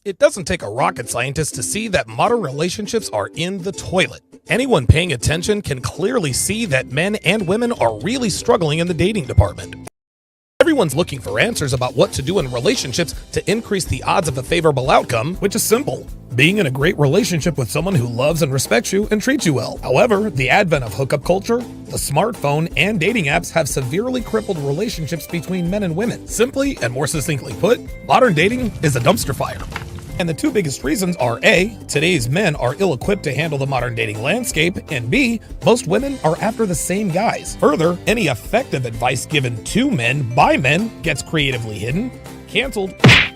It doesn't take a rocket scientist to see that modern relationships are in the toilet. Anyone paying attention can clearly see that men and women are really struggling in the dating department. Everyone's looking for answers about what to do in relationships to increase the odds of a favorable outcome, which is simple. being in a great relationship with someone who loves and respects you and treats you well. However, the advent of hookup culture, the smartphone, and dating apps have severely crippled relationships between men and women. Simply and more succinctly put, modern dating is a dumpster fire. And the two biggest reasons are A, today's men are ill-equipped to handle the modern dating landscape, and B, most women are after the same guys. Further, any effective advice given to men by men gets creatively hidden, canceled,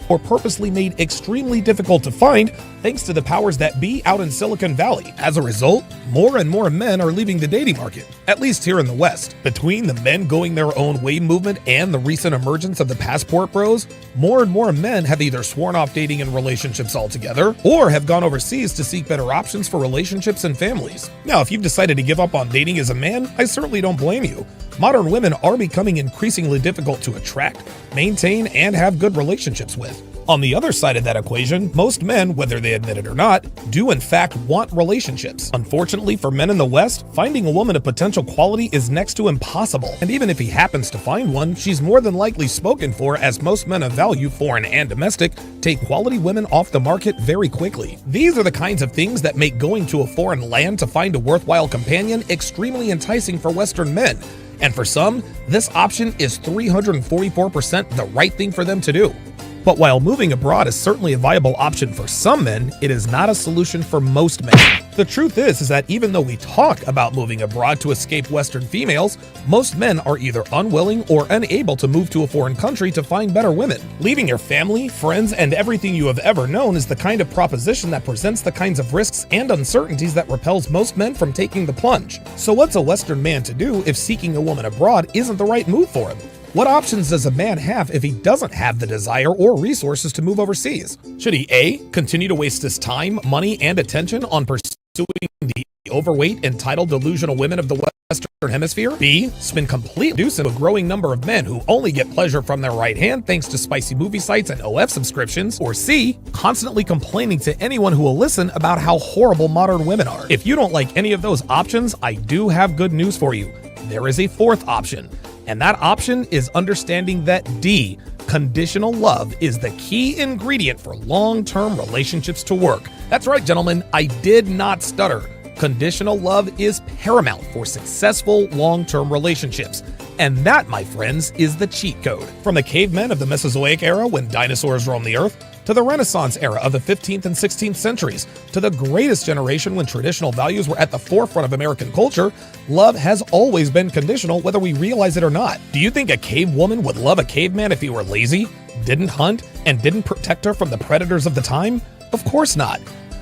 or purposely made extremely difficult to find thanks to the powers that be out in Silicon Valley. As a result, more and more men are leaving the dating market, at least here in the West. Between the men going their own way movement and the recent emergence of the passport bros, more and more men have either sworn off dating and relationships altogether or have gone overseas to seek better options for relationships and families. Now, if you've decided to give up on dating as a man, I certainly don't blame you. Modern women are becoming increasingly difficult to attract, maintain, and have good relationships with. On the other side of that equation, most men, whether they admit it or not, do in fact want relationships. Unfortunately for men in the West, finding a woman of potential quality is next to impossible. And even if he happens to find one, she's more than likely spoken for, as most men of value, foreign and domestic, take quality women off the market very quickly. These are the kinds of things that make going to a foreign land to find a worthwhile companion extremely enticing for Western men. And for some, this option is 344% the right thing for them to do. But while moving abroad is certainly a viable option for some men, it is not a solution for most men. The truth is that even though we talk about moving abroad to escape Western females, most men are either unwilling or unable to move to a foreign country to find better women. Leaving your family, friends, and everything you have ever known is the kind of proposition that presents the kinds of risks and uncertainties that repels most men from taking the plunge. So what's a Western man to do if seeking a woman abroad isn't the right move for him? What options does a man have if he doesn't have the desire or resources to move overseas? Should he A, continue to waste his time, money, and attention on pursuing the overweight, entitled, delusional women of the Western Hemisphere? B, spend complete use of a growing number of men who only get pleasure from their right hand thanks to spicy movie sites and OF subscriptions? Or C, constantly complaining to anyone who will listen about how horrible modern women are? If you don't like any of those options, I do have good news for you. There is a fourth option. And that option is understanding that D, conditional love, is the key ingredient for long-term relationships to work. That's right, gentlemen, I did not stutter. Conditional love is paramount for successful long-term relationships. And that, my friends, is the cheat code. From the cavemen of the Mesozoic era, when dinosaurs roamed the earth, to the Renaissance era of the 15th and 16th centuries, to the greatest generation when traditional values were at the forefront of American culture, love has always been conditional, whether we realize it or not. Do you think a cave woman would love a caveman if he were lazy, didn't hunt, and didn't protect her from the predators of the time? Of course not.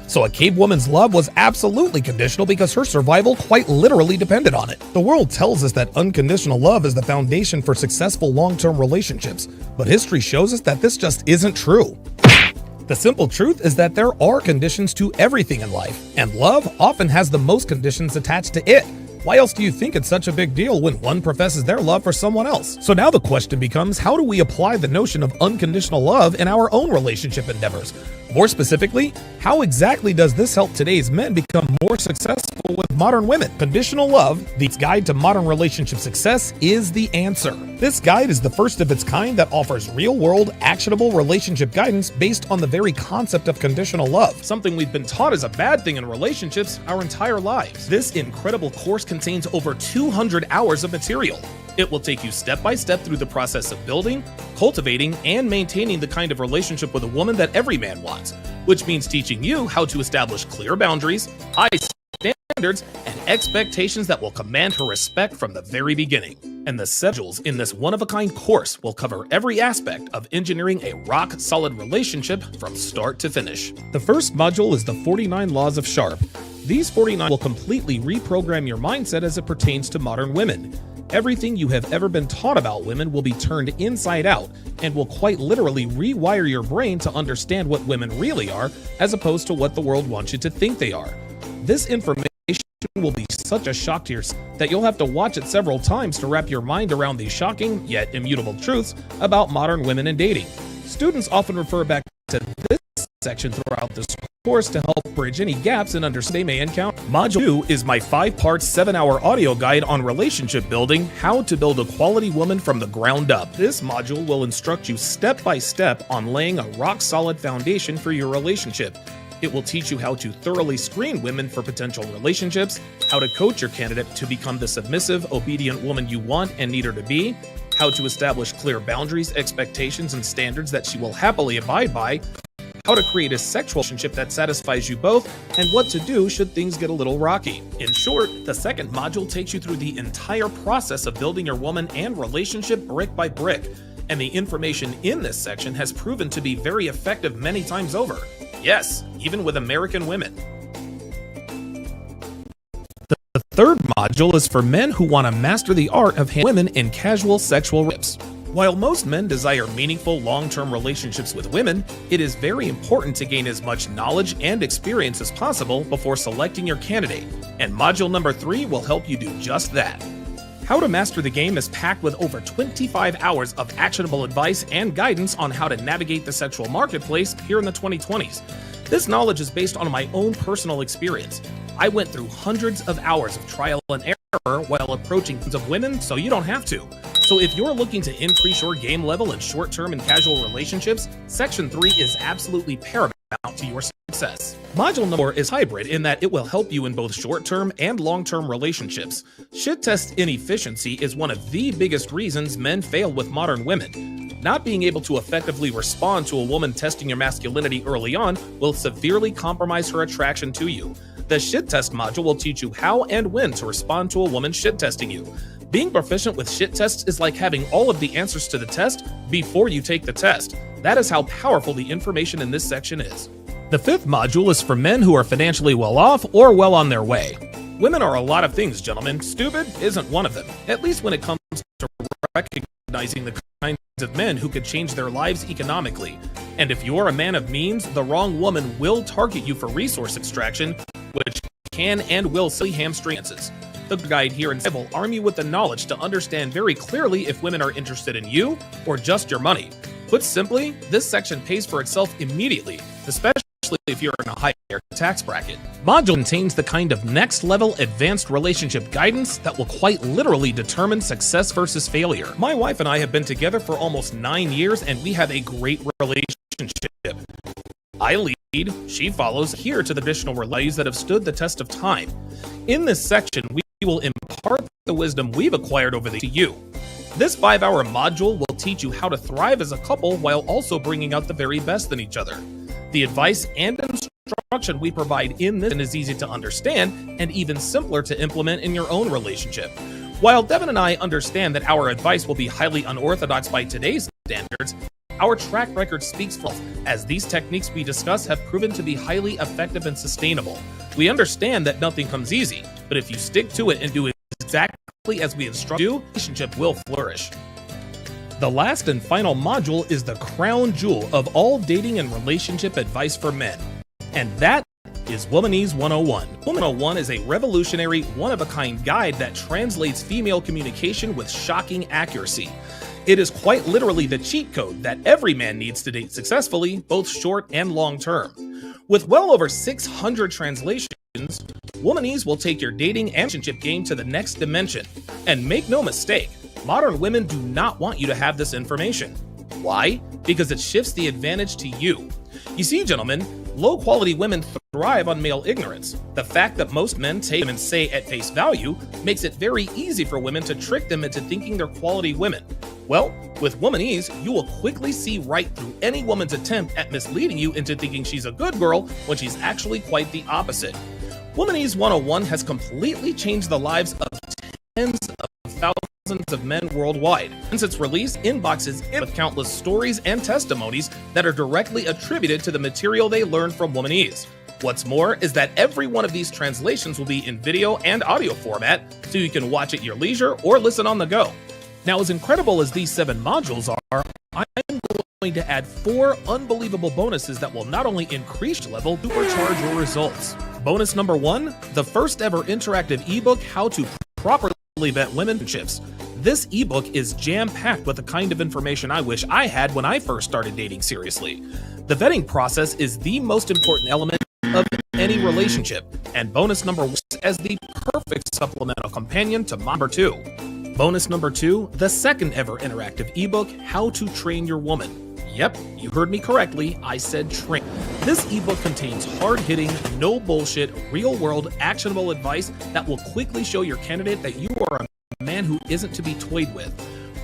So a cave woman's love was absolutely conditional because her survival quite literally depended on it. The world tells us that unconditional love is the foundation for successful long-term relationships, but history shows us that this just isn't true. The simple truth is that there are conditions to everything in life, and love often has the most conditions attached to it. Why else do you think it's such a big deal when one professes their love for someone else? So now the question becomes, how do we apply the notion of unconditional love in our own relationship endeavors? More specifically, how exactly does this help today's men become more successful with modern women? Conditional Love, the guide to modern relationship success, is the answer. This guide is the first of its kind that offers real-world, actionable relationship guidance based on the very concept of conditional love, something we've been taught is a bad thing in relationships our entire lives. This incredible course contains over 200 hours of material. It will take you step by step through the process of building, cultivating, and maintaining the kind of relationship with a woman that every man wants, which means teaching you how to establish clear boundaries, high standards, and expectations that will command her respect from the very beginning. And the modules in this one-of-a-kind course will cover every aspect of engineering a rock-solid relationship from start to finish. The first module is the 49 Laws of Sharp. These 49 will completely reprogram your mindset as it pertains to modern women. Everything you have ever been taught about women will be turned inside out and will quite literally rewire your brain to understand what women really are, as opposed to what the world wants you to think they are. This information will be such a shock to yourself that you'll have to watch it several times to wrap your mind around these shocking yet immutable truths about modern women and dating. Students often refer back to this section throughout this course to help bridge any gaps in understanding they may encounter. Module 2 is my 5-part 7-hour audio guide on relationship building, how to build a quality woman from the ground up. This module will instruct you step by step on laying a rock-solid foundation for your relationship. It will teach you how to thoroughly screen women for potential relationships, how to coach your candidate to become the submissive, obedient woman you want and need her to be, how to establish clear boundaries, expectations, and standards that she will happily abide by, how to create a sexual relationship that satisfies you both, and what to do should things get a little rocky. In short, the second module takes you through the entire process of building your woman and relationship brick by brick, and the information in this section has proven to be very effective many times over. Yes, even with American women. The third module is for men who want to master the art of handling women in casual sexual relationships. While most men desire meaningful long-term relationships with women, it is very important to gain as much knowledge and experience as possible before selecting your candidate, and module number 3 will help you do just that. How to Master the Game is packed with over 25 hours of actionable advice and guidance on how to navigate the sexual marketplace here in the 2020s. This knowledge is based on my own personal experience. I went through hundreds of hours of trial and error while approaching tons of women, so you don't have to. So if you're looking to increase your game level in short-term and casual relationships, Section 3 is absolutely paramount to your success. Module number 4 is hybrid in that it will help you in both short-term and long-term relationships. Shit test inefficiency is one of the biggest reasons men fail with modern women. Not being able to effectively respond to a woman testing your masculinity early on will severely compromise her attraction to you. The shit test module will teach you how and when to respond to a woman shit testing you. Being proficient with shit tests is like having all of the answers to the test before you take the test. That is how powerful the information in this section is. The 5th module is for men who are financially well off or well on their way. Women are a lot of things, gentlemen. Stupid isn't one of them, at least when it comes to recognizing the kinds of men who could change their lives economically. And if you're a man of means, the wrong woman will target you for resource extraction, which can and will silly hamstring chances. The guide here will arm you with the knowledge to understand very clearly if women are interested in you or just your money. Put simply, this section pays for itself immediately, especially if you're in a higher tax bracket. Module contains the kind of next-level advanced relationship guidance that will quite literally determine success versus failure. My wife and I have been together for almost 9 years, and we have a great relationship. I lead, she follows, here to the traditional values that have stood the test of time. In this section, we will impart the wisdom we've acquired over the to you. This 5-hour module will teach you how to thrive as a couple while also bringing out the very best in each other. The advice and instruction we provide in this is easy to understand and even simpler to implement in your own relationship. While Devin and I understand that our advice will be highly unorthodox by today's standards, our track record speaks for us, as these techniques we discuss have proven to be highly effective and sustainable. We understand that nothing comes easy, but if you stick to it and do exactly as we instruct you, the relationship will flourish. The last and final module is the crown jewel of all dating and relationship advice for men, and that is Womanese 101. Woman 101 is a revolutionary, one-of-a-kind guide that translates female communication with shocking accuracy. It is quite literally the cheat code that every man needs to date successfully, both short and long term. With well over 600 translations, Womanese will take your dating and relationship game to the next dimension. And make no mistake, modern women do not want you to have this information. Why? Because it shifts the advantage to you. You see, gentlemen, low-quality women thrive on male ignorance. The fact that most men take them and say at face value makes it very easy for women to trick them into thinking they're quality women. Well, with Womanese, you will quickly see right through any woman's attempt at misleading you into thinking she's a good girl when she's actually quite the opposite. Womanese 101 has completely changed the lives of tens of thousands of men worldwide. Since its release, inboxes with countless stories and testimonies that are directly attributed to the material they learned from Womanese. What's more is that every one of these translations will be in video and audio format, so you can watch at your leisure or listen on the go. Now, as incredible as these 7 modules are, I'm going to add 4 unbelievable bonuses that will not only increase your level, but supercharge your results. Bonus number 1, the first ever interactive ebook, How to Properly Vet Women-Chips. This ebook is jam-packed with the kind of information I wish I had when I first started dating seriously. The vetting process is the most important element of any relationship, and bonus number 1 as the perfect supplemental companion to number 2. Bonus number 2, the second ever interactive ebook, How to Train Your Woman. Yep, you heard me correctly, I said train. This ebook contains hard-hitting, no bullshit, real-world, actionable advice that will quickly show your candidate that you are a man who isn't to be toyed with.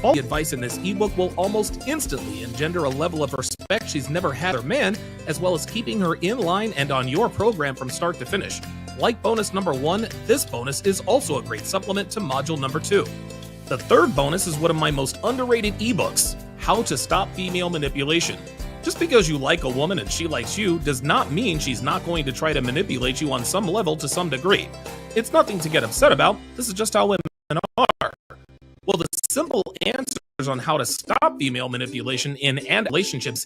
All the advice in this ebook will almost instantly engender a level of respect she's never had her man, as well as keeping her in line and on your program from start to finish. Like bonus number 1, this bonus is also a great supplement to module number 2. The third bonus is one of my most underrated ebooks, How to Stop Female Manipulation. Just because you like a woman and she likes you does not mean she's not going to try to manipulate you on some level to some degree. It's nothing to get upset about. This is just how women are. Well, the simple answers on how to stop female manipulation in and relationships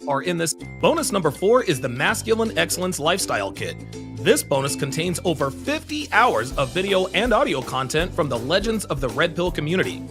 are in this. Bonus number 4 is the Masculine Excellence Lifestyle Kit. This bonus contains over 50 hours of video and audio content from the legends of the Red Pill community.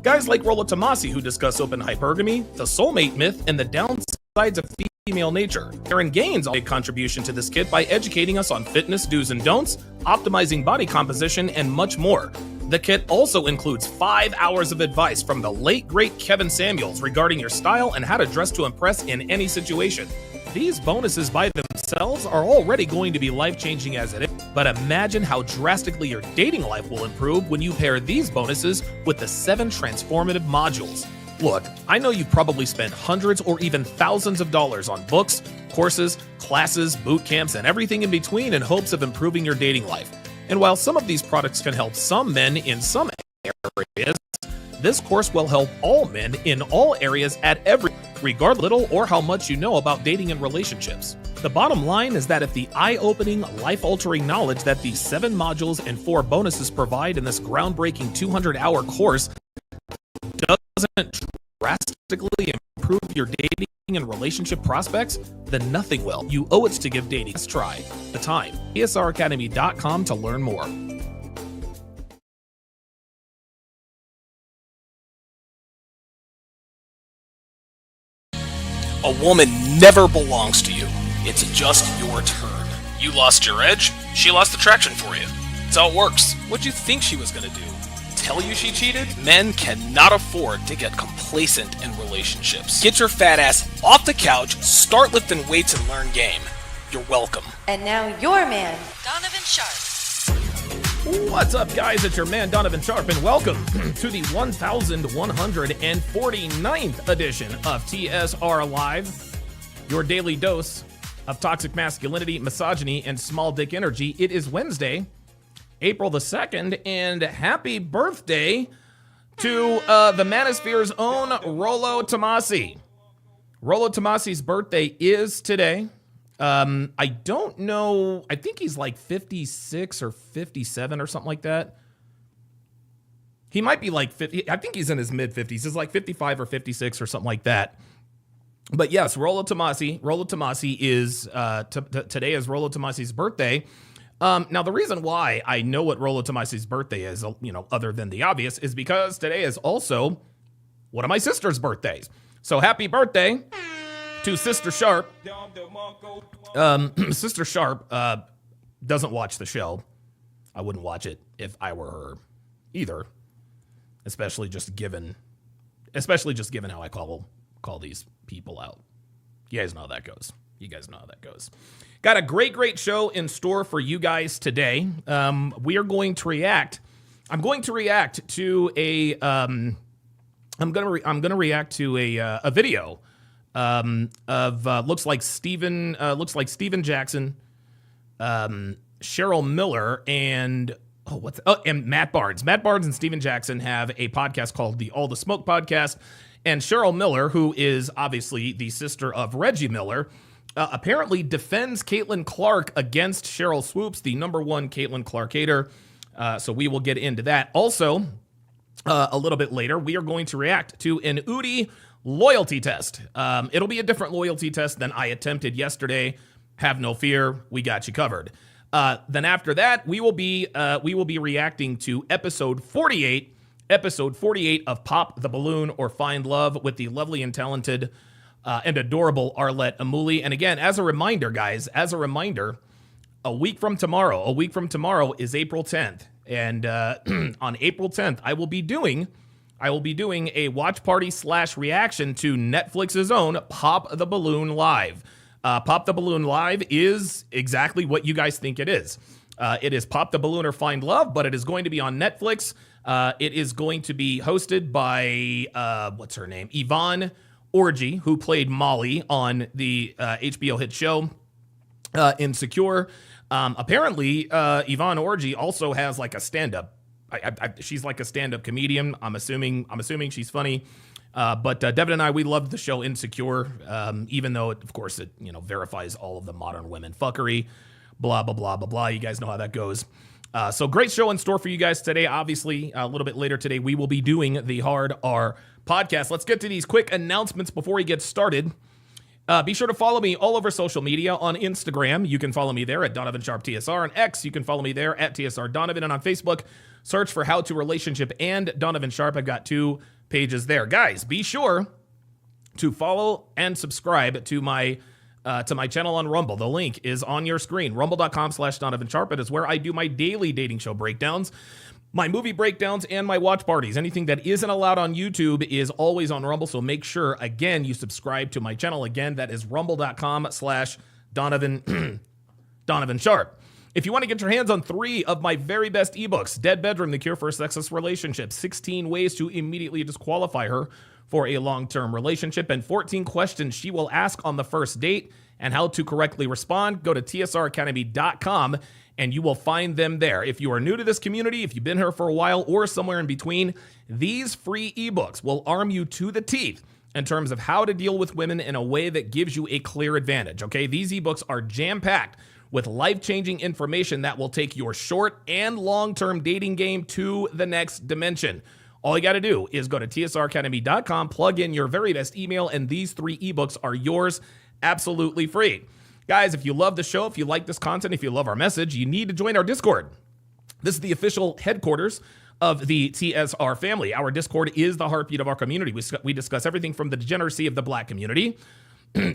Guys like Rollo Tomasi, who discuss open hypergamy, the soulmate myth, and the downsides of female nature. Aaron Gaines made a contribution to this kit by educating us on fitness do's and don'ts, optimizing body composition, and much more. The kit also includes 5 hours of advice from the late great Kevin Samuels regarding your style and how to dress to impress in any situation. These bonuses by themselves are already going to be life-changing as it is, but imagine how drastically your dating life will improve when you pair these bonuses with the 7 transformative modules. Look, I know you've probably spent hundreds or even thousands of dollars on books, courses, classes, boot camps, and everything in between in hopes of improving your dating life. And while some of these products can help some men in some areas, this course will help all men in all areas at every, regardless little or how much you know about dating and relationships. The bottom line is that if the eye-opening, life-altering knowledge that these 7 modules and 4 bonuses provide in this groundbreaking 200-hour course doesn't drastically improve your dating and relationship prospects, then nothing will. You owe it to give dating a try. The time, ESRacademy.com to learn more. A woman never belongs to you. It's just your turn. You lost your edge, she lost attraction for you. That's how it works. What'd you think she was gonna do? Tell you she cheated? Men cannot afford to get complacent in relationships. Get your fat ass off the couch, start lifting weights, and learn game. You're welcome. And now your man, Donovan Sharp. What's up, guys? It's your man, Donovan Sharp, and welcome to the 1149th edition of TSR Live, your daily dose of toxic masculinity, misogyny, and small dick energy. It is Wednesday, April the 2nd, and happy birthday to the Manosphere's own Rollo Tomasi. Rollo Tomasi's birthday is today. I don't know. I think he's like 56 or 57 or something like that. He might be like 50. I think he's in his mid 50s. He's like 55 or 56 or something like that. But yes, Rollo Tomasi. Rollo Tomasi is today is Rollo Tomasi's birthday. Now the reason why I know what Rollo Tomasi's birthday is, other than the obvious, is because today is also one of my sister's birthdays. So happy birthday to Sister Sharp. Sister Sharp doesn't watch the show. I wouldn't watch it if I were her either, especially just given how I call these people out. You guys know how that goes. Got a great show in store for you guys today. We are going to react. I'm going to react to a video of looks like Steven Jackson, Cheryl Miller, and Matt Barnes. Matt Barnes and Steven Jackson have a podcast called the All the Smoke Podcast, and Cheryl Miller, who is obviously the sister of Reggie Miller, apparently defends Caitlin Clark against Cheryl Swoops, the #1 Caitlin Clark hater. So we will get into that. Also, a little bit later, we are going to react to an Udi loyalty test. It'll be a different loyalty test than I attempted yesterday. Have no fear, we got you covered. Then after that, we will be reacting to episode 48 of Pop the Balloon or Find Love with the lovely and talented and adorable Arlette Amuli. And again, as a reminder, guys, a week from tomorrow is April 10th. And on April 10th, I will be doing a watch party / reaction to Netflix's own Pop the Balloon Live. Pop the Balloon Live is exactly what you guys think it is. It is Pop the Balloon or Find Love, but it is going to be on Netflix. It is going to be hosted by, what's her name? Yvonne Orji, who played Molly on the HBO hit show Insecure. Apparently, Yvonne Orji also has like a stand-up. She's like a stand-up comedian. I'm assuming she's funny. But Devin and I, we loved the show Insecure, even though, of course, it verifies all of the modern women fuckery, blah, blah, blah, blah, blah. You guys know how that goes. So great show in store for you guys today. Obviously, a little bit later today, we will be doing the Hard R podcast. Let's get to these quick announcements before we get started. Be sure to follow me all over social media. On Instagram, you can follow me there at Donovan Sharp TSR. On X, you can follow me there at TSR Donovan. And on Facebook, search for How to Relationship and Donovan Sharp. I've got 2 pages there. Guys, be sure to follow and subscribe to my channel on Rumble. The link is on your screen, rumble.com/Donovan Sharp. It is where I do my daily dating show breakdowns, my movie breakdowns, and my watch parties. Anything that isn't allowed on YouTube is always on Rumble, so make sure, again, you subscribe to my channel. Again, that is rumble.com/Donovan Donovan Sharp. If you want to get your hands on 3 of my very best ebooks, Dead Bedroom, The Cure for a Sexless Relationship, 16 Ways to Immediately Disqualify Her for a Long-Term Relationship, and 14 Questions She Will Ask on the First Date and How to Correctly Respond, go to tsracademy.com and you will find them there. If you are new to this community, if you've been here for a while or somewhere in between, these free ebooks will arm you to the teeth in terms of how to deal with women in a way that gives you a clear advantage, okay? These ebooks are jam-packed with life-changing information that will take your short and long-term dating game to the next dimension. All you got to do is go to tsracademy.com, plug in your very best email, and these 3 ebooks are yours absolutely free. Guys, if you love the show, if you like this content, if you love our message, you need to join our Discord. This is the official headquarters of the TSR family. Our Discord is the heartbeat of our community. We discuss everything from the degeneracy of the Black community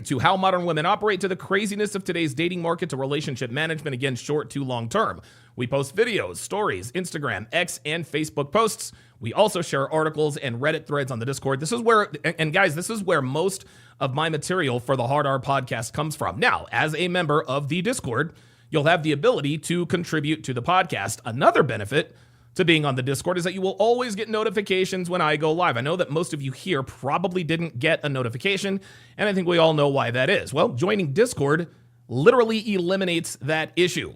to how modern women operate, to the craziness of today's dating market, to relationship management, again, short to long term. We post videos, stories, Instagram, X, and Facebook posts. We also share articles and Reddit threads on the Discord. This is where, and guys, this is where most of my material for the Hard R podcast comes from. Now, as a member of the Discord, you'll have the ability to contribute to the podcast. Another benefit to being on the Discord is that you will always get notifications when I go live. I know that most of you here probably didn't get a notification, and I think we all know why that is. Well, joining Discord literally eliminates that issue.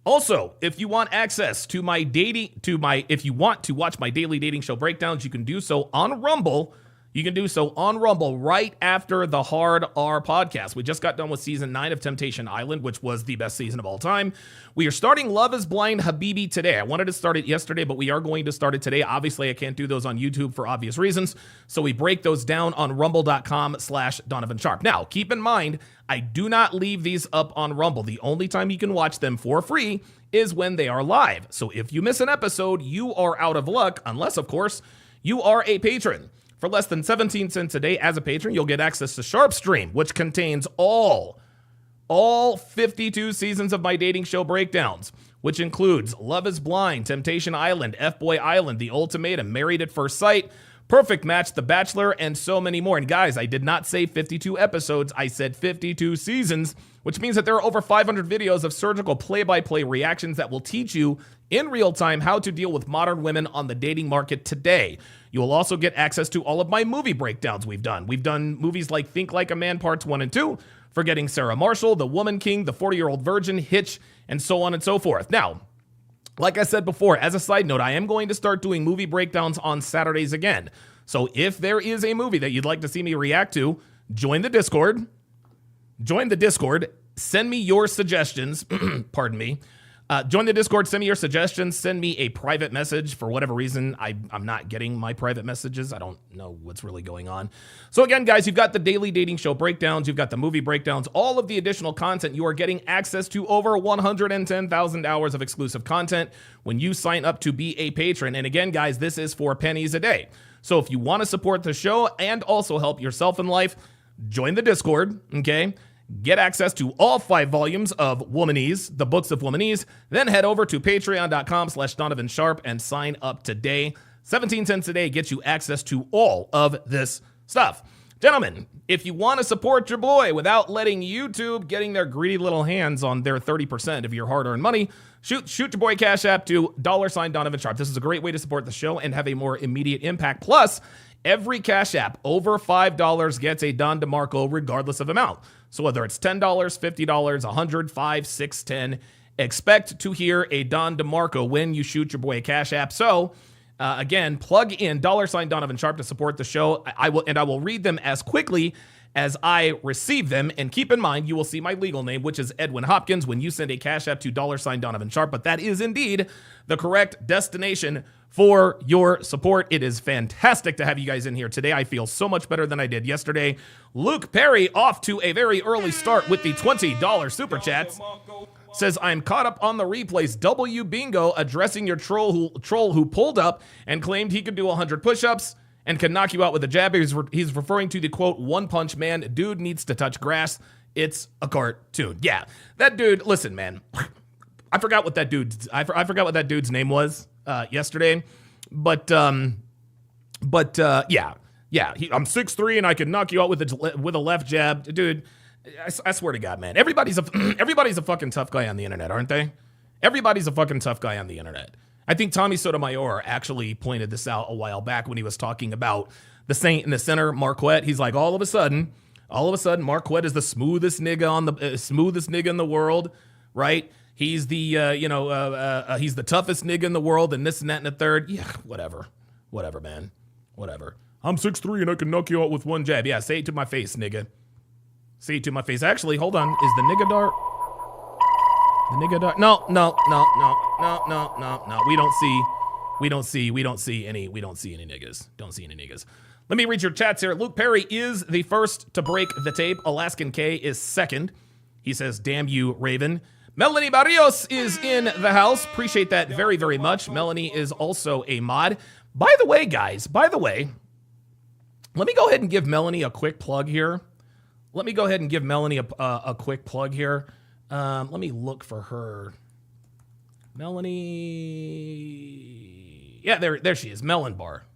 Also, if you want access to if you want to watch my daily dating show breakdowns, you can do so on Rumble. You can do so on Rumble right after the Hard R podcast. We just got done with season 9 of Temptation Island, which was the best season of all time. We are starting Love is Blind Habibi today. I wanted to start it yesterday, but we are going to start it today. Obviously, I can't do those on YouTube for obvious reasons, so we break those down on rumble.com/Donovan Sharp. Now, keep in mind, I do not leave these up on Rumble. The only time you can watch them for free is when they are live. So if you miss an episode, you are out of luck, unless, of course, you are a patron. For less than 17 cents a day as a patron, you'll get access to Sharp Stream, which contains all 52 seasons of my dating show breakdowns, which includes Love is Blind, Temptation Island, F-Boy Island, The Ultimatum, Married at First Sight, Perfect Match, The Bachelor, and so many more. And guys, I did not say 52 episodes, I said 52 seasons, which means that there are over 500 videos of surgical play-by-play reactions that will teach you in real time how to deal with modern women on the dating market today. You will also get access to all of my movie breakdowns we've done. We've done movies like Think Like a Man Parts 1 and 2, Forgetting Sarah Marshall, The Woman King, The 40-Year-Old Virgin, Hitch, and so on and so forth. Now, like I said before, as a side note, I am going to start doing movie breakdowns on Saturdays again. So if there is a movie that you'd like to see me react to, join the Discord. Send me your suggestions. Pardon me. Join the Discord, send me your suggestions, send me a private message. For whatever reason, I'm not getting my private messages. I don't know what's really going on. So again, guys, you've got the daily dating show breakdowns, you've got the movie breakdowns, all of the additional content. You are getting access to over 110,000 hours of exclusive content when you sign up to be a patron. And again, guys, this is for pennies a day. So if you want to support the show and also help yourself in life, join the Discord, okay? Get access to all 5 volumes of Womanese, the books of Womanese. Then head over to patreon.com/Donovan Sharp and sign up today. 17 cents a day gets you access to all of this stuff. Gentlemen, if you want to support your boy without letting YouTube getting their greedy little hands on their 30% of your hard-earned money, shoot your boy Cash App to $Donovan Sharp. This is a great way to support the show and have a more immediate impact. Plus, every Cash App over $5 gets a Don DeMarco regardless of amount. So whether it's $10, $50, $100, $5, $6, $10, expect to hear a Don DeMarco when you shoot your boy a Cash App. So again, plug in $Donovan Sharp to support the show. I will read them as quickly as I receive them. And keep in mind, you will see my legal name, which is Edwin Hopkins, when you send a Cash App to $Donovan Sharp. But that is indeed the correct destination for your support. It is fantastic to have you guys in here today. I feel so much better than I did yesterday. Luke Perry off to a very early start with the $20 super chats. Says, I'm caught up on the replays. W Bingo addressing your troll who pulled up and claimed he could do 100 push-ups and can knock you out with a jab. He's referring to the quote, One Punch Man. Dude needs to touch grass. It's a cartoon. Yeah, that dude, listen, man. I forgot what that dude's name was yesterday. But yeah. I'm 6'3" and I can knock you out with a left jab. Dude, I swear to God, man. Everybody's a fucking tough guy on the internet, aren't they? Everybody's a fucking tough guy on the internet. I think Tommy Sotomayor actually pointed this out a while back when he was talking about the Saint in the center, Marquette. He's like, all of a sudden, Marquette is the smoothest nigga in the world, right? He's the he's the toughest nigga in the world, and this and that and the third. Yeah, whatever, man, whatever. I'm 6'3" and I can knock you out with one jab. Yeah, say it to my face, nigga. Say it to my face. Actually, hold on. Is the nigga dart? The nigga dart? No. We don't see any niggas. Don't see any niggas. Let me read your chats here. Luke Perry is the first to break the tape. Alaskan K is second. He says, damn you, Raven. Melanie Barrios is in the house. Appreciate that very, very much. Melanie is also a mod. By the way, guys, let me go ahead and give Melanie a quick plug here. Let me look for her. Melanie. Yeah, there she is. Melon Bar.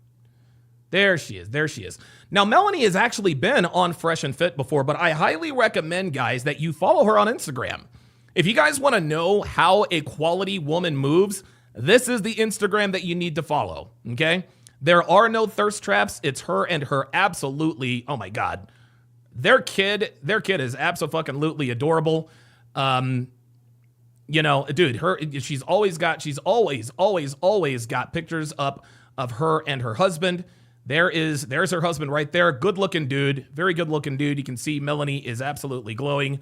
There she is. Now, Melanie has actually been on Fresh and Fit before, but I highly recommend, guys, that you follow her on Instagram. If you guys want to know how a quality woman moves, this is the Instagram that you need to follow, okay? There are no thirst traps. It's her and her absolutely, oh my God. Their kid is absolutely adorable. Dude, she's always got pictures up of her and her husband. There's her husband right there. Good looking dude, very good looking dude. You can see Melanie is absolutely glowing.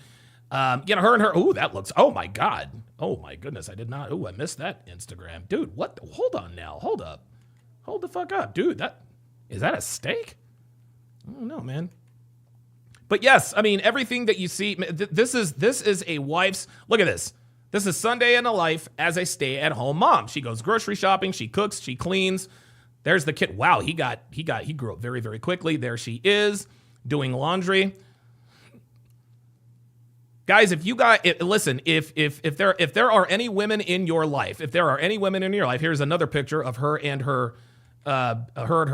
Her and her. Oh, that looks. Oh my God. Oh my goodness. I missed that Instagram, dude. What? Hold on now. Hold up. Hold the fuck up, dude. Is that a steak? I don't know, man. But yes, I mean, everything that you see, this is a wife's, look at this. This is Sunday in the life as a stay-at-home mom. She goes grocery shopping, she cooks, she cleans. There's the kid. Wow, he grew up very, very quickly. There she is doing laundry. Guys, if there are any women in your life, here's another picture of her and her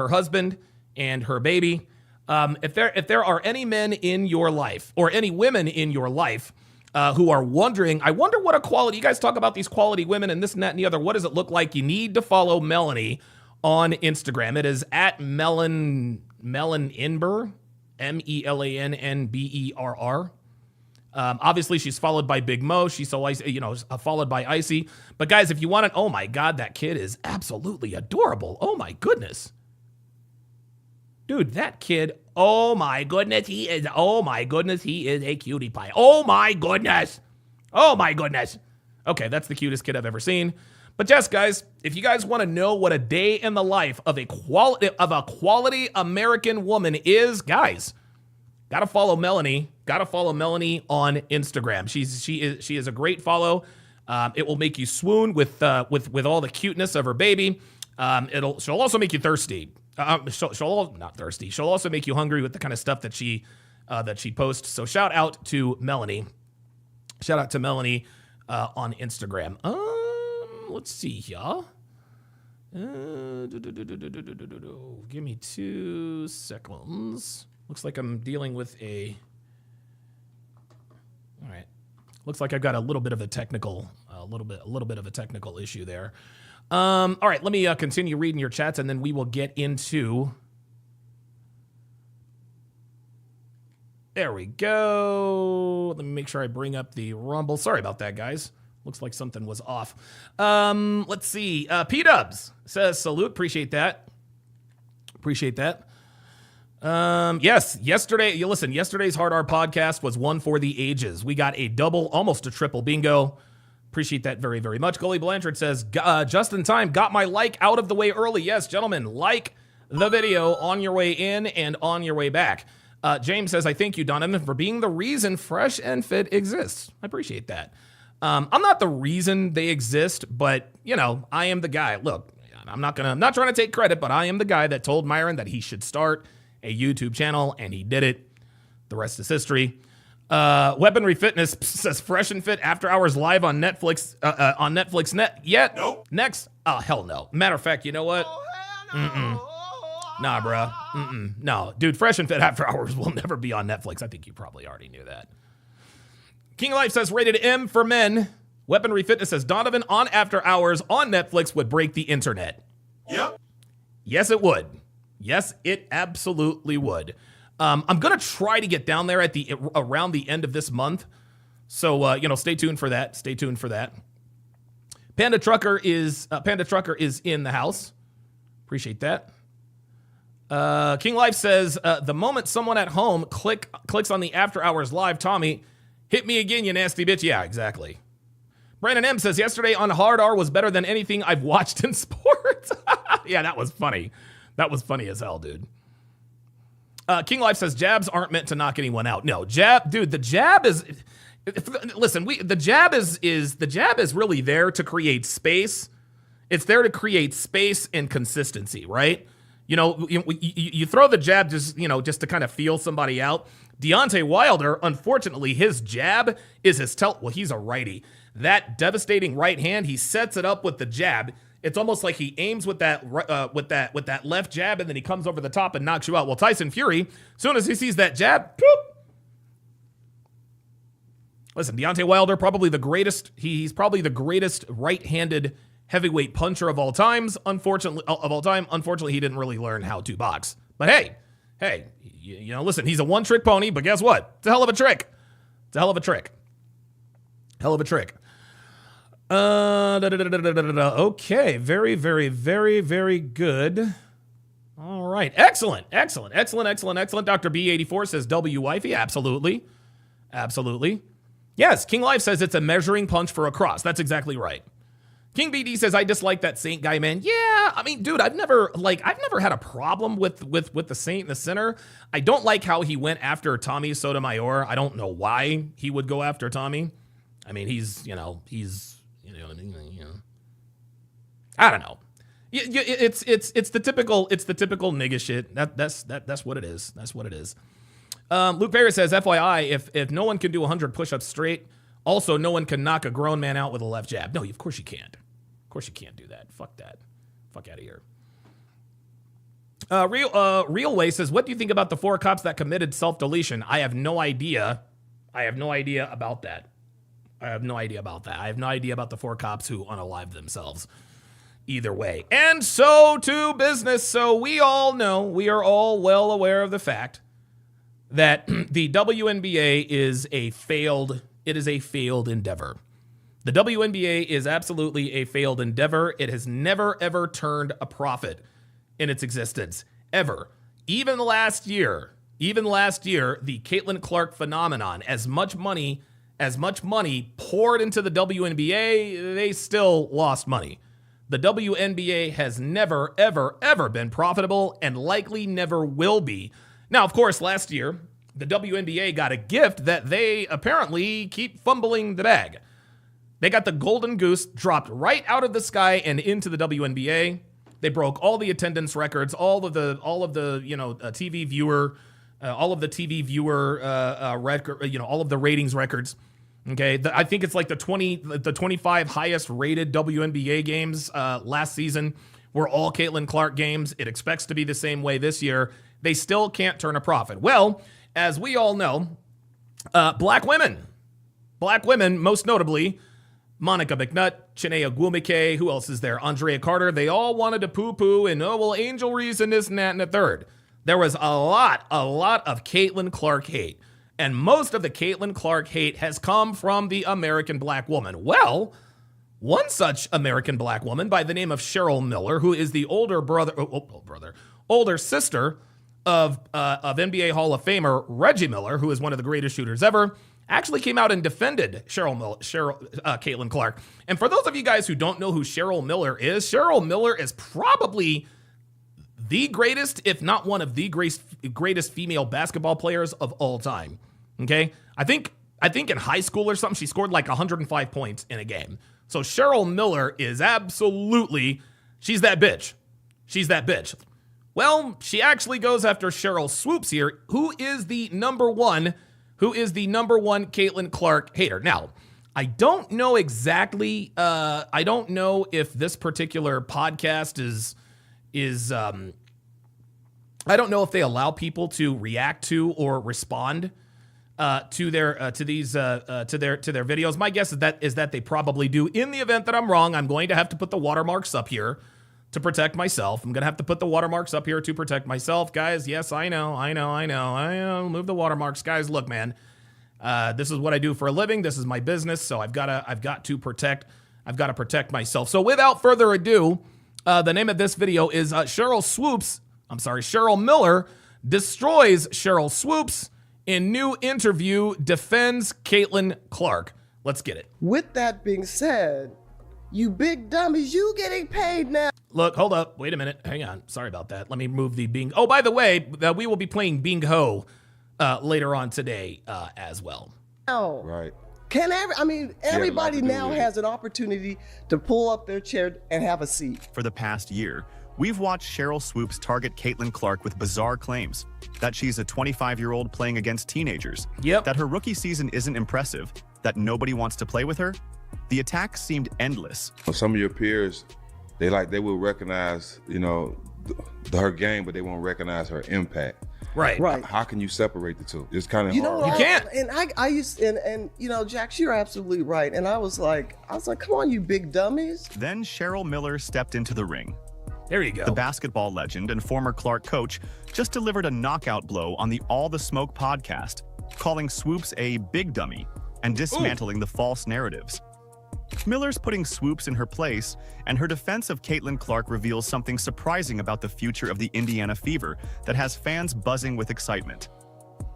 husband and her baby. If there are any men in your life or any women in your life who are wondering, I wonder what a quality, you guys talk about these quality women and this and that and the other, what does it look like? You need to follow Melanie on Instagram. It is at Melanberr, Melanberr. Obviously, she's followed by Big Mo. She's followed by Icy. But guys, if you want it, oh my God, that kid is absolutely adorable. Oh my goodness. Dude, that kid, oh my goodness, he is a cutie pie. Oh my goodness. Okay, that's the cutest kid I've ever seen. But yes, guys, if you guys want to know what a day in the life of a quality American woman is, guys, gotta follow Melanie. Gotta follow Melanie on Instagram. She is a great follow. It will make you swoon with all the cuteness of her baby. She'll also make you thirsty. She'll not thirsty. She'll also make you hungry with the kind of stuff that she posts. So shout out to Melanie. Shout out to Melanie on Instagram. Let's see here. Give me 2 seconds. Looks like I'm dealing with a... All right. Looks like I've got a little bit of a technical issue there. All right, let me continue reading your chats, and then we will get into... There we go. Let me make sure I bring up the Rumble. Sorry about that, guys. Looks like something was off. Let's see. P-Dubs says, salute. Appreciate that. Yes, yesterday's Hard R podcast was one for the ages. We got a double, almost a triple bingo. Appreciate that very, very much. Gully Blanchard says, just in time, got my like out of the way early. Yes, gentlemen, like the video on your way in and on your way back. James says, I thank you, Donovan, for being the reason Fresh and Fit exists. I appreciate that. I'm not the reason they exist, but, you know, I am the guy. Look, I'm not trying to take credit, but I am the guy that told Myron that he should start a YouTube channel, and he did it. The rest is history. Weaponry Fitness says Fresh and Fit After Hours live on Netflix. On Netflix net yet? Nope. Next? Oh, hell no. Matter of fact, you know what? Nah, bruh. No, dude, Fresh and Fit After Hours will never be on Netflix. I think you probably already knew that. King of Life says rated M for men. Weaponry Fitness says Donovan on After Hours on Netflix would break the internet. Yep. Yes, it would. Yes, it absolutely would. I'm gonna try to get down there around the end of this month. So stay tuned for that. Stay tuned for that. Panda Trucker is in the house. Appreciate that. King Life says the moment someone at home clicks on the After Hours live, Tommy, hit me again, you nasty bitch. Yeah, exactly. Brandon M says yesterday on Hard R was better than anything I've watched in sports. Yeah, that was funny. That was funny as hell, dude. King Life says jabs aren't meant to knock anyone out. No, the jab is. Listen, the jab is really there to create space. It's there to create space and consistency, right? You know, you throw the jab just to kind of feel somebody out. Deontay Wilder, unfortunately, his jab is he's a righty. That devastating right hand, he sets it up with the jab. It's almost like he aims with that left jab, and then he comes over the top and knocks you out. Well, Tyson Fury, as soon as he sees that jab, boop. Listen, Deontay Wilder, probably the greatest. He's probably the greatest right-handed heavyweight puncher of all times. Unfortunately, he didn't really learn how to box. But hey, listen, he's a one-trick pony. But guess what? It's a hell of a trick. Okay, very, very, very, very good. All right, excellent. Dr. B84 says W wifey, absolutely. Yes, King Life says it's a measuring punch for a cross. That's exactly right. King BD says I dislike that Saint guy, man. Yeah, I mean, dude, I've never had a problem with the Saint and the Sinner. I don't like how he went after Tommy Sotomayor. I don't know why he would go after Tommy. I mean, he's I don't know. It's the typical nigga shit. That's what it is. Luke Perry says, FYI, if no one can do 100 push-ups straight, also no one can knock a grown man out with a left jab. No, of course you can't. Of course you can't do that. Fuck that. Fuck out of here. Real Way says, what do you think about the 4 cops that committed self-deletion? I have no idea about that. I have no idea about the 4 cops who unalived themselves. Either way. And so to business. So we all know, we are all well aware of the fact that the WNBA is a failed endeavor. The WNBA is absolutely a failed endeavor. It has never, ever turned a profit in its existence. Ever. Even last year, the Caitlin Clark phenomenon, as much money poured into the WNBA, they still lost money. The WNBA has never, ever, ever been profitable and likely never will be. Now, of course, last year, the WNBA got a gift that they apparently keep fumbling the bag. They got the golden goose dropped right out of the sky and into the WNBA. They broke all the attendance records, all of the TV viewer record, all of the ratings records. Okay, I think it's like the 25 highest rated WNBA games last season were all Caitlin Clark games. It expects to be the same way this year. They still can't turn a profit. Well, as we all know, black women, most notably Monica McNutt, Chinea Gwumike, who else is there? Andrea Carter. They all wanted to poo-poo and, Angel Reese and this and that and the third. There was a lot of Caitlin Clark hate. And most of the Caitlin Clark hate has come from the American black woman. Well, one such American black woman by the name of Cheryl Miller, who is the older sister of NBA Hall of Famer Reggie Miller, who is one of the greatest shooters ever, actually came out and defended Caitlin Clark. And for those of you guys who don't know who Cheryl Miller is probably the greatest, if not one of the greatest female basketball players of all time. Okay? I think in high school or something, she scored like 105 points in a game. So Cheryl Miller is she's that bitch. She's that bitch. Well, she actually goes after Cheryl Swoops here, who is the number one Caitlin Clark hater. Now, I don't know exactly, I don't know if this particular podcast is I don't know if they allow people to react to or respond to their videos. My guess is that they probably do. In the event that I'm wrong, I'm going to have to put the watermarks up here to protect myself. I'm going to have to put the watermarks up here to protect myself. Guys, yes, I know. Move the watermarks. Guys, look, man. This is what I do for a living. This is my business, so I've got to protect myself. So without further ado, the name of this video is Cheryl Miller destroys Cheryl Swoops in new interview, defends Caitlin Clark. Let's get it. With that being said, you big dummies, you getting paid now. Look, hold up. Wait a minute. Hang on. Sorry about that. Let me move the Bing. Oh, by the way, we will be playing Bing Ho later on today as well. Oh, right. Everybody now has an opportunity to pull up their chair and have a seat. For the past year, we've watched Cheryl Swoops target Caitlin Clark with bizarre claims that she's a 25-year-old playing against teenagers, that her rookie season isn't impressive, that nobody wants to play with her. The attacks seemed endless. Some of your peers, they will recognize, her game, but they won't recognize her impact. Right. How can you separate the two? It's kind of hard. You can't. And I used Jax, you're absolutely right. And I was like, come on, you big dummies. Then Cheryl Miller stepped into the ring. There you go. The basketball legend and former Clark coach just delivered a knockout blow on the All the Smoke podcast, calling Swoops a big dummy and dismantling the false narratives. Miller's putting Swoops in her place, and her defense of Caitlin Clark reveals something surprising about the future of the Indiana Fever that has fans buzzing with excitement.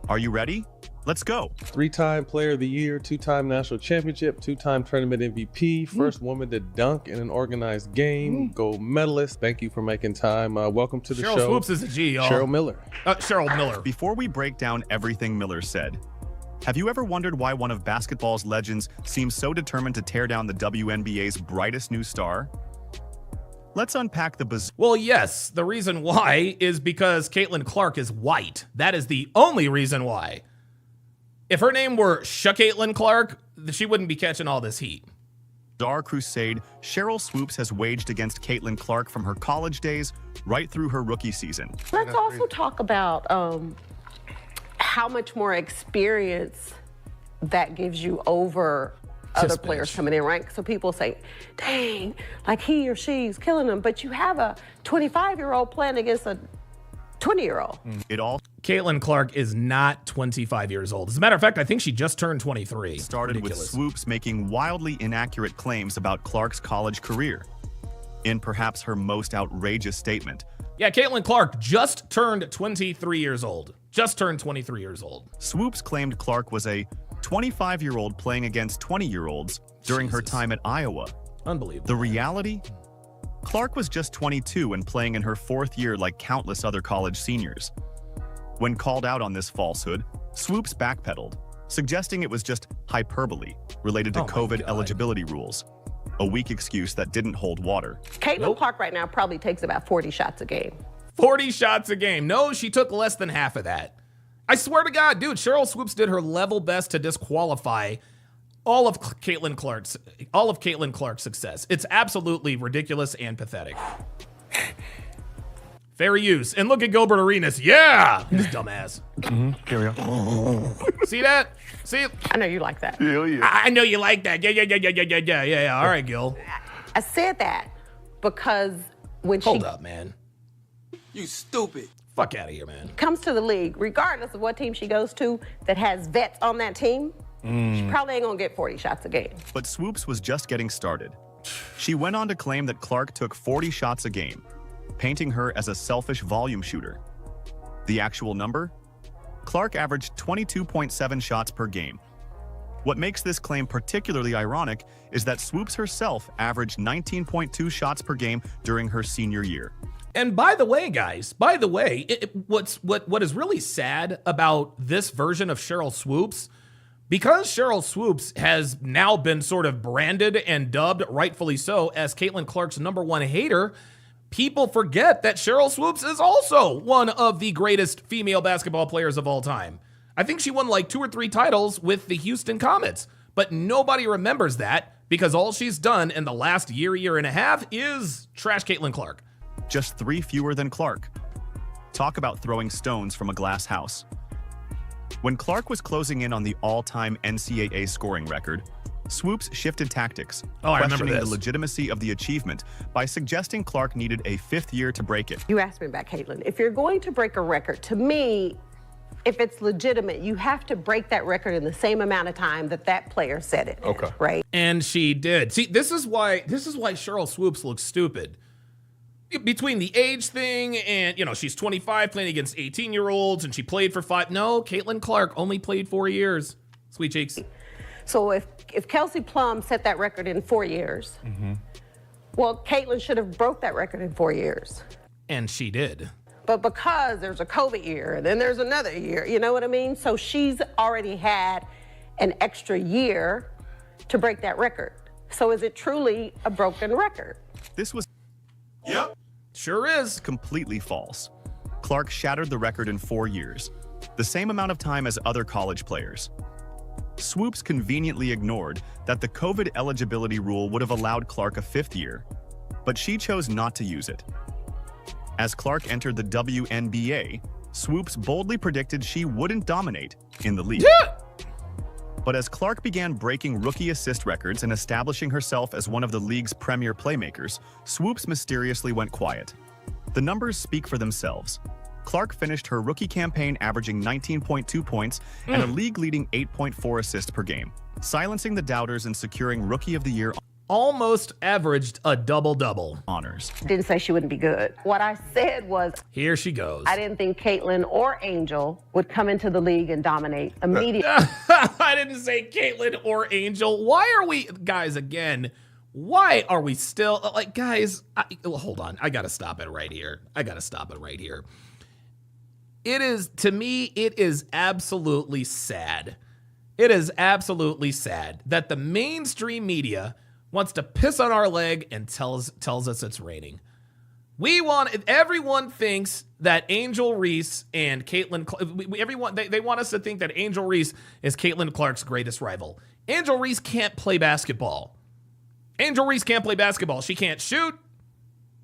Are you ready? Let's go. 3-time Player of the Year, 2-time National Championship, 2-time Tournament MVP, first woman to dunk in an organized game, gold medalist. Thank you for making time. Welcome to the show. Cheryl Swoops is a G, y'all. Cheryl Miller. Cheryl Miller. Before we break down everything Miller said, have you ever wondered why one of basketball's legends seems so determined to tear down the WNBA's brightest new star? Let's unpack the Well, yes, the reason why is because Caitlin Clark is white. That is the only reason why. If her name were Caitlin Clark, she wouldn't be catching all this heat. bizarre crusade Cheryl Swoops has waged against Caitlin Clark from her college days right through her rookie season. Let's also talk about how much more experience that gives you over other players coming in, right? So people say, dang, like he or she's killing them, but you have a 25-year-old playing against a 20-year-old. Caitlin Clark is not 25 years old. As a matter of fact, I think she just turned 23. Started with Swoops making wildly inaccurate claims about Clark's college career. In perhaps her most outrageous statement. Yeah, Caitlin Clark just turned 23 years old. Just turned 23 years old. Swoops claimed Clark was a 25-year-old playing against 20-year-olds during her time at Iowa. Unbelievable. The reality? Clark was just 22 and playing in her fourth year like countless other college seniors. When called out on this falsehood, Swoops backpedaled, suggesting it was just hyperbole related to COVID eligibility rules. A weak excuse that didn't hold water. Caitlin Clark right now probably takes about 40 shots a game. 40 shots a game. No, she took less than half of that. I swear to God, dude, Cheryl Swoops did her level best to disqualify all of Caitlin Clark's success. It's absolutely ridiculous and pathetic. Fair use. And look at Gilbert Arenas. Yeah! His dumbass. Here we go. See that? See? I know you like that. I know you like that. Yeah. All right, Gil. I said that because when Hold she up, man. You stupid. Fuck out of here, man. comes to the league, regardless of what team she goes to that has vets on that team, she probably ain't gonna get 40 shots a game. But Swoops was just getting started. She went on to claim that Clark took 40 shots a game, painting her as a selfish volume shooter. The actual number? Clark averaged 22.7 shots per game. What makes this claim particularly ironic is that Swoops herself averaged 19.2 shots per game during her senior year. And by the way, guys, what is really sad about this version of Cheryl Swoops, because Cheryl Swoops has now been sort of branded and dubbed, rightfully so, as Caitlin Clark's #1 hater, people forget that Cheryl Swoops is also one of the greatest female basketball players of all time. I think she won like 2 or 3 titles with the Houston Comets, but nobody remembers that because all she's done in the last year and a half is trash Caitlin Clark. Just 3 fewer than Clark. Talk about throwing stones from a glass house. When Clark was closing in on the all-time NCAA scoring record, Swoops shifted tactics, I remember questioning the this. legitimacy of the achievement by suggesting Clark needed a 5th year to break it. You asked me about Caitlin. If you're going to break a record, to me, if it's legitimate, you have to break that record in the same amount of time that player set it. Okay. Right? And she did. See, this is why Cheryl Swoops looks stupid. Between the age thing and, she's 25 playing against 18-year-olds and she played for 5. No, Caitlin Clark only played 4 years. Sweet cheeks. So if Kelsey Plum set that record in 4 years, well, Caitlin should have broke that record in 4 years. And she did. But because there's a COVID year and then there's another year, you know what I mean? So she's already had an extra year to break that record. So is it truly a broken record? This was Sure is. completely false. Clark shattered the record in 4 years, the same amount of time as other college players. Swoops conveniently ignored that the COVID eligibility rule would have allowed Clark a 5th year, but she chose not to use it. As Clark entered the WNBA, Swoops boldly predicted she wouldn't dominate in the league. But as Clark began breaking rookie assist records and establishing herself as one of the league's premier playmakers, Swoops mysteriously went quiet. The numbers speak for themselves. Clark finished her rookie campaign averaging 19.2 points and a league-leading 8.4 assists per game, silencing the doubters and securing Rookie of the Year Almost averaged a double-double. honors. Didn't say she wouldn't be good. What I said was Here she goes. I didn't think Caitlin or Angel would come into the league and dominate immediately. I didn't say Caitlin or Angel. Why are we, guys, again, why are we still, guys, hold on. I got to stop it right here. To me, it is absolutely sad. It is absolutely sad that the mainstream media wants to piss on our leg and tells us it's raining. Everyone thinks that Angel Reese and Caitlin, they want us to think that Angel Reese is Caitlin Clark's greatest rival. Angel Reese can't play basketball. She can't shoot.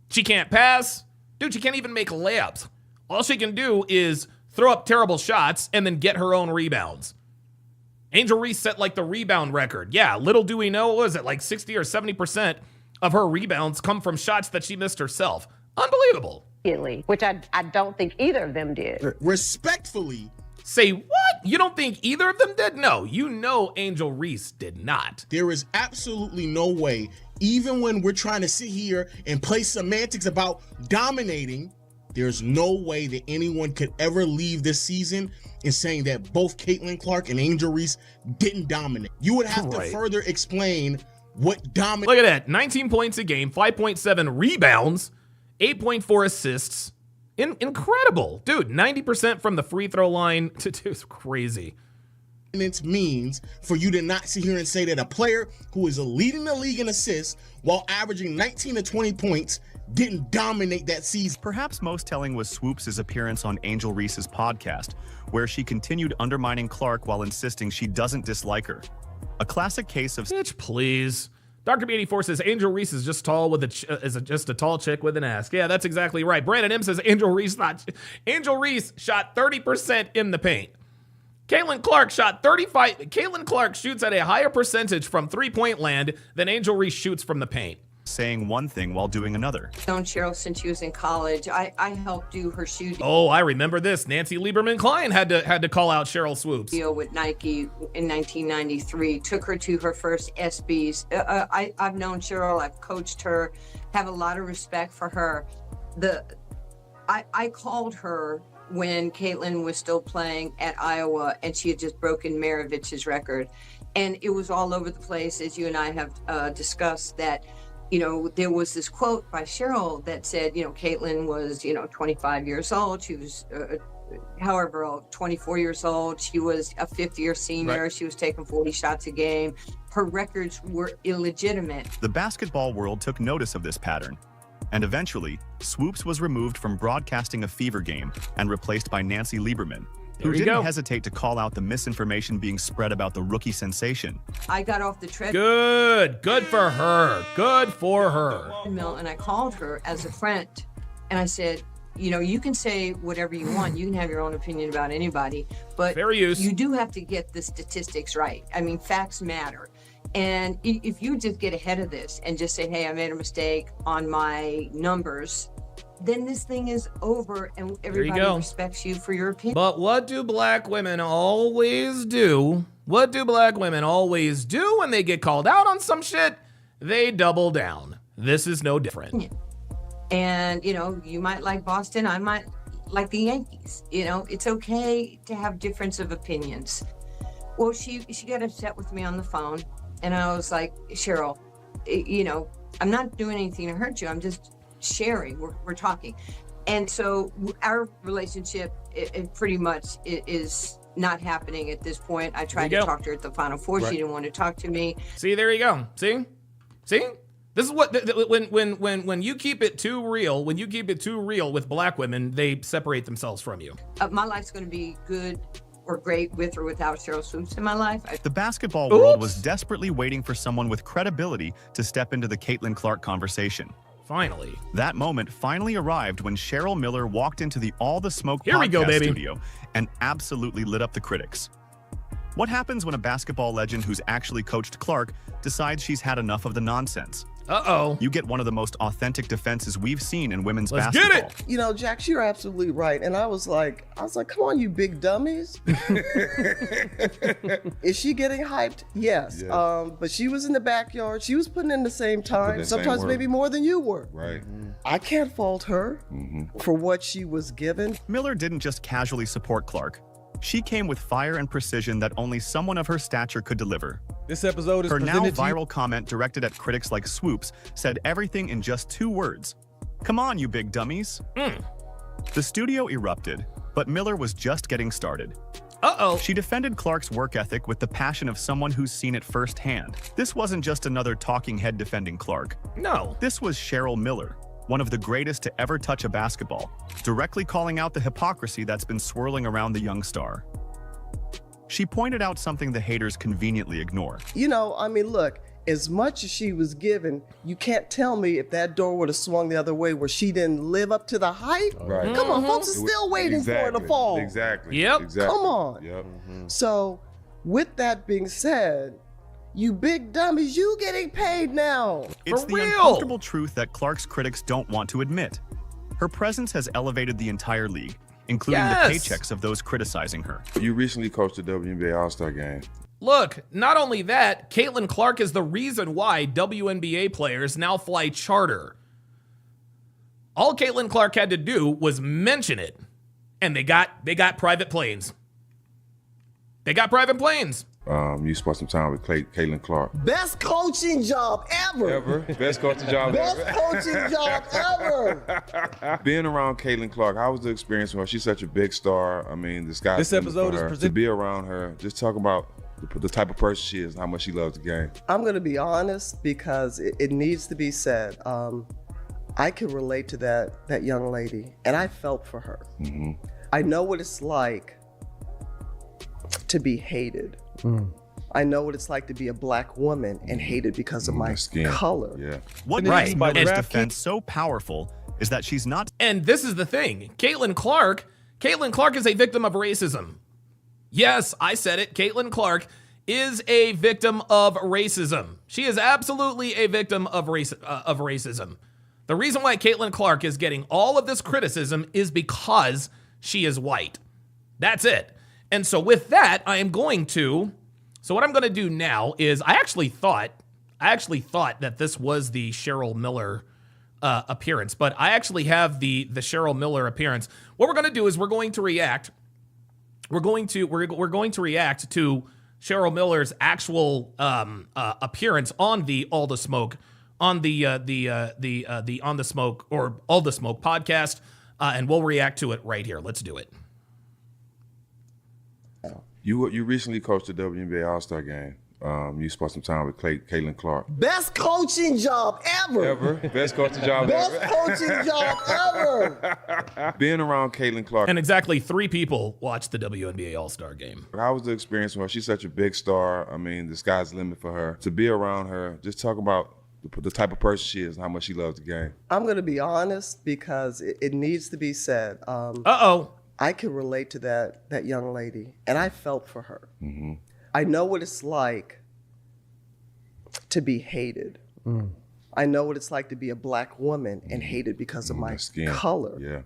She can't pass. Dude, she can't even make layups. All she can do is throw up terrible shots and then get her own rebounds. Angel Reese set the rebound record. Yeah, little do we know, what was it, 60 or 70% of her rebounds come from shots that she missed herself. Unbelievable. Which I don't think either of them did. Respectfully. Say what? You don't think either of them did? No, Angel Reese did not. There is absolutely no way, even when we're trying to sit here and play semantics about dominating, there's no way that anyone could ever leave this season in saying that both Caitlin Clark and Angel Reese didn't dominate. You would have to further explain what dominate. Look at that. 19 points a game, 5.7 rebounds, 8.4 assists. Incredible. Dude, 90% from the free throw line. It's crazy. Means for you to not sit here and say that a player who is leading the league in assists while averaging 19 to 20 points didn't dominate that season. Perhaps most telling was Swoops' appearance on Angel Reese's podcast, where she continued undermining Clark while insisting she doesn't dislike her. A classic case of Bitch, please. Dr. B84 says Angel Reese is just tall with just a tall chick with an ass. Yeah, that's exactly right. Brandon M says Angel Reese shot 30% in the paint. Caitlin Clark shot 35. Caitlin Clark shoots at a higher percentage from three-point land than Angel Reese shoots from the paint. Saying one thing while doing another. Known Cheryl since she was in college. I helped do her shooting. Oh, I remember this. Nancy Lieberman-Klein had to call out Cheryl Swoops. Deal with Nike in 1993. Took her to her first SBs. I've known Cheryl. I've coached her. Have a lot of respect for her. I called her when Caitlin was still playing at Iowa, and she had just broken Maravich's record, and it was all over the place, as you and I have discussed that. You know, there was this quote by Cheryl that said, you know, Caitlin was, 25 years old. She was, however old, 24 years old. She was a fifth-year senior. Right. She was taking 40 shots a game. Her records were illegitimate. The basketball world took notice of this pattern. And eventually, Swoops was removed from broadcasting a Fever game and replaced by Nancy Lieberman, who didn't hesitate to call out the misinformation being spread about the rookie sensation. I got off the treadmill. Good for her. Good for her. And I called her as a friend, and I said, you can say whatever you want. You can have your own opinion about anybody, but you do have to get the statistics right. I mean, facts matter. And if you just get ahead of this and just say, hey, I made a mistake on my numbers, then this thing is over and everybody respects you for your opinion. But what do black women always do? What do black women always do when they get called out on some shit? They double down. This is no different. And, you might like Boston. I might like the Yankees. It's okay to have difference of opinions. Well, she got upset with me on the phone. And I was like, Cheryl, I'm not doing anything to hurt you. I'm just sharing. We're talking. And so our relationship it pretty much is not happening at this point. I tried to talk to her at the Final Four. Right. She didn't want to talk to me. See, there you go. See? This is what when you keep it too real, with black women, they separate themselves from you. My life's going to be good or great with or without Cheryl Swoops in my life. The basketball world was desperately waiting for someone with credibility to step into the Caitlin Clark conversation. Finally. That moment finally arrived when Cheryl Miller walked into the All the Smoke Here we go, podcast baby. studio and absolutely lit up the critics. What happens when a basketball legend who's actually coached Clark decides she's had enough of the nonsense? Uh-oh. You get one of the most authentic defenses we've seen in women's Let's basketball. Get it! Jax, you're absolutely right. And I was like, come on, you big dummies. Is she getting hyped? Yes. But she was in the backyard. She was putting in the same time, sometimes maybe more than you were. Right. I can't fault her for what she was given. Miller didn't just casually support Clark. She came with fire and precision that only someone of her stature could deliver. This episode is her now presented to you. viral comment directed at critics like Swoops said everything in just 2 words. Come on, you big dummies. The studio erupted, but Miller was just getting started. Uh-oh. She defended Clark's work ethic with the passion of someone who's seen it firsthand. This wasn't just another talking head defending Clark. No. This was Cheryl Miller, one of the greatest to ever touch a basketball, directly calling out the hypocrisy that's been swirling around the young star. She pointed out something the haters conveniently ignore. Look, as much as she was given, you can't tell me if that door would have swung the other way where she didn't live up to the hype. Right. Come on, folks are still waiting for it to fall. Exactly. Yep. Exactly. Come on. Yep. So, with that being said, you big dummies, you getting paid now. It's For the real. uncomfortable truth that Clark's critics don't want to admit. Her presence has elevated the entire league, including the paychecks of those criticizing her. You recently coached the WNBA All-Star game. Look, not only that, Caitlin Clark is the reason why WNBA players now fly charter. All Caitlin Clark had to do was mention it, and they got private planes. They got private planes. You spent some time with Caitlin Clark. Best coaching job ever. Best coaching job Best ever. coaching job ever. Being around Caitlin Clark, how was the experience with her? She's such a big star. I mean, the sky's This the limit episode for is her. presented- To be around her, just talk about the type of person she is and how much she loves the game. I'm going to be honest because it needs to be said. I can relate to that young lady, and I felt for her. I know what it's like to be hated. I know what it's like to be a black woman and hated because of my skin. color. Yeah. What Right. makes Miller's And- defense so powerful is that she's not And this is the thing. Caitlin Clark is a victim of racism. Yes, I said it. Caitlin Clark is a victim of racism. She is absolutely a victim of racism. The reason why Caitlin Clark is getting all of this criticism is because she is white. That's it. And so with that, so what I'm going to do now is I actually thought that this was the Cheryl Miller appearance, but I actually have the Cheryl Miller appearance. What we're going to do is we're going to react to Cheryl Miller's actual appearance on the All the Smoke On the Smoke or All the Smoke podcast, and we'll react to it right here. Let's do it. You recently coached the WNBA All-Star game. You spent some time with Caitlin Clark. Best coaching job ever. Best coaching job Best ever. coaching job ever. Being around Caitlin Clark. And exactly 3 people watched the WNBA All-Star game. How was the experience with her? She's such a big star. I mean, the sky's the limit for her. To be around her, just talk about the type of person she is and how much she loves the game. I'm going to be honest because it needs to be said. I can relate to that young lady, and I felt for her. Mm-hmm. I know what it's like to be hated. I know what it's like to be a black woman and hated because of my skin. color. Yeah.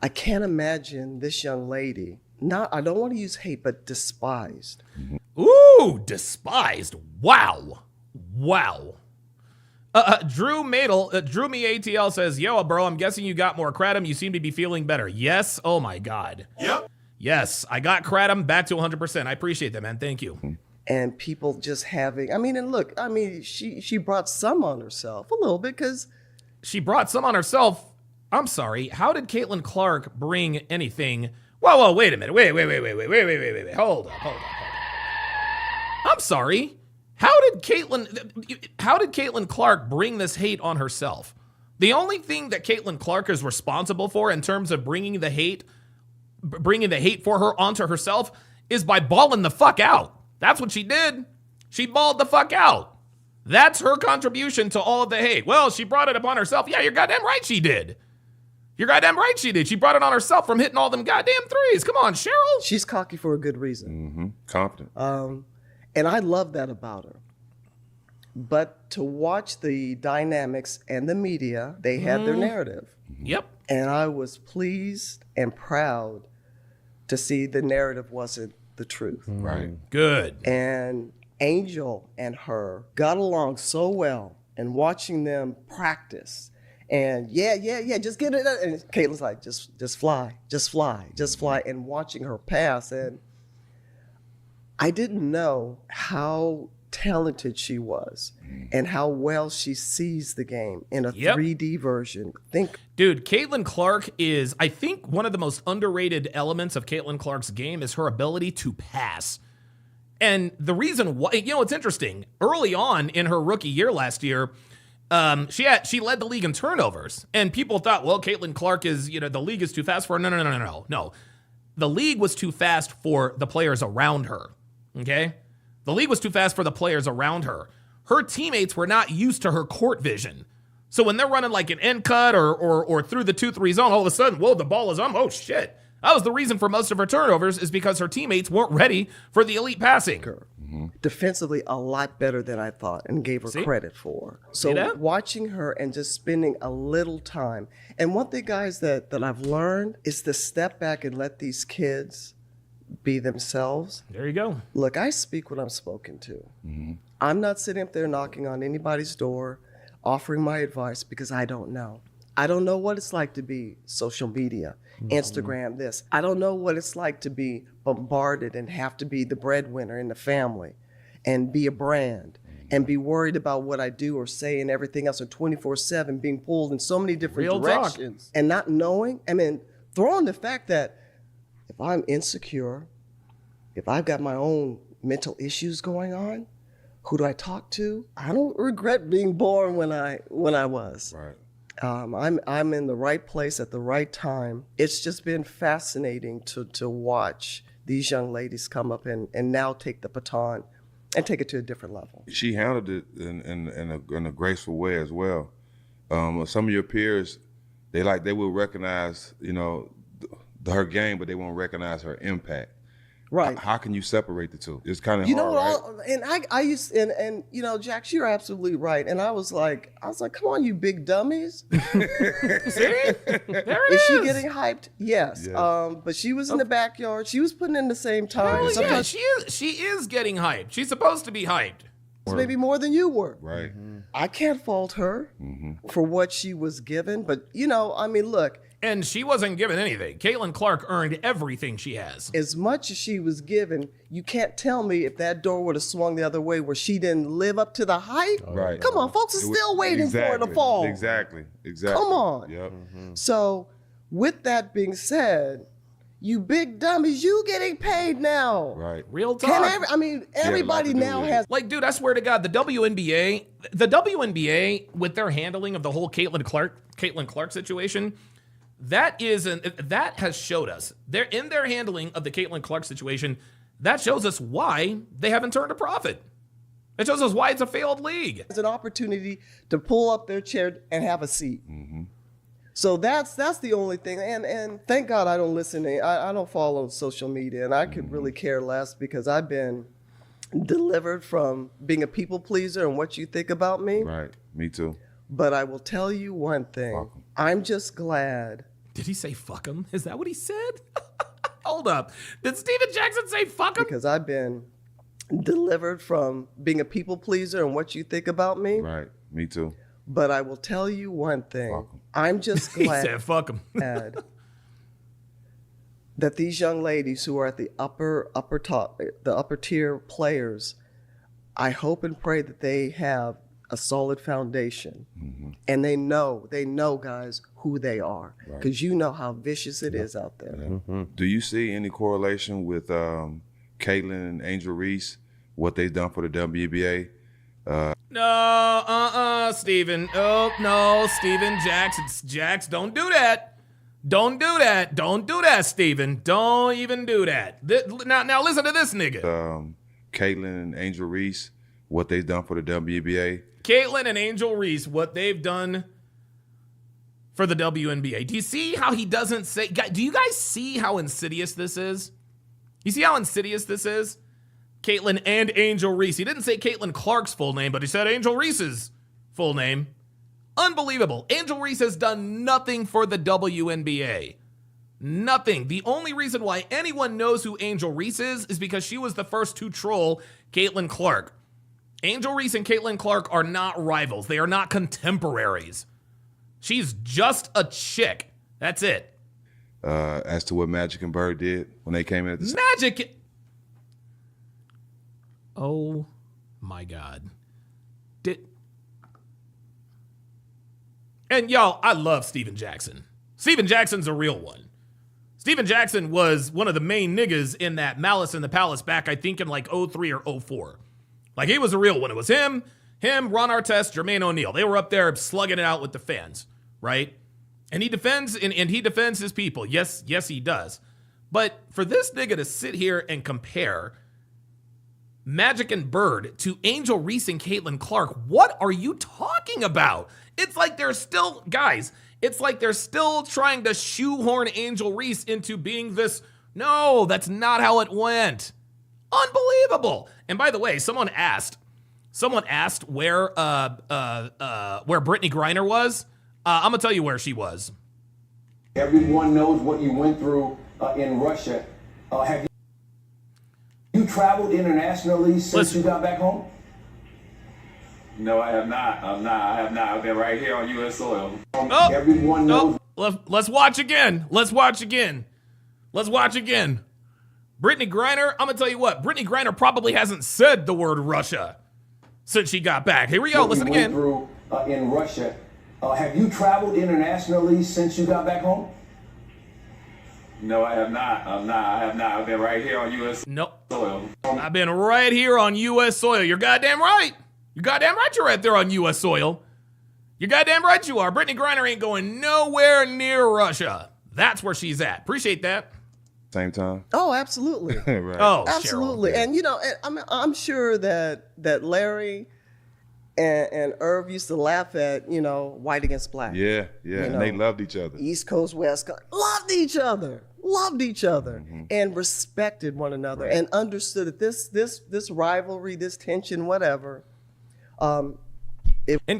I can't imagine this young lady, I don't want to use hate, but despised. Ooh, despised. Wow. Drew Me ATL says, yo, bro, I'm guessing you got more kratom. You seem to be feeling better. Yes. Oh my God. Yep. Yes, I got kratom back to 100%. I appreciate that, man. Thank you. And people just having, she brought some on herself a little bit because she brought some on herself. I'm sorry. How did Caitlin Clark bring anything? Whoa, wait a minute. Wait. Hold up. I'm sorry. How did Caitlin Clark bring this hate on herself? The only thing that Caitlin Clark is responsible for in terms of bringing the hate for her onto herself is by balling the fuck out. That's what she did. She balled the fuck out. That's her contribution to all of the hate. Well, she brought it upon herself. Yeah, you're goddamn right she did. You're goddamn right she did. She brought it on herself from hitting all them goddamn threes. Come on, Cheryl. She's cocky for a good reason. Mm-hmm. Confident. And I love that about her. But to watch the dynamics and the media, they had their narrative. Yep. And I was pleased and proud to see the narrative wasn't the truth. Right. Good. And Angel and her got along so well, and watching them practice. And yeah, just get it. And Caitlin's like, just fly. And watching her pass. And I didn't know how talented she was and how well she sees the game in a 3D version. Dude, Caitlin Clark is, I think one of the most underrated elements of Caitlin Clark's game is her ability to pass. And the reason why, it's interesting. Early on in her rookie year last year, she led the league in turnovers. And people thought, well, Caitlin Clark is, the league is too fast for her. No. The league was too fast for the players around her. Okay? The league was too fast for the players around her. Her teammates were not used to her court vision. So when they're running like an end cut or through the 2-3 zone, all of a sudden, whoa, the ball is on. Oh, shit. That was the reason for most of her turnovers is because her teammates weren't ready for the elite passing. Mm-hmm. Defensively, a lot better than I thought and gave her credit for. So watching her and just spending a little time. And one thing, guys, that I've learned is to step back and let these kids be themselves. There you go. Look, I speak when I'm spoken to. Mm-hmm. I'm not sitting up there knocking on anybody's door, offering my advice because I don't know. I don't know what it's like to be social media, Instagram this. I don't know what it's like to be bombarded and have to be the breadwinner in the family and be a brand and be worried about what I do or say and everything else, or 24/7 being pulled in so many different directions. And not knowing, throwing the fact that if I'm insecure, if I've got my own mental issues going on, who do I talk to? I don't regret being born when I was. Right. I'm in the right place at the right time. It's just been fascinating to watch these young ladies come up and now take the baton and take it to a different level. She handled it in a graceful way as well. Some of your peers, they will recognize, her game, but they won't recognize her impact. Right. How can you separate the two? It's kind of hard, right? And I used and Jax, you're absolutely right. And I was like, come on, you big dummies. See? There it Is is. she getting hyped? Yes. But she was in the backyard. She was putting in the same time. Well, yeah, Sometimes she is getting hyped. She's supposed to be hyped. maybe more than you were. Right. I can't fault her for what she was given, but look, And she wasn't given anything. Caitlin Clark earned everything she has. as much as she was given, you can't tell me if that door would have swung the other way where she didn't live up to the hype. Right. Come on, folks are still waiting for her to fall. Exactly. Come on. Yep. So, with that being said, you big dummies, you getting paid now. Right. Real talk. Everybody to do now with it. has. Like, dude, I swear to God, the WNBA with their handling of the whole Caitlin Clark situation, that has showed us in their handling of the Caitlin Clark situation, that shows us why they haven't turned a profit. It shows us why it's a failed league. It's an opportunity to pull up their chair and have a seat. So that's the only thing. And thank God I don't listen to, I don't follow social media, and I could really care less because I've been delivered from being a people pleaser and what you think about me. Right. Me too. But I will tell you one thing. Fuck 'em. I'm just glad. Did he say fuck him? Is that what he said? Hold up. Did Steven Jackson say fuck him? Because I've been delivered from being a people pleaser and what you think about me. Right. Me too. But I will tell you one thing. Fuck 'em. I'm just He glad said fuck him. that these young ladies who are at the upper tier players, I hope and pray that they have a solid foundation, and they know, guys, who they are, because you know how vicious it is out there. Do you see any correlation with Caitlin and Angel Reese, what they've done for the WNBA? No, Steven. Oh, no, Steven Jax, don't do that. Don't do that. Don't do that, Steven. Don't even do that. Now listen to this nigga. Caitlin and Angel Reese, what they've done for the WNBA. Caitlin and Angel Reese, what they've done for the WNBA. Do you see how he doesn't say... Do you guys see how insidious this is? You see how insidious this is? Caitlin and Angel Reese. He didn't say Caitlin Clark's full name, but he said Angel Reese's full name. Unbelievable. Angel Reese has done nothing for the WNBA. Nothing. The only reason why anyone knows who Angel Reese is because she was the first to troll Caitlin Clark. Angel Reese and Caitlin Clark are not rivals. They are not contemporaries. She's just a chick. That's it. As to what Magic and Bird did when they came in at the Magic. Oh my God. And y'all, I love Steven Jackson. Steven Jackson's a real one. Steven Jackson was one of the main niggas in that Malice in the Palace back, I think, in like 03 or 04. Like, he was a real one. It was him, Ron Artest, Jermaine O'Neal. They were up there slugging it out with the fans, right? And he defends his people. Yes, he does. But for this nigga to sit here and compare Magic and Bird to Angel Reese and Caitlin Clark, what are you talking about? It's like they're still, guys, it's like they're still trying to shoehorn Angel Reese into being this. No, that's not how it went. Unbelievable. And by the way, someone asked where Brittany Griner was. I'm gonna tell you where she was. Everyone knows what you went through in Russia. Have you traveled internationally since you got back home? No, I have not. I have not. I've been right here on U.S. soil. Everyone knows. Let's watch again. Brittany Griner, I'm going to tell you what. Brittany Griner probably hasn't said the word Russia since she got back. Here we go. Listen again. Through in Russia. Have you traveled internationally since you got back home? No, I have not. I have not. I've been right here on U.S. soil. I've been right here on U.S. soil. You're goddamn right. You're right there on U.S. soil. You're goddamn right you are. Brittany Griner ain't going nowhere near Russia. That's where she's at. Appreciate that. Same time. Oh, absolutely. Right. Oh, Absolutely. Cheryl. And, you know, I'm sure that Larry and Irv used to laugh at, you know, white against black. Yeah, yeah. And they loved each other. East Coast, West Coast, loved each other, and respected one another, and understood that this rivalry, this tension, whatever. And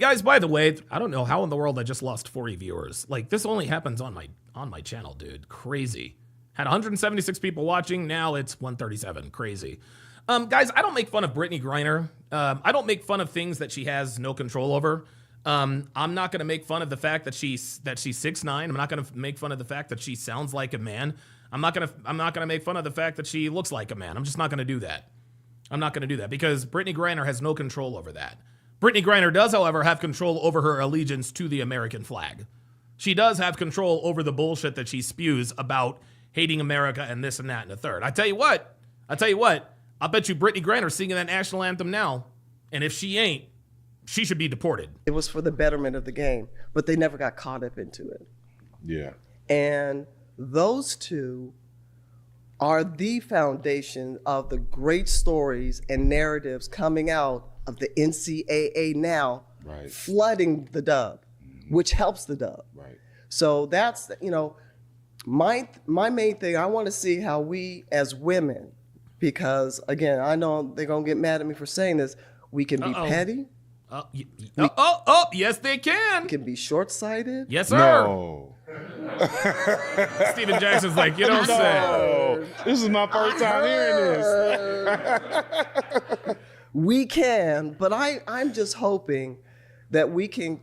guys, by the way, I don't know how in the world I just lost 40 viewers. Like, this only happens on my channel, dude. Crazy. Had 176 people watching. Now it's 137. Crazy. Guys, I don't make fun of Brittany Griner. I don't make fun of things that she has no control over. I'm not going to make fun of the fact that she's 6'9". I'm not going to make fun of the fact that she sounds like a man. I'm not going to make fun of the fact that she looks like a man. I'm just not going to do that. I'm not going to do that because Brittany Griner has no control over that. Brittany Griner does, however, have control over her allegiance to the American flag. She does have control over the bullshit that she spews about hating America and this and that and the third. I tell you what, I'll bet you Brittany Griner singing that national anthem now. And if she ain't, she should be deported. It was for the betterment of the game, but they never got caught up into it. Yeah. And those two are the foundation of the great stories and narratives coming out of the NCAA now, Right. flooding the dub, which helps the dub. Right. So that's, you know, my main thing. I want to see how we as women, because again, I know they're gonna get mad at me for saying this. We can be petty. Yes, they can. We can be short-sighted. Yes, sir. No. Steven Jackson's like, you don't say. This is my first time hearing this. We can, but I'm just hoping that we can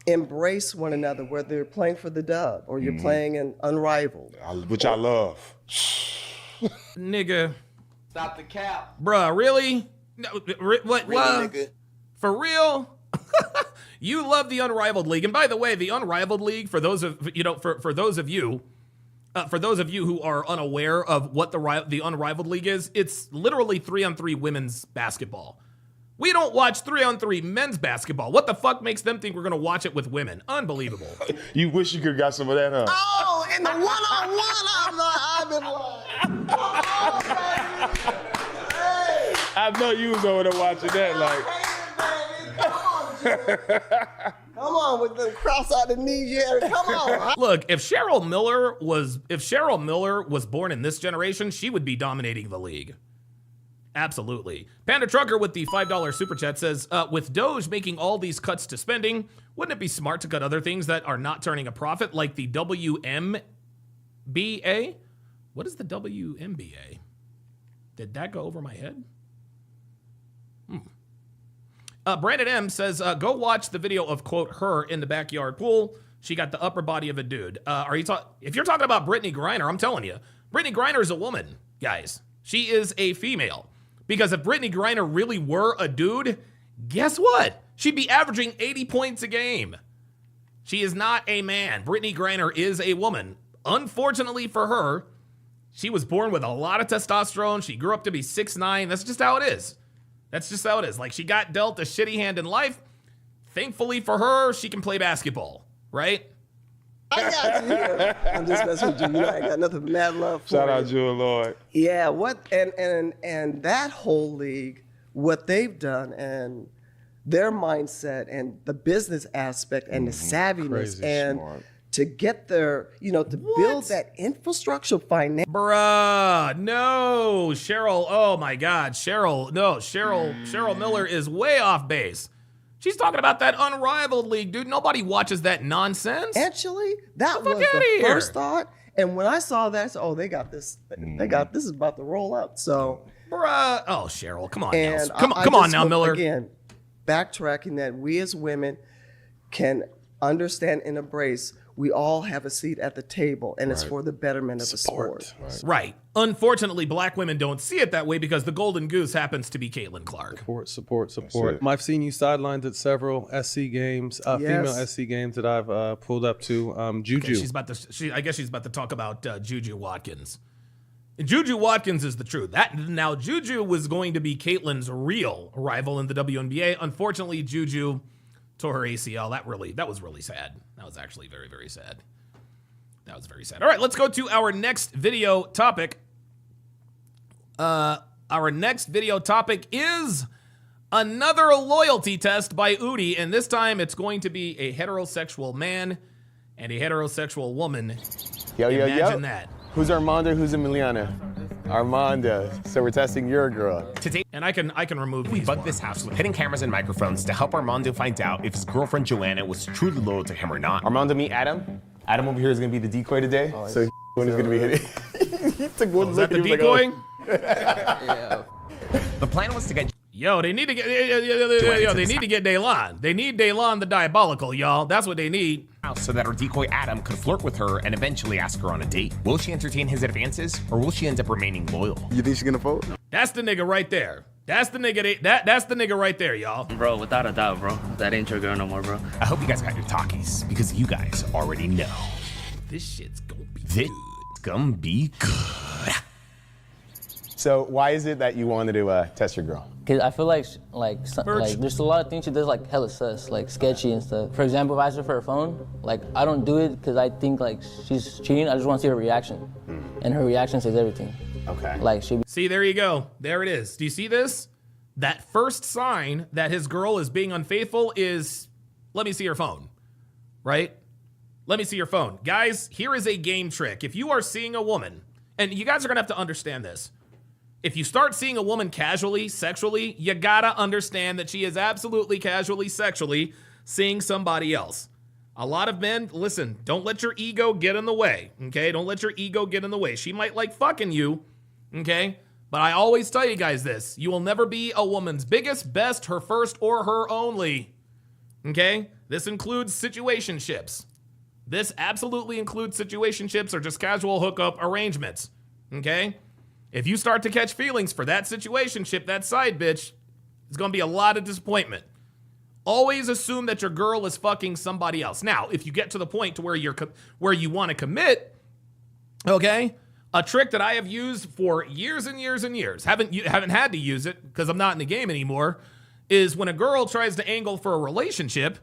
embrace one another, whether you're playing for the dub or you're playing in Unrivaled. Which I love. Nigga. Stop the cap. Bruh, really? No, what? Really, nigga? For real? You love the Unrivaled League. And by the way, the Unrivaled League, for those of you who are unaware of what the Unrivaled League is, it's literally 3-on-3 women's basketball. We don't watch 3-on-3 men's basketball. What the fuck makes them think we're gonna watch it with women? Unbelievable. You wish you could have got some of that, huh? Oh, in the one-on-one, I've been like, I know you was over there watching that, like. come on with them cross out the knees, Jerry. Come on. Look, if Cheryl Miller was born in this generation, she would be dominating the league. Absolutely. Panda Trucker with the $5 super chat says, with Doge making all these cuts to spending, wouldn't it be smart to cut other things that are not turning a profit, like the WMBA? What is the WMBA? Did that go over my head? Brandon M says, go watch the video of, quote, her in the backyard pool. She got the upper body of a dude. If you're talking about Brittany Griner, I'm telling you, Brittany Griner is a woman, guys. She is a female. Because if Brittany Griner really were a dude, guess what? She'd be averaging 80 points a game. She is not a man. Brittany Griner is a woman. Unfortunately for her, she was born with a lot of testosterone. She grew up to be 6'9". That's just how it is. That's just how it is. Like, she got dealt a shitty hand in life. Thankfully for her, she can play basketball, right? I got you here. I'm just messing with you. You know, I got nothing but mad love for Shout you. out Jewel Lloyd. Yeah, and that whole league, what they've done and their mindset and the business aspect and the savviness Crazy and smart. to get their, to build that infrastructure finance. Bruh, no, Cheryl. Oh my God, Cheryl. No, Cheryl Miller is way off base. She's talking about that Unrivaled League, dude. Nobody watches that nonsense. Actually, that was outta the here. first thought. And when I saw that, I said, oh, they got this. They got this is about to roll up. So, Bruh. Oh, Cheryl, come on and now. Come on now, Miller. Again, backtracking that we as women can understand and embrace. We all have a seat at the table, and it's for the betterment of the sport. Right. Unfortunately, black women don't see it that way because the golden goose happens to be Caitlin Clark. Support. it. I've seen you sidelined at several SC games, female SC games that I've pulled up to. Juju. I guess she's about to talk about Juju Watkins. Juju Watkins is the truth. Now, Juju was going to be Caitlin's real rival in the WNBA. Unfortunately, Juju tore her ACL. That was really sad. That was actually very, very sad. That was very sad. All right, let's go to our next video topic. Our next video topic is another loyalty test by Udi, and this time it's going to be a heterosexual man and a heterosexual woman. Imagine that. Who's Armando? Who's Emiliana? Armando. So we're testing your girl. Today, and I can remove. We bugged this house with hidden cameras and microphones to help Armando find out if his girlfriend Joanna was truly loyal to him or not. Armando, meet Adam. Adam over here is gonna be the decoy today. So one is gonna be hitting. He took one Is look that the and he decoy? was like, Yeah. The plan was to get. Yo, they need to get. They need to get Daylon. They need Daylon the diabolical, y'all. That's what they need. So that her decoy Adam could flirt with her and eventually ask her on a date. Will she entertain his advances, or will she end up remaining loyal? You think she's gonna fold? That's the nigga right there. That's the nigga. That's the nigga right there, y'all. Bro, without a doubt, bro. That ain't your girl no more, bro. I hope you guys got your talkies, because you guys already know. This shit's gonna be This gonna be good. So why is it that you wanted to test your girl? Cause I feel like there's a lot of things she does like hella sus, like sketchy and stuff. For example, if I ask her for her phone, like I don't do it because I think like she's cheating. I just want to see her reaction, and her reaction says everything. Okay. Like she. See, there you go. There it is. Do you see this? That first sign that his girl is being unfaithful is, let me see your phone, right? Let me see your phone. Guys, here is a game trick. If you are seeing a woman, and you guys are gonna have to understand this. If you start seeing a woman casually, sexually, you gotta understand that she is absolutely casually, sexually seeing somebody else. A lot of men, listen, don't let your ego get in the way, okay? Don't let your ego get in the way. She might like fucking you, okay? But I always tell you guys this. You will never be a woman's biggest, best, her first, or her only, okay? This includes situationships. This absolutely includes situationships or just casual hookup arrangements, okay? If you start to catch feelings for that situationship, that side bitch, it's gonna be a lot of disappointment. Always assume that your girl is fucking somebody else. Now, if you get to the point to where you want to commit, okay, a trick that I have used for years and years and years, haven't had to use it because I'm not in the game anymore, is when a girl tries to angle for a relationship.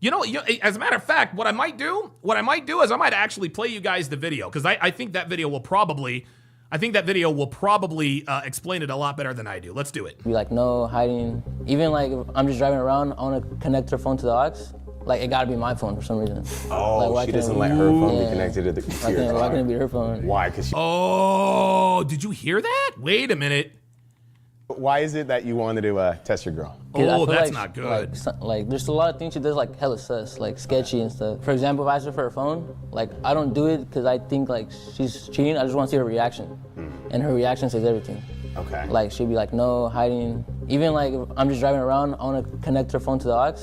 As a matter of fact, what I might do is I might actually play you guys the video because I think that video will probably. Explain it a lot better than I do. Let's do it. Be like, no hiding. Even like if I'm just driving around, I want to connect her phone to the aux. Like it gotta be my phone for some reason. Oh, like, she doesn't let her phone be connected to the computer. Why can't it be her phone? Why? Because she. Oh, did you hear that? Wait a minute. Why is it that you wanted to test your girl? Oh, that's not good. Like there's a lot of things she does like hella sus, like sketchy and stuff. For example, if I ask her for her phone, like I don't do it because I think like she's cheating. I just want to see her reaction, and her reaction says everything. Okay. Like she'll be like, no hiding. Even like if I'm just driving around, I want to connect her phone to the aux.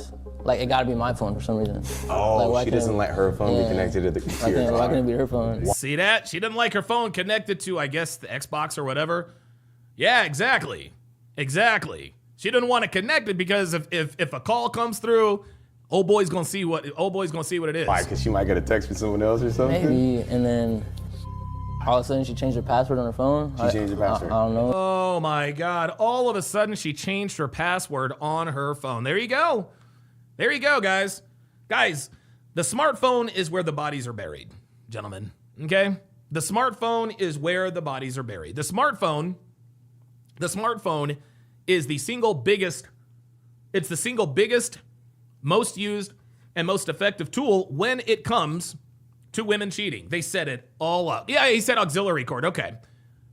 Like it gotta be my phone for some reason. Oh, like, she doesn't let her phone be connected to the computer. Why can't it be her phone? See that? She doesn't like her phone connected to, I guess, the Xbox or whatever. Yeah, exactly. Exactly. She doesn't want to connect it because if a call comes through, old boy's gonna see what it is. Why? Because she might get a text from someone else or something. Maybe, and then all of a sudden she changed her password on her phone. She changed her password. I don't know. Oh my God! All of a sudden she changed her password on her phone. There you go. There you go, guys. Guys, the smartphone is where the bodies are buried, gentlemen. Okay? The smartphone is where the bodies are buried. The smartphone is the single biggest, most used, and most effective tool when it comes to women cheating. They set it all up. Yeah, he said auxiliary cord. Okay.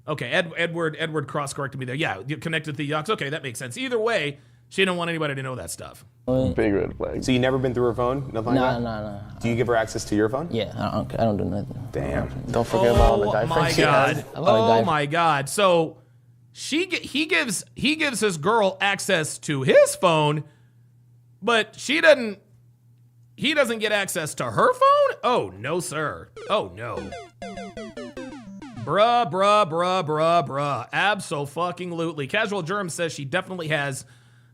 Edward cross-corrected me there. Yeah, you connected to the aux. Okay, that makes sense. Either way, she didn't want anybody to know that stuff. Big red flag. So you never been through her phone? Nothing like that? No. Do you give her access to your phone? Yeah, I don't do nothing. Damn. Don't forget about all the guy friends she has. Oh my God. So he gives his girl access to his phone, but he doesn't get access to her phone? Oh no, sir. Oh no. Bruh. Abso-fucking-lutely. Casual Germ says she definitely has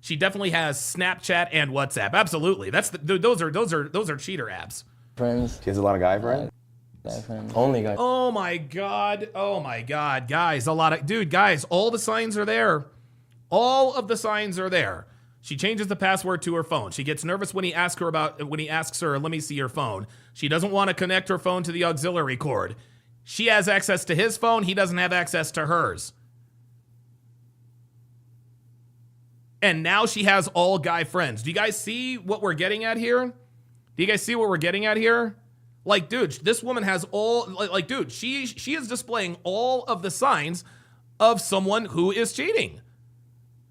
Snapchat and WhatsApp. Absolutely. Those are cheater apps. Friends. She has a lot of guy friends? Guy friends. Only guy. Oh my God. Guys, all the signs are there. All of the signs are there. She changes the password to her phone. She gets nervous when he asks her, let me see your phone. She doesn't want to connect her phone to the auxiliary cord. She has access to his phone. He doesn't have access to hers. And now she has all guy friends. Do you guys see what we're getting at here? Like, dude, this woman has all, like, dude, she is displaying all of the signs of someone who is cheating.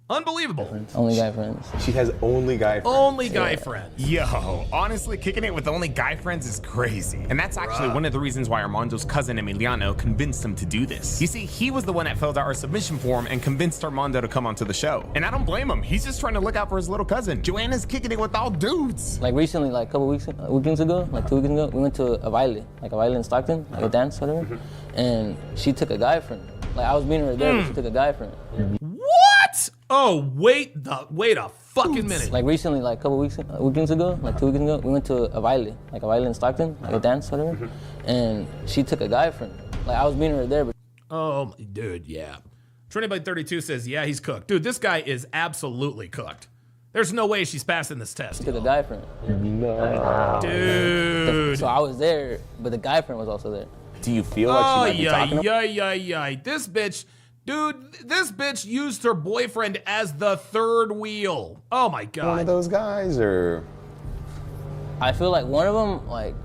Unbelievable. Only guy friends. She has only guy friends. Only guy friends. Yo, honestly, kicking it with only guy friends is crazy. And that's actually one of the reasons why Armando's cousin Emiliano convinced him to do this. You see, he was the one that filled out our submission form and convinced Armando to come onto the show. And I don't blame him. He's just trying to look out for his little cousin. Joanna's kicking it with all dudes. Like recently, like a couple weekends ago, like 2 weekends ago, we went to a baile in Stockton, like a dance, whatever. And she took a guy friend. Like I was meeting her there, but she took a guy friend. What? Oh, wait a fucking minute. Like recently, like a couple weekends ago, like 2 weekends ago, we went to a baile in Stockton, like a dance, whatever. And she took a guy friend. Like I was meeting her there, but oh, dude, yeah. Trinity32 says, yeah, he's cooked. Dude, this guy is absolutely cooked. There's no way she's passing this test. she took a guy friend. No. Dude. So I was there, but the guy friend was also there. Do you feel like she might be talking yeah. This bitch used her boyfriend as the third wheel. Oh my God. One of those guys, or? I feel like one of them, like,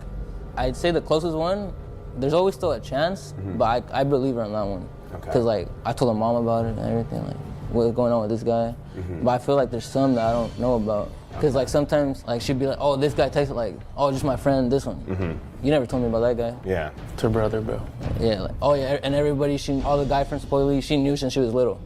I'd say the closest one, there's always still a chance, but I believe her on that one. Okay. Because, like, I told her mom about it and everything, like, what's going on with this guy. But I feel like there's some that I don't know about. Because, like, sometimes, like, she'd be like, oh, this guy texted, like, oh, just my friend, this one. You never told me about that guy. Yeah. It's her brother, bro. Yeah, like, oh, yeah, and everybody, all the guy friends, supposedly, she knew since she was little.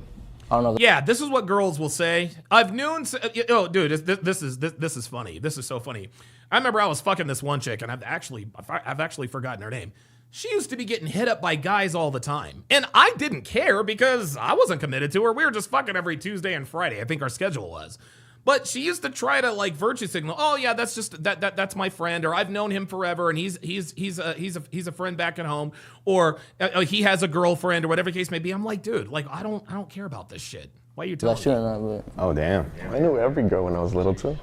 I don't know. Yeah, this is what girls will say. I've known, oh, dude, this is funny. This is so funny. I remember I was fucking this one chick, and I've actually forgotten her name. She used to be getting hit up by guys all the time. And I didn't care because I wasn't committed to her. We were just fucking every Tuesday and Friday. I think our schedule was. But she used to try to like virtue signal. Oh yeah, that's just that's my friend, or I've known him forever, and he's a friend back at home, or he has a girlfriend, or whatever the case may be. I'm like, dude, like I don't care about this shit. Why are you telling me? Oh damn. I knew every girl when I was little too.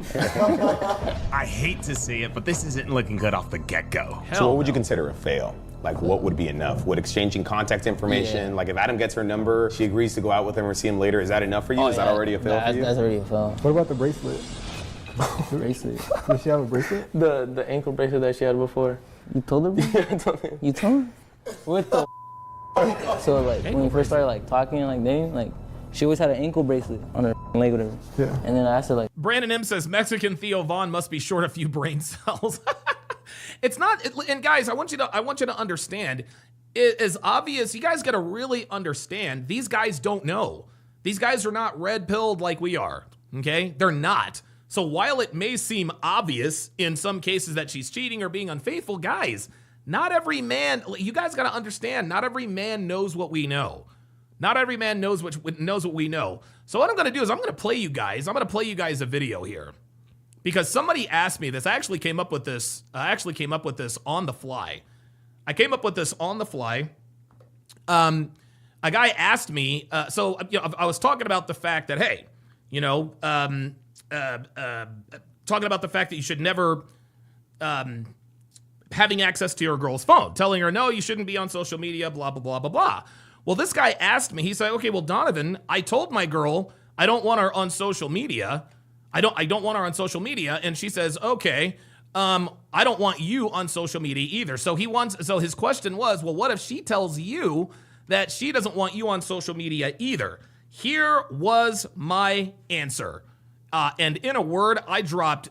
I hate to say it, but this isn't looking good off the get-go. So what would you consider a fail? Like, what would be enough? Would exchanging contact information, like if Adam gets her number, she agrees to go out with him or see him later, is that enough for you? Is that already a fail for you? That's already a fail. What about the bracelet? Bracelet? Does she have a bracelet? The ankle bracelet that she had before. You told her? Yeah, I told her. You told her? What the So, like, when we first started, like, talking and, like, dating, like, she always had an ankle bracelet on her leg, whatever. Yeah. And then I asked her, like... Brandon M says, Mexican Theo Vaughn must be short a few brain cells. It's not, and guys, I want you to understand, it is obvious, you guys got to really understand, these guys don't know. These guys are not red-pilled like we are, okay? They're not. So while it may seem obvious in some cases that she's cheating or being unfaithful, guys, not every man, you guys got to understand, not every man knows what we know. Not every man knows what we know. So what I'm going to do is I'm going to play you guys a video here. Because somebody asked me this. I actually came up with this on the fly. A guy asked me, I was talking about the fact that, hey, talking about the fact that you should never having access to your girl's phone, telling her, no, you shouldn't be on social media, blah, blah, blah, blah, blah. Well, this guy asked me, he said, okay, well, Donovan, I told my girl I don't want her on social media. I don't want her on social media. And she says, okay, I don't want you on social media either. So his question was, well, what if she tells you that she doesn't want you on social media either? Here was my answer. And in a word, I dropped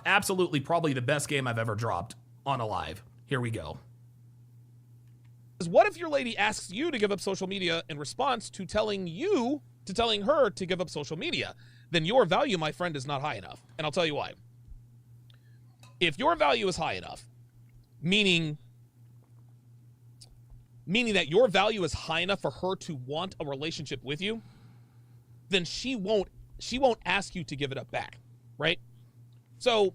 absolutely probably the best game I've ever dropped on a live. Here we go. What if your lady asks you to give up social media in response to telling her to give up social media? Then your value, my friend, is not high enough. And I'll tell you why. If your value is high enough, meaning that your value is high enough for her to want a relationship with you, then she won't ask you to give it up back, right? So,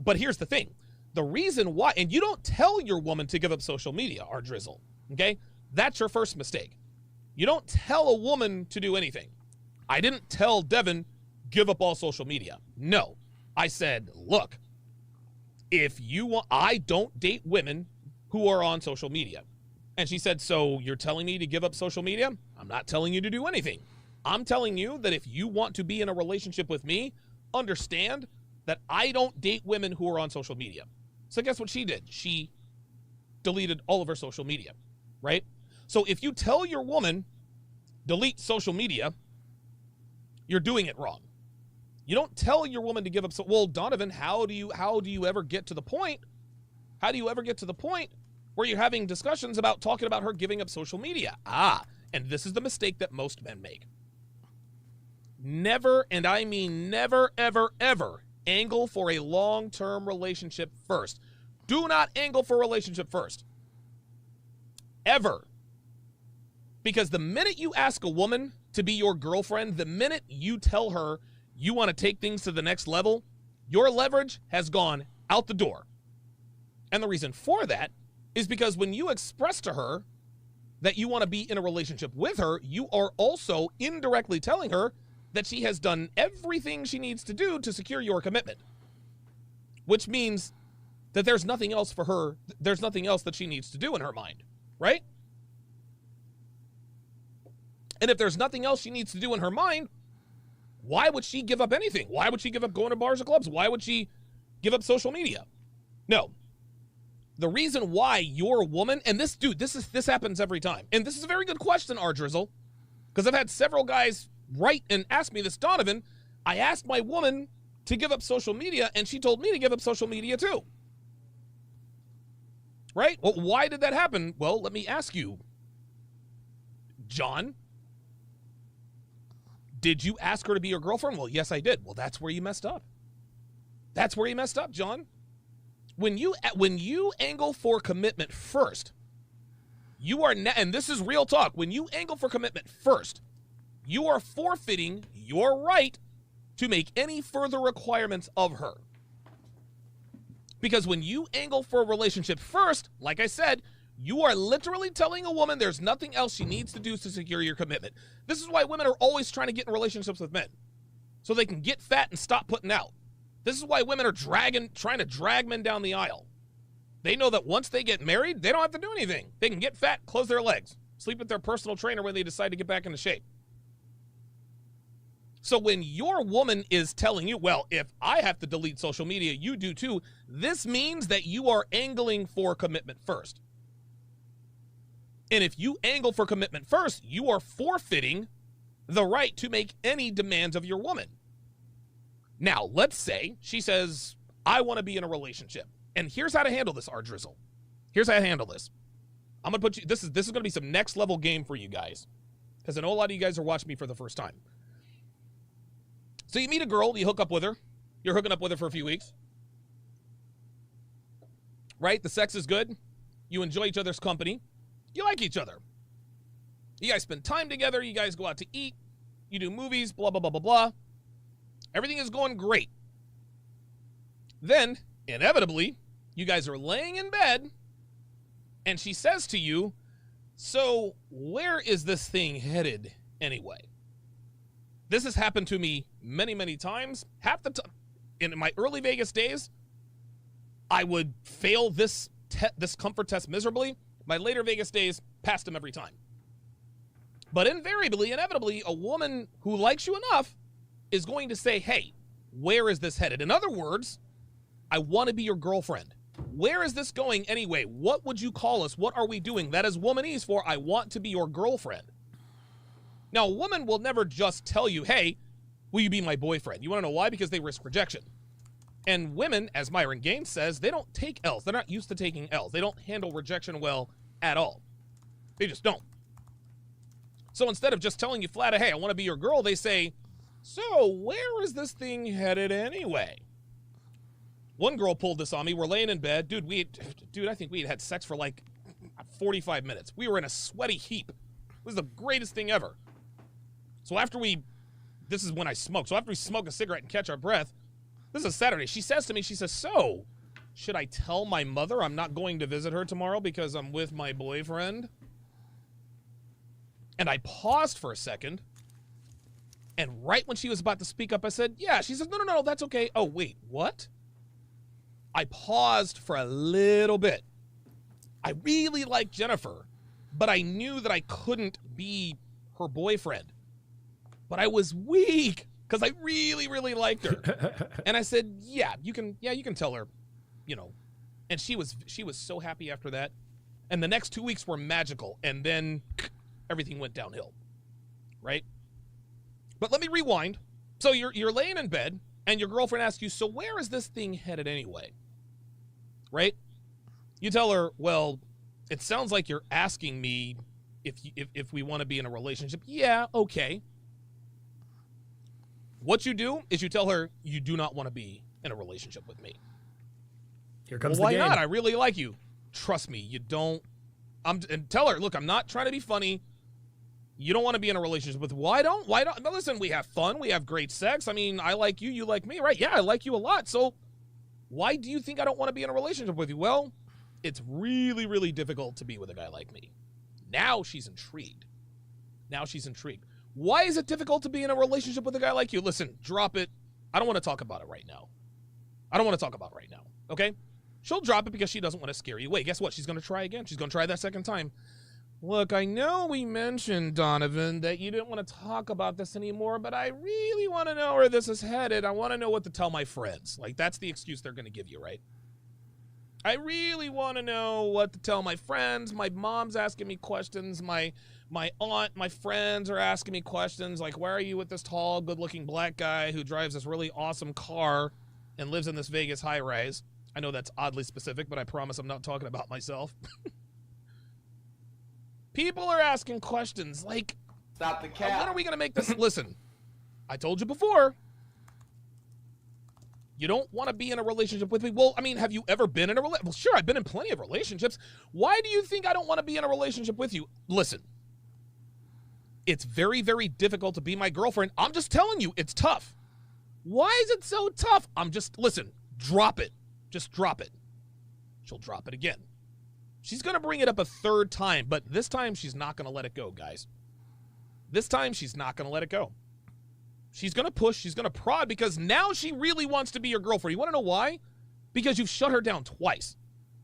but here's the thing. The reason why, and you don't tell your woman to give up social media, our drizzle, okay? That's your first mistake. You don't tell a woman to do anything. I didn't tell Devin, give up all social media. No. I said, look, if you want, I don't date women who are on social media. And she said, so you're telling me to give up social media? I'm not telling you to do anything. I'm telling you that if you want to be in a relationship with me, understand that I don't date women who are on social media. So guess what she did? She deleted all of her social media, right? So if you tell your woman, delete social media, you're doing it wrong. You don't tell your woman to give up. Well, Donovan, how do you ever get to the point? How do you ever get to the point where you're having discussions about talking about her giving up social media? And this is the mistake that most men make. Never, and I mean never, ever, ever angle for a long-term relationship first. Do not angle for a relationship first. Ever. Because the minute you ask a woman to be your girlfriend, the minute you tell her you want to take things to the next level, your leverage has gone out the door. And the reason for that is because when you express to her that you want to be in a relationship with her, you are also indirectly telling her that she has done everything she needs to do to secure your commitment. Which means that there's nothing else for her, there's nothing else that she needs to do in her mind, right? And if there's nothing else she needs to do in her mind, why would she give up anything? Why would she give up going to bars or clubs? Why would she give up social media? No. The reason why your woman, and this happens every time. And this is a very good question, R Drizzle, because I've had several guys write and ask me this. Donovan, I asked my woman to give up social media, and she told me to give up social media too. Right? Well, why did that happen? Well, let me ask you, John. Did you ask her to be your girlfriend? Well, yes, I did. Well, that's where you messed up. That's where you messed up, John. When you angle for commitment first, you are, and this is real talk, when you angle for commitment first, you are forfeiting your right to make any further requirements of her. Because when you angle for a relationship first, like I said, you are literally telling a woman there's nothing else she needs to do to secure your commitment. This is why women are always trying to get in relationships with men, so they can get fat and stop putting out. This is why women are trying to drag men down the aisle. They know that once they get married, they don't have to do anything. They can get fat, close their legs, sleep with their personal trainer when they decide to get back into shape. So when your woman is telling you, well, if I have to delete social media, you do too, this means that you are angling for commitment first. And if you angle for commitment first, you are forfeiting the right to make any demands of your woman. Now, let's say she says, I want to be in a relationship. And here's how to handle this, R Drizzle. Here's how to handle this. I'm going to put you, this is going to be some next level game for you guys, because I know a lot of you guys are watching me for the first time. So you meet a girl, you hook up with her. You're hooking up with her for a few weeks. Right? The sex is good. You enjoy each other's company. You like each other. You guys spend time together. You guys go out to eat. You do movies, blah, blah, blah, blah, blah. Everything is going great. Then, inevitably, you guys are laying in bed, and she says to you, so where is this thing headed anyway? This has happened to me many, many times. Half the time, in my early Vegas days, I would fail this comfort test miserably. My later Vegas days passed them every time. But invariably, inevitably, a woman who likes you enough is going to say, hey, where is this headed? In other words, I want to be your girlfriend. Where is this going anyway? What would you call us? What are we doing? That is womanese for I want to be your girlfriend. Now, a woman will never just tell you, hey, will you be my boyfriend? You want to know why? Because they risk rejection. And women, as Myron Gaines says, they don't take L's. They're not used to taking L's. They don't handle rejection well at all. They just don't. So instead of just telling you flat out, hey, I want to be your girl, they say, so where is this thing headed anyway? One girl pulled this on me. We're laying in bed. Dude, I think we had sex for like 45 minutes. We were in a sweaty heap. It was the greatest thing ever. So this is when I smoke. So after we smoke a cigarette and catch our breath, this is Saturday. She says to me, so should I tell my mother I'm not going to visit her tomorrow because I'm with my boyfriend? And I paused for a second. And right when she was about to speak up, I said, yeah. She said, no, that's okay. Oh, wait, what? I paused for a little bit. I really like Jennifer, but I knew that I couldn't be her boyfriend. But I was weak because I really, really liked her. And I said, yeah, you can tell her, you know. And she was so happy after that. And the next 2 weeks were magical. And then everything went downhill, right? But let me rewind. So you're laying in bed, and your girlfriend asks you, so where is this thing headed anyway? Right? You tell her, well, it sounds like you're asking me if we want to be in a relationship. Yeah, okay. What you do is you tell her you do not want to be in a relationship with me. Here comes why the game. not? I really like you. Trust me, you don't. And tell her, look, I'm not trying to be funny. You don't want to be in a relationship with. Why don't? But listen, we have fun. We have great sex. I mean, I like you. You like me, right? Yeah, I like you a lot. So why do you think I don't want to be in a relationship with you? Well, it's really, really difficult to be with a guy like me. Now she's intrigued. Why is it difficult to be in a relationship with a guy like you? Listen, drop it. I don't want to talk about it right now. Okay? She'll drop it because she doesn't want to scare you away. Guess what? She's going to try again. She's going to try that second time. Look, I know we mentioned, Donovan, that you didn't want to talk about this anymore, but I really want to know where this is headed. I want to know what to tell my friends. Like, that's the excuse they're going to give you, right? I really want to know what to tell my friends. My mom's asking me questions. My aunt, my friends are asking me questions. Like, why are you with this tall, good-looking black guy who drives this really awesome car and lives in this Vegas high-rise? I know that's oddly specific, but I promise I'm not talking about myself. People are asking questions like, stop the cap. When are we going to make this? Listen, I told you before, you don't want to be in a relationship with me. Well, I mean, have you ever been in a relationship? Well, sure, I've been in plenty of relationships. Why do you think I don't want to be in a relationship with you? Listen, it's very, very difficult to be my girlfriend. I'm just telling you, it's tough. Why is it so tough? Listen, drop it. Just drop it. She'll drop it again. She's going to bring it up a third time, but this time she's not going to let it go, guys. This time she's not going to let it go. She's going to push. She's going to prod because now she really wants to be your girlfriend. You want to know why? Because you've shut her down twice.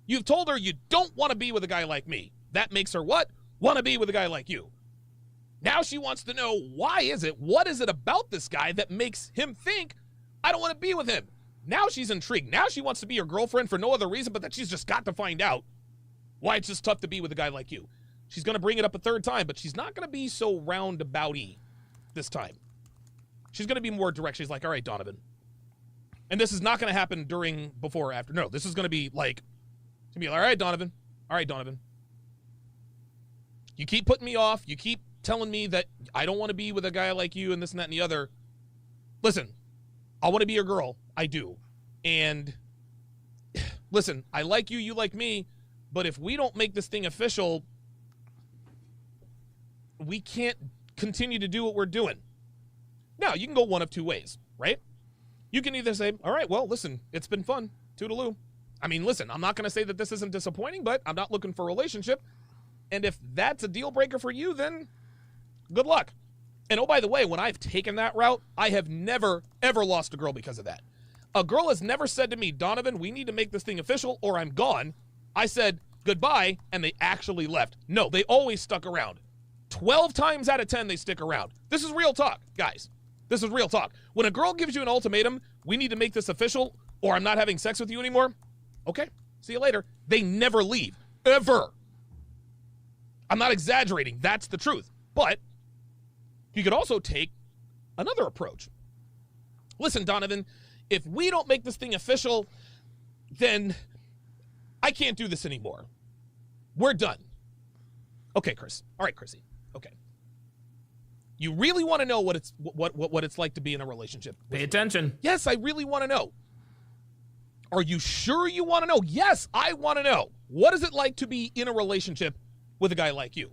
You've told her you don't want to be with a guy like me. That makes her what? Want to be with a guy like you. Now she wants to know why is it? What is it about this guy that makes him think I don't want to be with him? Now she's intrigued. Now she wants to be your girlfriend for no other reason but that she's just got to find out why it's just tough to be with a guy like you. She's going to bring it up a third time, but she's not going to be so roundabout-y this time. She's going to be more direct. She's like, all right, Donovan. And this is not going to happen during, before, or after. No, this is going to be like, all right, Donovan. All right, Donovan. You keep putting me off. You keep telling me that I don't want to be with a guy like you and this and that and the other. Listen, I want to be your girl. I do. And listen, I like you. You like me. But if we don't make this thing official, we can't continue to do what we're doing. Now, you can go one of two ways, right? You can either say, all right, well, listen, it's been fun. Toodaloo. I mean, listen, I'm not going to say that this isn't disappointing, but I'm not looking for a relationship. And if that's a deal breaker for you, then good luck. And oh, by the way, when I've taken that route, I have never, ever lost a girl because of that. A girl has never said to me, Donovan, we need to make this thing official or I'm gone. I said goodbye, and they actually left. No, they always stuck around. 12 times out of 10, they stick around. This is real talk, guys. This is real talk. When a girl gives you an ultimatum, we need to make this official, or I'm not having sex with you anymore. Okay, see you later. They never leave, ever. I'm not exaggerating. That's the truth. But you could also take another approach. Listen, Donovan, if we don't make this thing official, then I can't do this anymore. We're done. Okay, Chris. All right, Chrissy. Okay. You really want to know what it's like to be in a relationship? Pay attention. Yes, I really want to know. Are you sure you want to know? Yes, I want to know. What is it like to be in a relationship with a guy like you?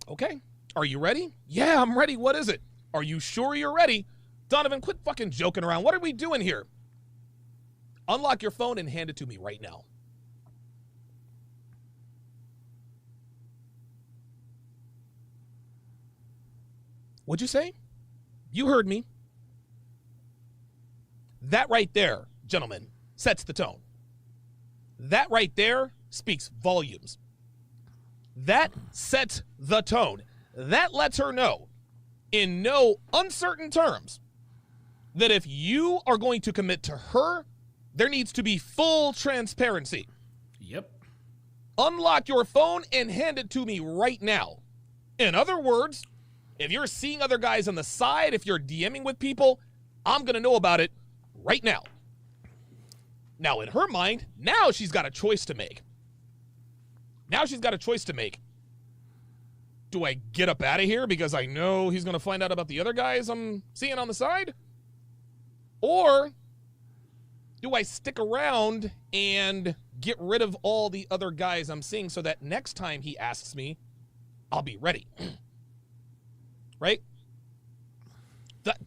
Okay. Are you ready? Yeah, I'm ready. What is it? Are you sure you're ready? Donovan, quit fucking joking around. What are we doing here? Unlock your phone and hand it to me right now. What'd you say? You heard me. That right there, gentlemen, sets the tone. That right there speaks volumes. That sets the tone. That lets her know in no uncertain terms that if you are going to commit to her, there needs to be full transparency. Yep. Unlock your phone and hand it to me right now. In other words, if you're seeing other guys on the side, if you're DMing with people, I'm going to know about it right now. Now, in her mind, now she's got a choice to make. Do I get up out of here because I know he's going to find out about the other guys I'm seeing on the side? Or do I stick around and get rid of all the other guys I'm seeing so that next time he asks me, I'll be ready? Right?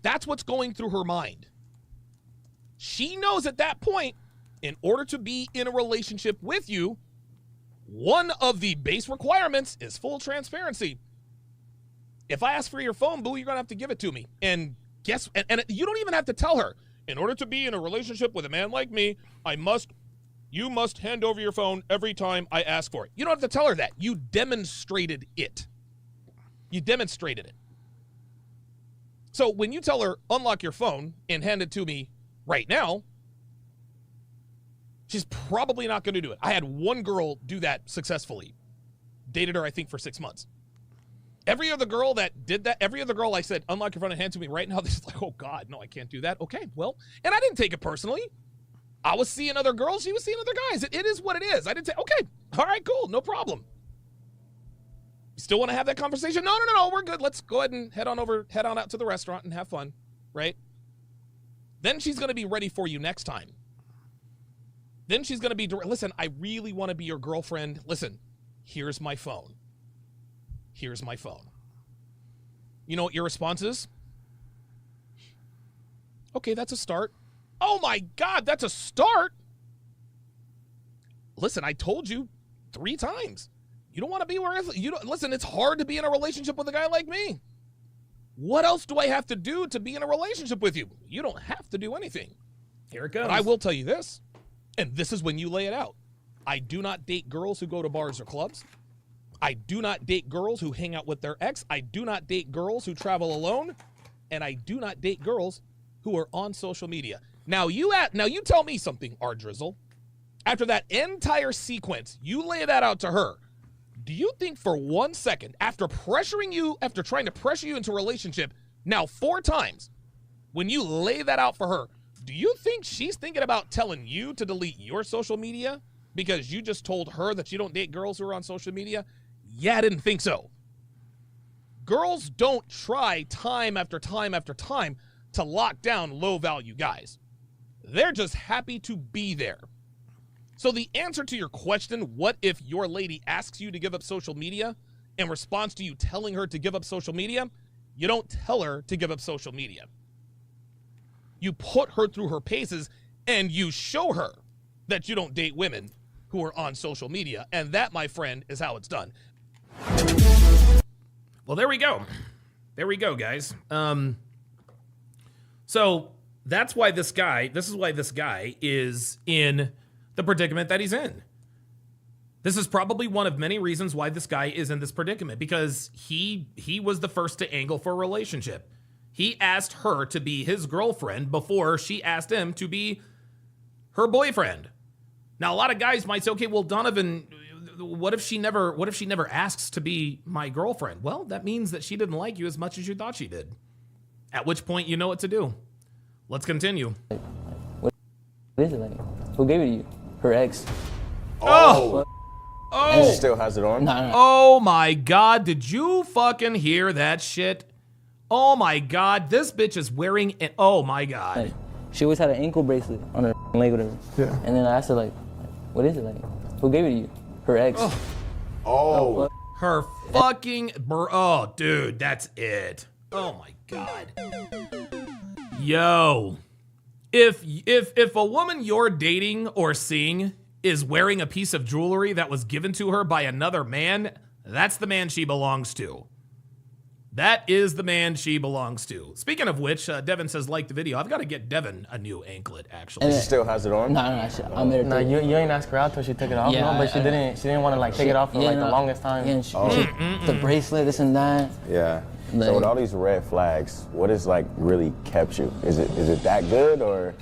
That's what's going through her mind. She knows at that point, in order to be in a relationship with you, one of the base requirements is full transparency. If I ask for your phone, boo, you're going to have to give it to me. And and you don't even have to tell her, in order to be in a relationship with a man like me, you must hand over your phone every time I ask for it. You don't have to tell her that. You demonstrated it. So when you tell her, unlock your phone and hand it to me right now, she's probably not going to do it. I had one girl do that successfully. Dated her, I think, for 6 months. Every other girl that did that, every other girl I said, unlock your phone and hand it to me right now, they're just like, oh, God, no, I can't do that. Okay, well, and I didn't take it personally. I was seeing other girls. She was seeing other guys. It is what it is. I didn't say, okay, all right, cool, no problem. You still want to have that conversation? No, we're good. Let's go ahead and head on out to the restaurant and have fun, right? Then she's going to be ready for you next time. Then she's going to be, listen, I really want to be your girlfriend. Listen, here's my phone. You know what your response is? Okay, that's a start. Oh my God, that's a start? Listen, I told you 3 times. You don't want to be listen, it's hard to be in a relationship with a guy like me. What else do I have to do to be in a relationship with you? You don't have to do anything. Here it goes. But I will tell you this, and this is when you lay it out. I do not date girls who go to bars or clubs. I do not date girls who hang out with their ex. I do not date girls who travel alone. And I do not date girls who are on social media. Now you tell me something, R Drizzle. After that entire sequence, you lay that out to her. Do you think for 1 second, after trying to pressure you into a relationship, now 4 times, when you lay that out for her, do you think she's thinking about telling you to delete your social media because you just told her that you don't date girls who are on social media? Yeah, I didn't think so. Girls don't try time after time after time to lock down low-value guys. They're just happy to be there. So the answer to your question, what if your lady asks you to give up social media, in response to you telling her to give up social media, you don't tell her to give up social media. You put her through her paces and you show her that you don't date women who are on social media. And that, my friend, is how it's done. Well, there we go. There we go, guys. So this is why this guy is in the predicament that he's in. This is probably one of many reasons why this guy is in this predicament, because he was the first to angle for a relationship. He asked her to be his girlfriend before she asked him to be her boyfriend. Now, a lot of guys might say, okay, well, Donovan, what if she never asks to be my girlfriend? Well, that means that she didn't like you as much as you thought she did. At which point, you know what to do. Let's continue. What is it like? Who gave it to you? Her ex. Oh. And she still has it on? No. Oh my God, did you fucking hear that shit? Oh my God, this bitch is wearing an, oh my God. Like, she always had an ankle bracelet on her leg, whatever. Yeah. And then I asked her, like, what is it like? Who gave it to you? Her ex. Oh. Her fucking, oh dude, that's it. Oh my God. Yo. If a woman you're dating or seeing is wearing a piece of jewelry that was given to her by another man, that's the man she belongs to. That is the man she belongs to. Speaking of which, Devin says, like the video. I've got to get Devin a new anklet, actually. And she still has it on? No, I made her. Nah, you ain't asked her out till she took it off. Yeah, No, but she didn't want to like take it off for like the longest time. Yeah, and the bracelet, this and that. Yeah. So with all these red flags, what has like really kept you? Is it that good or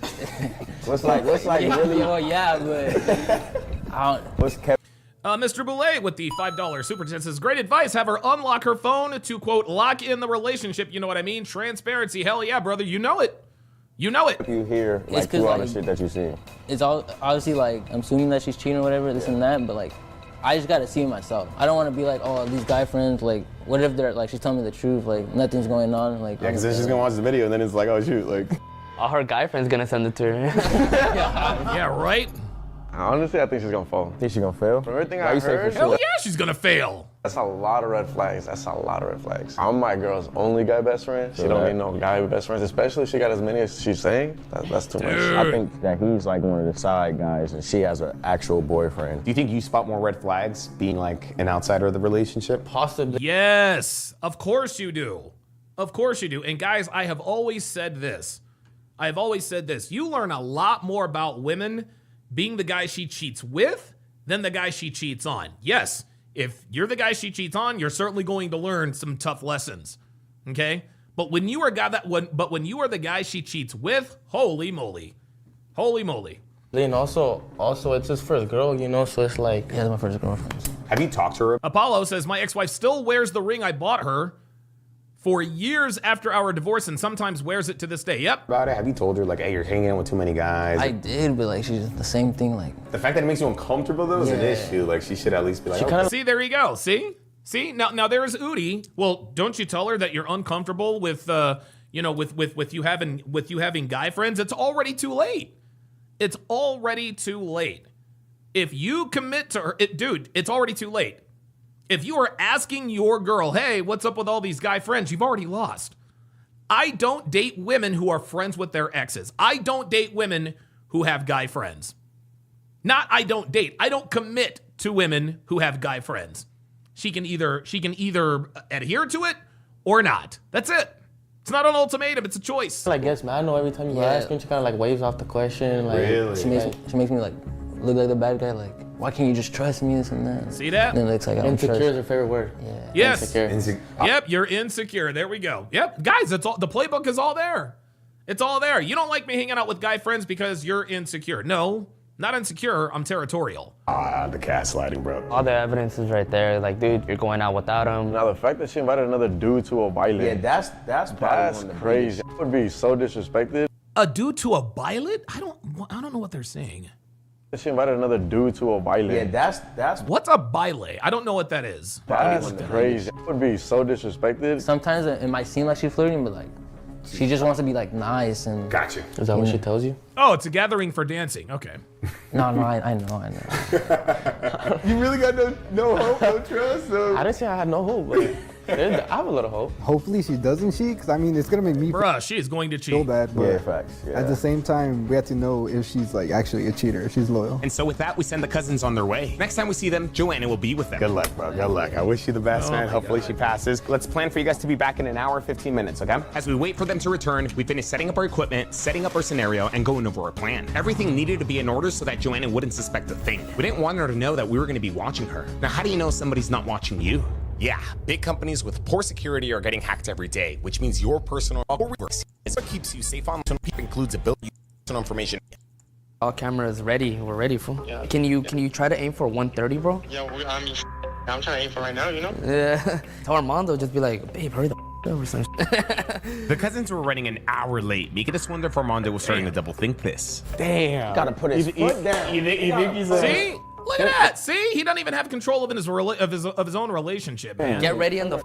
what's like really? Well, yeah, but what's kept? Mr. Boulay with the $5 super chat says, great advice. Have her unlock her phone to, quote, lock in the relationship. You know what I mean? Transparency. Hell yeah, brother. You know it. You know it. You hear like through all the shit that you see. It's all obviously like I'm assuming that she's cheating or whatever, this and that, but like I just gotta see it myself. I don't want to be like, oh, these guy friends, like, what if they're like, she's telling me the truth, like nothing's going on, like. Yeah, because then she's gonna watch the video and then it's like, oh shoot, like. All her guy friends gonna send it to her. Yeah, right. Honestly, I think she's gonna fall. Think she's gonna fail? From everything I heard, hell yeah, she's gonna fail. That's a lot of red flags. I'm my girl's only guy best friend. She don't need no guy best friends, especially if she got as many as she's saying. That's too much. I think that he's like one of the side guys and she has an actual boyfriend. Do you think you spot more red flags being like an outsider of the relationship? Possibly. Yes, of course you do. Of course you do. And guys, I have always said this. You learn a lot more about women being the guy she cheats with than the guy she cheats on. Yes, if you're the guy she cheats on, you're certainly going to learn some tough lessons. Okay? But when you are the guy she cheats with, holy moly. Holy moly. And also it's his first girl, you know, so it's like, yeah, my first girlfriend. Have you talked to her? Apollo says, my ex-wife still wears the ring I bought her for years after our divorce and sometimes wears it to this day. Yep. About it? Have you told her like, hey, you're hanging out with too many guys? I did, but like she's the same thing. Like the fact that it makes you uncomfortable though is an issue. Like she should at least be like, okay. See, there you go. See now there's Udi. Well, don't you tell her that you're uncomfortable with with you having guy friends? It's already too late. It's already too late. If you commit to her, dude, it's already too late. If you are asking your girl, hey, what's up with all these guy friends? You've already lost. I don't date women who are friends with their exes. I don't date women who have guy friends. I don't commit to women who have guy friends. She can either adhere to it or not. That's it. It's not an ultimatum, it's a choice. I guess, man, I know every time you ask her, she kind of like waves off the question. Like, really? She makes me like look like the bad guy, like, why can't you just trust me, this and that? See that? And then it looks like I don't insecure trust. is her favorite word. Yeah. Yes. Insecure. Yep, you're insecure. There we go. Yep, guys, it's all, the playbook is all there. It's all there. You don't like me hanging out with guy friends because you're insecure. No, not insecure. I'm territorial. The gaslighting, bro. All the evidence is right there. Like, dude, you're going out without him. Now the fact that she invited another dude to a baile. Yeah, that's crazy. That would be so disrespected. A dude to a bailet? I don't know what they're saying. She invited another dude to a baile. Yeah, that's what's a baile? I don't know what that is. That's crazy. That would be so disrespected. Sometimes it might seem like she's flirting, but like she just wants to be like nice and. Gotcha. Is that what she tells you? Oh, it's a gathering for dancing. Okay. No, I know. You really got no hope, no trust. So. I didn't say I had no hope. But I have a little hope. Hopefully she doesn't cheat, because I mean it's gonna make me she is going to cheat. feel bad. But yeah, facts. Yeah. At the same time, we have to know if she's like actually a cheater, if she's loyal. And so with that, we send the cousins on their way. Next time we see them, Joanna will be with them. Good luck, bro. Good luck. I wish you the best, man. Hopefully she passes. Let's plan for you guys to be back in an hour, 15 minutes, okay? As we wait for them to return, we finish setting up our equipment, setting up our scenario, and going over our plan. Everything needed to be in order so that Joanna wouldn't suspect a thing. We didn't want her to know that we were going to be watching her. Now, how do you know somebody's not watching you? Yeah, big companies with poor security are getting hacked every day, which means your personal works is what keeps you safe online. Includes ability personal information. All cameras ready. We're ready, fool. Yeah. Can you try to aim for 130, bro? Yeah, I mean, I'm trying to aim for right now, you know? Yeah. Tell Armando, just be like, babe, hurry the over some The cousins were running an hour late, making us wonder if Armando was starting to double think this. Damn. Gotta put his foot down. You think he's See? Look at that. See? He doesn't even have control of his own relationship, man. Get ready in the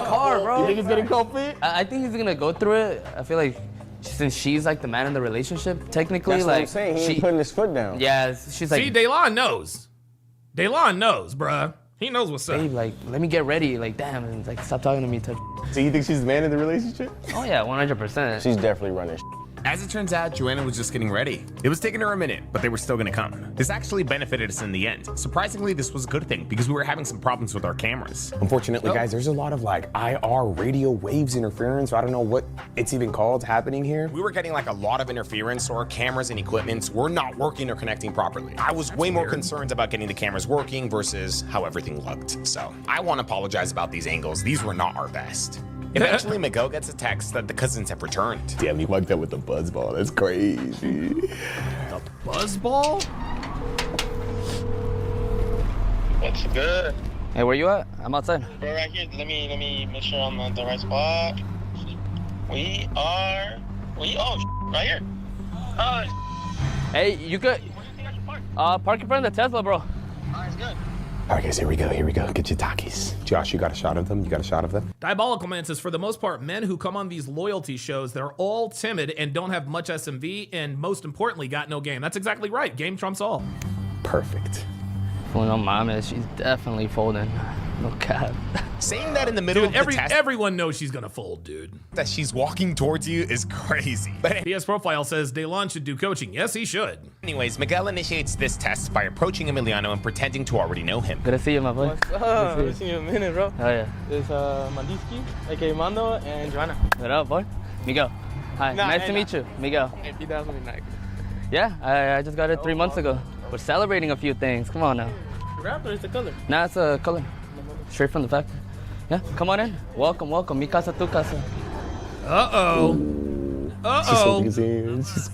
car, bro. You think he's getting cold feet? I think he's gonna go through it. I feel like since she's like the man in the relationship, technically, That's like what I'm saying. He ain't putting his foot down. Yeah, she's like. See, Daylon knows. Daylon knows, bruh. He knows what's up. Babe, like, let me get ready. Like, damn, and like, stop talking to me. So you think she's the man in the relationship? Oh yeah, 100%. She's definitely running. As it turns out, Joanna was just getting ready. It was taking her a minute, but they were still gonna come. This actually benefited us in the end. Surprisingly, this was a good thing because we were having some problems with our cameras. Unfortunately, guys, there's a lot of like IR radio waves interference. I don't know what it's even called happening here. We were getting like a lot of interference, so our cameras and equipments were not working or connecting properly. I was way more concerned about getting the cameras working versus how everything looked. So I want to apologize about these angles. These were not our best. Eventually, Miguel gets a text that the cousins have returned. Damn, he mugged up with the buzzball. That's crazy. The buzzball? What's good? Hey, where you at? I'm outside. We're right here. Let me make sure I'm on the right spot. We are right here. Hey, you could park in front of the Tesla, bro. Alright, good. All right, guys, here we go. Get your Takis. Josh, you got a shot of them? You got a shot of them? Diabolical Man says, for the most part, men who come on these loyalty shows, they're all timid and don't have much SMV, and most importantly, got no game. That's exactly right. Game trumps all. Perfect. Well, no, mama, she's definitely folding. No cap. Saying that in the middle of the test, everyone knows she's gonna fold, dude. that she's walking towards you is crazy. But PS Profile says Delon should do coaching. Yes, he should. anyways, Miguel initiates this test by approaching Emiliano and pretending to already know him. Good to see you, my boy. What's up? I've seen you in a minute, bro. Oh, yeah. There's Mandisky, aka Mando, and Joanna. What up, boy? Miguel. Hi, nice to meet you. Miguel. Hey, that's really nice. Yeah, I just got it 3 months ago. We're celebrating a few things. Come on now. Wrap or is the color? Nah, it's a color. Straight from the factory. Yeah, come on in. Welcome. Mi casa, tu casa. Uh-oh. She's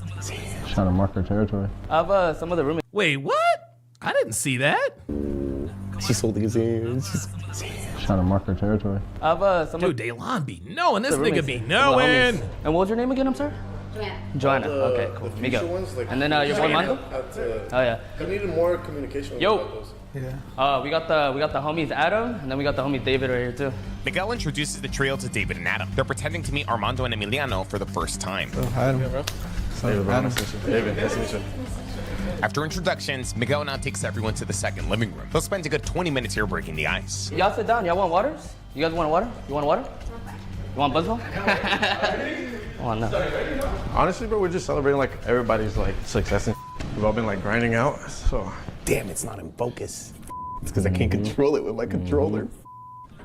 trying to mark her territory. I have some of the roommates. Wait, what? I didn't see that. She's holding his hand. She's trying to mark her territory. I have some Dude, Delon be knowing. This the nigga roommates be here. knowing. And what was your name again, I'm sorry? Joanna. Okay, cool. Miguel. And then your boy Mando? Oh yeah. I needed more communication with Yo. those. We got the homies Adam, and then we got the homie David right here too. Miguel introduces the trio to David and Adam. They're pretending to meet Armando and Emiliano for the first time. Hi, Adam. David, nice to meet you. After introductions, Miguel now takes everyone to the second living room. They'll spend a good 20 minutes here breaking the ice. Y'all sit down. Y'all want waters? You guys want water? You want water? You want buzzball? Come on now. Honestly, bro, we're just celebrating like everybody's like success. And we've all been like grinding out. So damn, it's not in focus. It's because I can't control it with my controller.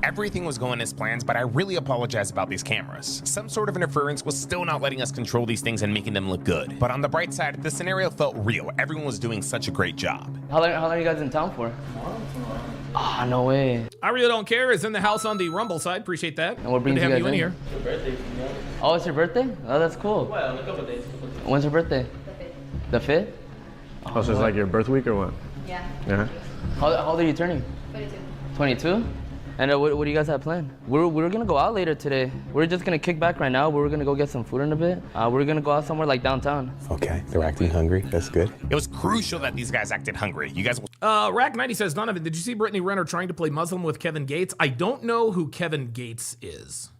Everything was going as planned, but I really apologize about these cameras. Some sort of interference was still not letting us control these things and making them look good. But on the bright side, the scenario felt real. Everyone was doing such a great job. How long are you guys in town for? Ah, no way. I really don't care. Is in the house on the Rumble side. Appreciate that. And what brings Good to have you you guys in in? here. Oh, it's your birthday? Oh, that's cool. Well, in a couple days. When's your birthday? The 5th? oh, so it's like your birth week or what? Yeah. Yeah. How old are you turning? 22. 22? And what do you guys have planned? We're gonna go out later today. We're just gonna kick back right now. We're gonna go get some food in a bit. We're gonna go out somewhere like downtown. Okay, they're acting hungry. That's good. It was crucial that these guys acted hungry. You guys will Rack90 says, Donovan, did you see Brittany Renner trying to play Muslim with Kevin Gates? I don't know who Kevin Gates is.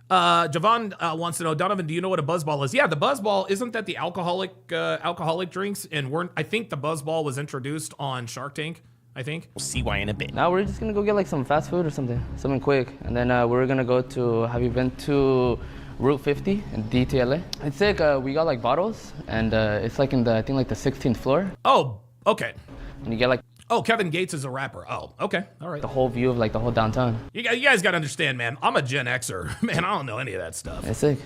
Javon wants to know, Donovan, do you know what a buzzball is? Yeah, the buzzball, isn't that the alcoholic drinks? And I think the buzzball was introduced on Shark Tank, I think. We'll see why in a bit. Now we're just gonna go get like some fast food or something quick. And then we're gonna go to, have you been to Route 50 in DTLA? It's sick, we got like bottles and it's like in the, I think like the 16th floor. Oh, okay. And you get like, oh, Kevin Gates is a rapper. Oh, okay. All right. the whole view of like the whole downtown. You guys got to understand, man. I'm a Gen Xer. Man, I don't know any of that stuff. It's sick.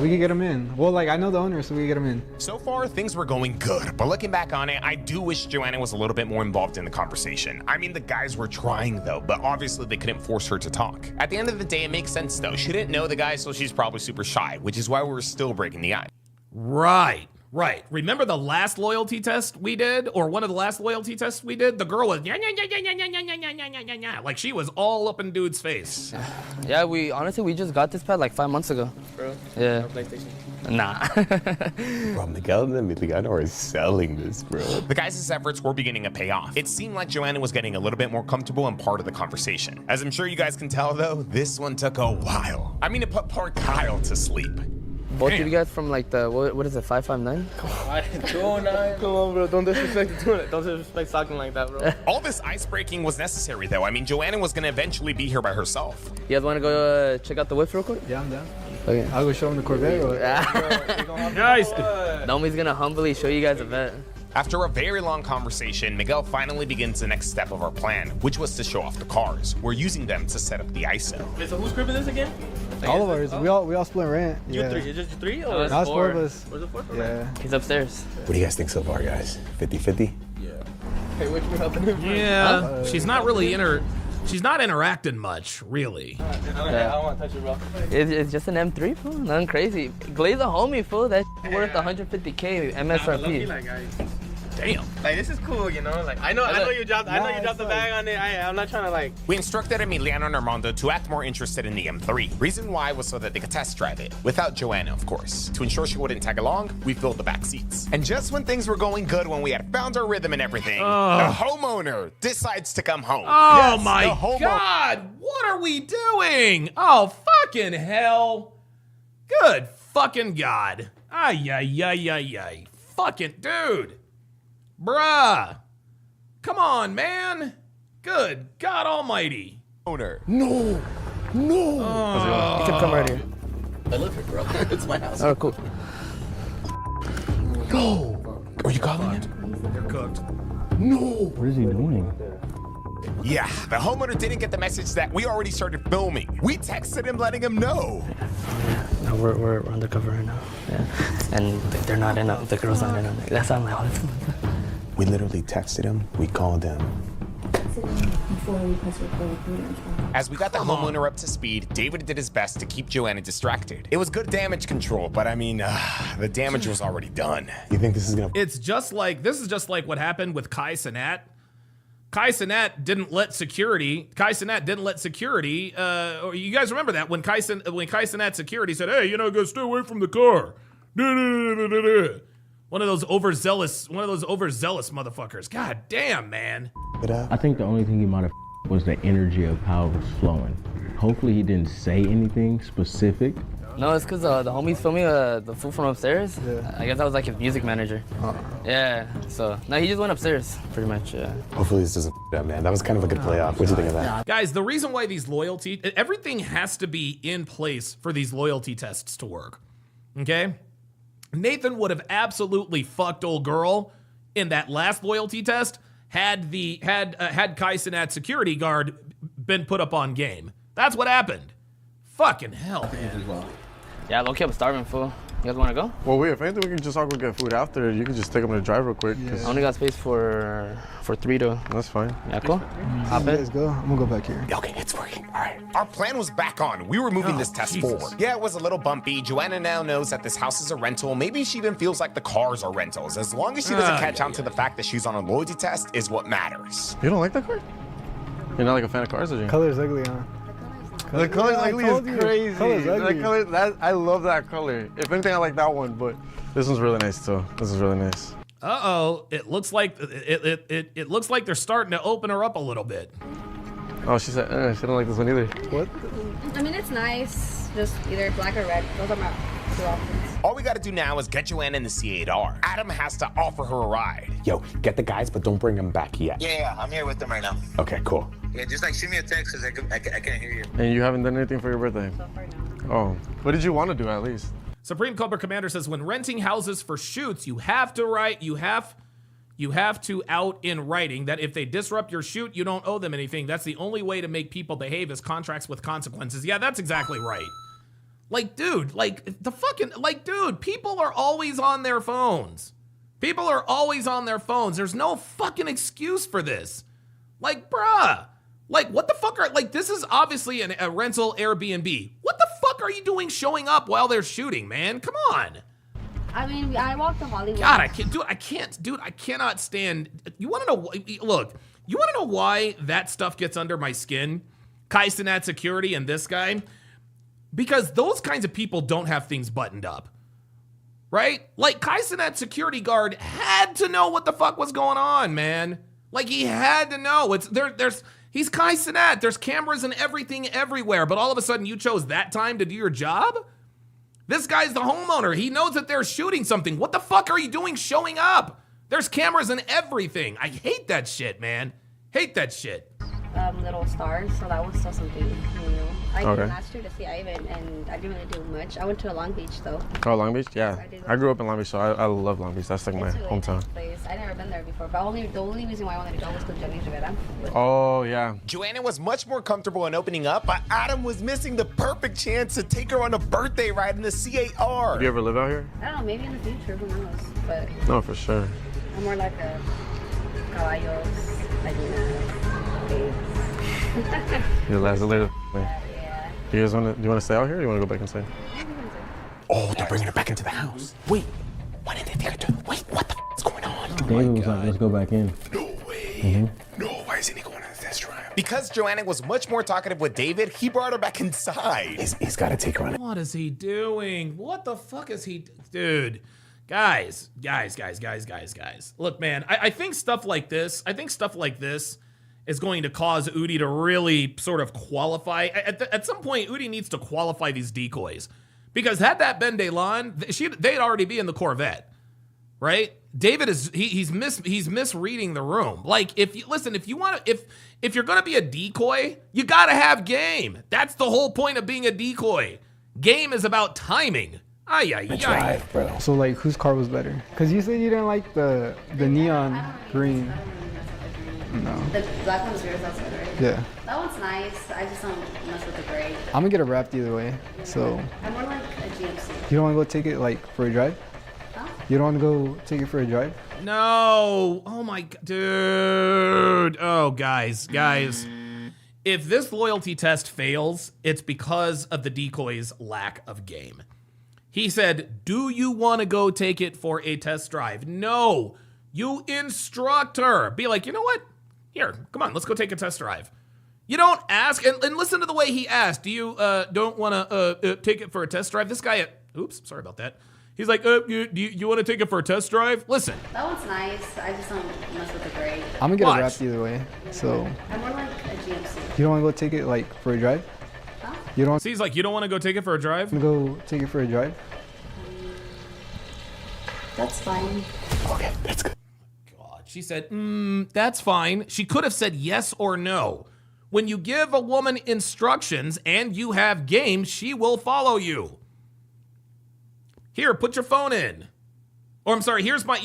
We can get him in. Well, like, I know the owner, so we can get him in. So far, things were going good, but looking back on it, I do wish Joanna was a little bit more involved in the conversation. I mean, the guys were trying though, but obviously they couldn't force her to talk. At the end of the day, it makes sense though. She didn't know the guy, so she's probably super shy, which is why we were still breaking the ice. Right. Remember the last loyalty test we did, or one of the last loyalty tests we did? The girl was like she was all up in dude's face. Yeah, we just got this pad like 5 months ago. Bro, Yeah. no PlayStation. Nah. Bro, Miguel and Emiliano are selling this, bro. The guys' efforts were beginning to pay off. It seemed like Joanna was getting a little bit more comfortable and part of the conversation. As I'm sure you guys can tell though, this one took a while. I mean, it put poor Kyle to sleep. Both of you guys from like the, what is it, 559? 209. Come on, bro. Don't disrespect doing it. Don't disrespect talking like that, bro. All this ice breaking was necessary though. I mean, Joanna was gonna eventually be here by herself. You guys want to go check out the whips real quick? Yeah, I'm down. Okay. I'll go show him the Corvette. Or... Nice. Domi's gonna humbly show you guys a vet. After a very long conversation, Miguel finally begins the next step of our plan, which was to show off the cars. We're using them to set up the ISO. Wait, so who's gripping this again? All of ours. We all split rent. You three? Is it just you three? Or Now it's four of us. Where's the fourth one? Yeah. He's upstairs. What do you guys think so far, guys? 50-50? Yeah. Hey, which one helping him? Yeah, she's not really she's not interacting much, really. I don't want to touch it, bro. It's just an M3, fool. Nothing crazy. Glaze a homie, fool. That's worth 150K MSRP. Damn. Like, this is cool, you know? Like, I know you dropped the bag on it. I'm not trying to, like... We instructed Emiliano and Armando to act more interested in the M3. Reason why was so that they could test drive it, without Joanna, of course. To ensure she wouldn't tag along, we filled the back seats. And just when things were going good, when we had found our rhythm and everything, the homeowner decides to come home. Oh my God, what are we doing? Oh, fucking hell. Good fucking God. Ay, ay, ay, ay, ay. Fucking dude. Bruh. Come on, man. Good God almighty. Owner. No. No. You can come right here. I live here, bro. It's my house. Oh, cool. No. Are you calling him? They're cooked. No. What is he doing? Yeah, the homeowner didn't get the message that we already started filming. We texted him letting him know. No, we're undercover right now. Yeah. And they're not in the girl's not in it. That's I'm like, oh, that's... We literally texted him. We called him. As we got the homeowner up to speed, David did his best to keep Joanna distracted. It was good damage control, but I mean, the damage was already done. You think this is gonna... This is just like what happened with Kai Cenat. Kai Cenat didn't let security, you guys remember that when Kai Cenat security said, hey, go stay away from the car. One of those overzealous motherfuckers. God damn, man. I think the only thing he might have was the energy of how it was flowing. Hopefully he didn't say anything specific. No, it's because the homie's filming the food from upstairs. Yeah. I guess I was like his music manager. Yeah, so, no, he just went upstairs, pretty much, yeah. Hopefully this doesn't up, man. That was kind of a good playoff. What do you think of that? Guys, the reason why everything has to be in place for these loyalty tests to work, okay? Nathan would have absolutely fucked old girl in that last loyalty test had Kai Cenat's security guard been put up on game. That's what happened. Fucking hell, man. Yeah, low-key, I'm starving, fool. You guys want to go? Well, if anything, we can just all go get food after. You can just take them to drive real quick. I only got space for 3 though. That's fine. Yeah, cool. Hop in. Let's go. I'm gonna go back here. Okay, it's working. All right. Our plan was back on. We were moving this test forward. Yeah, it was a little bumpy. Joanna now knows that this house is a rental. Maybe she even feels like the cars are rentals. As long as she doesn't catch on to the fact that she's on a loyalty test is what matters. You don't like that car? You're not like a fan of cars, are you? Color's ugly, huh? The color ugly is crazy. Color's ugly. I love that color. If anything, I like that one, but this one's really nice too. This is really nice. Uh-oh, it looks like it looks like they're starting to open her up a little bit. Oh, she said she don't like this one either. What? I mean, it's nice. Just either black or red. Those are my 2 options. All we gotta do now is get Joanna in the C8R. Adam has to offer her a ride. Yo, get the guys, but don't bring them back yet. Yeah, I'm here with them right now. Okay, cool. Yeah, just like shoot me a text because I can't hear you. And you haven't done anything for your birthday? So far, no. Oh, what did you want to do at least? Supreme Cobra Commander says when renting houses for shoots, you have to out in writing that if they disrupt your shoot, you don't owe them anything. That's the only way to make people behave is contracts with consequences. Yeah, that's exactly right. Like, dude, people are always on their phones. People are always on their phones. There's no fucking excuse for this. Like, bruh. Like, what the fuck this is obviously a rental Airbnb. What the fuck are you doing showing up while they're shooting, man? Come on. I mean, I walked to Hollywood. God, I cannot stand. You want to know? Look, you want to know why that stuff gets under my skin? Kai Cenat security and this guy, because those kinds of people don't have things buttoned up, right? Like Kai Cenat security guard had to know what the fuck was going on, man. Like he had to know. He's Kai Cenat. There's cameras and everything everywhere, but all of a sudden you chose that time to do your job? This guy's the homeowner. He knows that they're shooting something. What the fuck are you doing showing up? There's cameras and everything. I hate that shit, man. Hate that shit. little stars, so that was still something new. I Okay. did last year to see Ivan, and I didn't really do much. I went to Long Beach though. Oh, Long Beach? Yeah. did I grew up in Long Beach, so I love Long Beach. That's like my It's a really hometown. nice place. I never been there before, but the only reason why I wanted to go was because Jenny Rivera. Oh, yeah. Joanna was much more comfortable in opening up, but Adam was missing the perfect chance to take her on a birthday ride in the CAR. Have you ever lived out here? I don't know, maybe in the future, who knows? But No, for sure. I'm more like a caballos, babes. Your last later. You guys want to? Do you want to stay out here? Or you want to go back inside? Oh, they're bringing her back into the house. Wait, why didn't they take her to? Wait, what the f is going on? David was like, let's go back in. No way. No, why isn't he going on a test drive? Because Joanna was much more talkative with David, he brought her back inside. He's got to take her on. What is he doing? What the fuck is he, dude? Guys. Look, man, I think stuff like this. Is going to cause Udi to really sort of qualify. At some point, Udi needs to qualify these decoys. Because had that been Delon, they'd already be in the Corvette, right? David he's misreading the room. Like, if you're gonna be a decoy, you gotta have game. That's the whole point of being a decoy. Game is about timing. Ay. So like, whose car was better? Because you said you didn't like the neon green. No. The black one's yours outside, right? Yeah. That one's nice. I just don't mess with the gray. I'm gonna get it wrapped either way. So I'm more like a GMC. you don't want to go take it like for a drive? Huh? You don't want to go take it for a drive? No. Oh my god, dude. Oh, guys. If this loyalty test fails, it's because of the decoy's lack of game. He said, "Do you want to go take it for a test drive?" No. You instruct her. Be like, you know what? Here, come on, let's go take a test drive. You don't ask, and listen to the way he asked. Do you don't want to take it for a test drive? This guy, oops, sorry about that. He's like, you want to take it for a test drive? Listen. That one's nice. I just don't mess with the gray. I'm gonna get it wrapped either way. So I'm more like a GMC. you don't want to go take it like for a drive? Huh? You don't. See, he's like, you don't want to go take it for a drive? Go take it for a drive? That's fine. Okay, that's good. She said, that's fine. She could have said yes or no. When you give a woman instructions and you have game, she will follow you. Here, put your phone in. Or I'm sorry, here's my,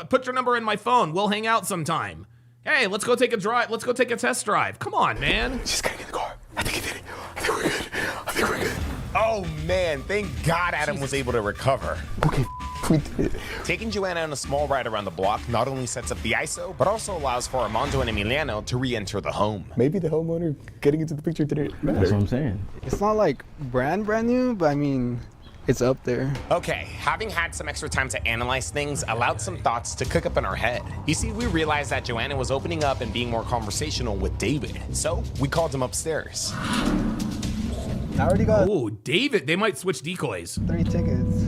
put your number in my phone. We'll hang out sometime. Hey, let's go take a drive. Let's go take a test drive. Come on, man. She's getting in the car. I think he did it. I think we're good. Oh, man. Thank God Adam was able to recover. Okay, we did it. Taking Joanna on a small ride around the block not only sets up the ISO, but also allows for Armando and Emiliano to re-enter the home. Maybe the homeowner getting into the picture didn't matter. That's what I'm saying. It's not like brand new, but I mean, it's up there. Okay, having had some extra time to analyze things allowed some thoughts to cook up in our head. You see, we realized that Joanna was opening up and being more conversational with David, so we called him upstairs. I already got. Oh, David, they might switch decoys. 3 tickets.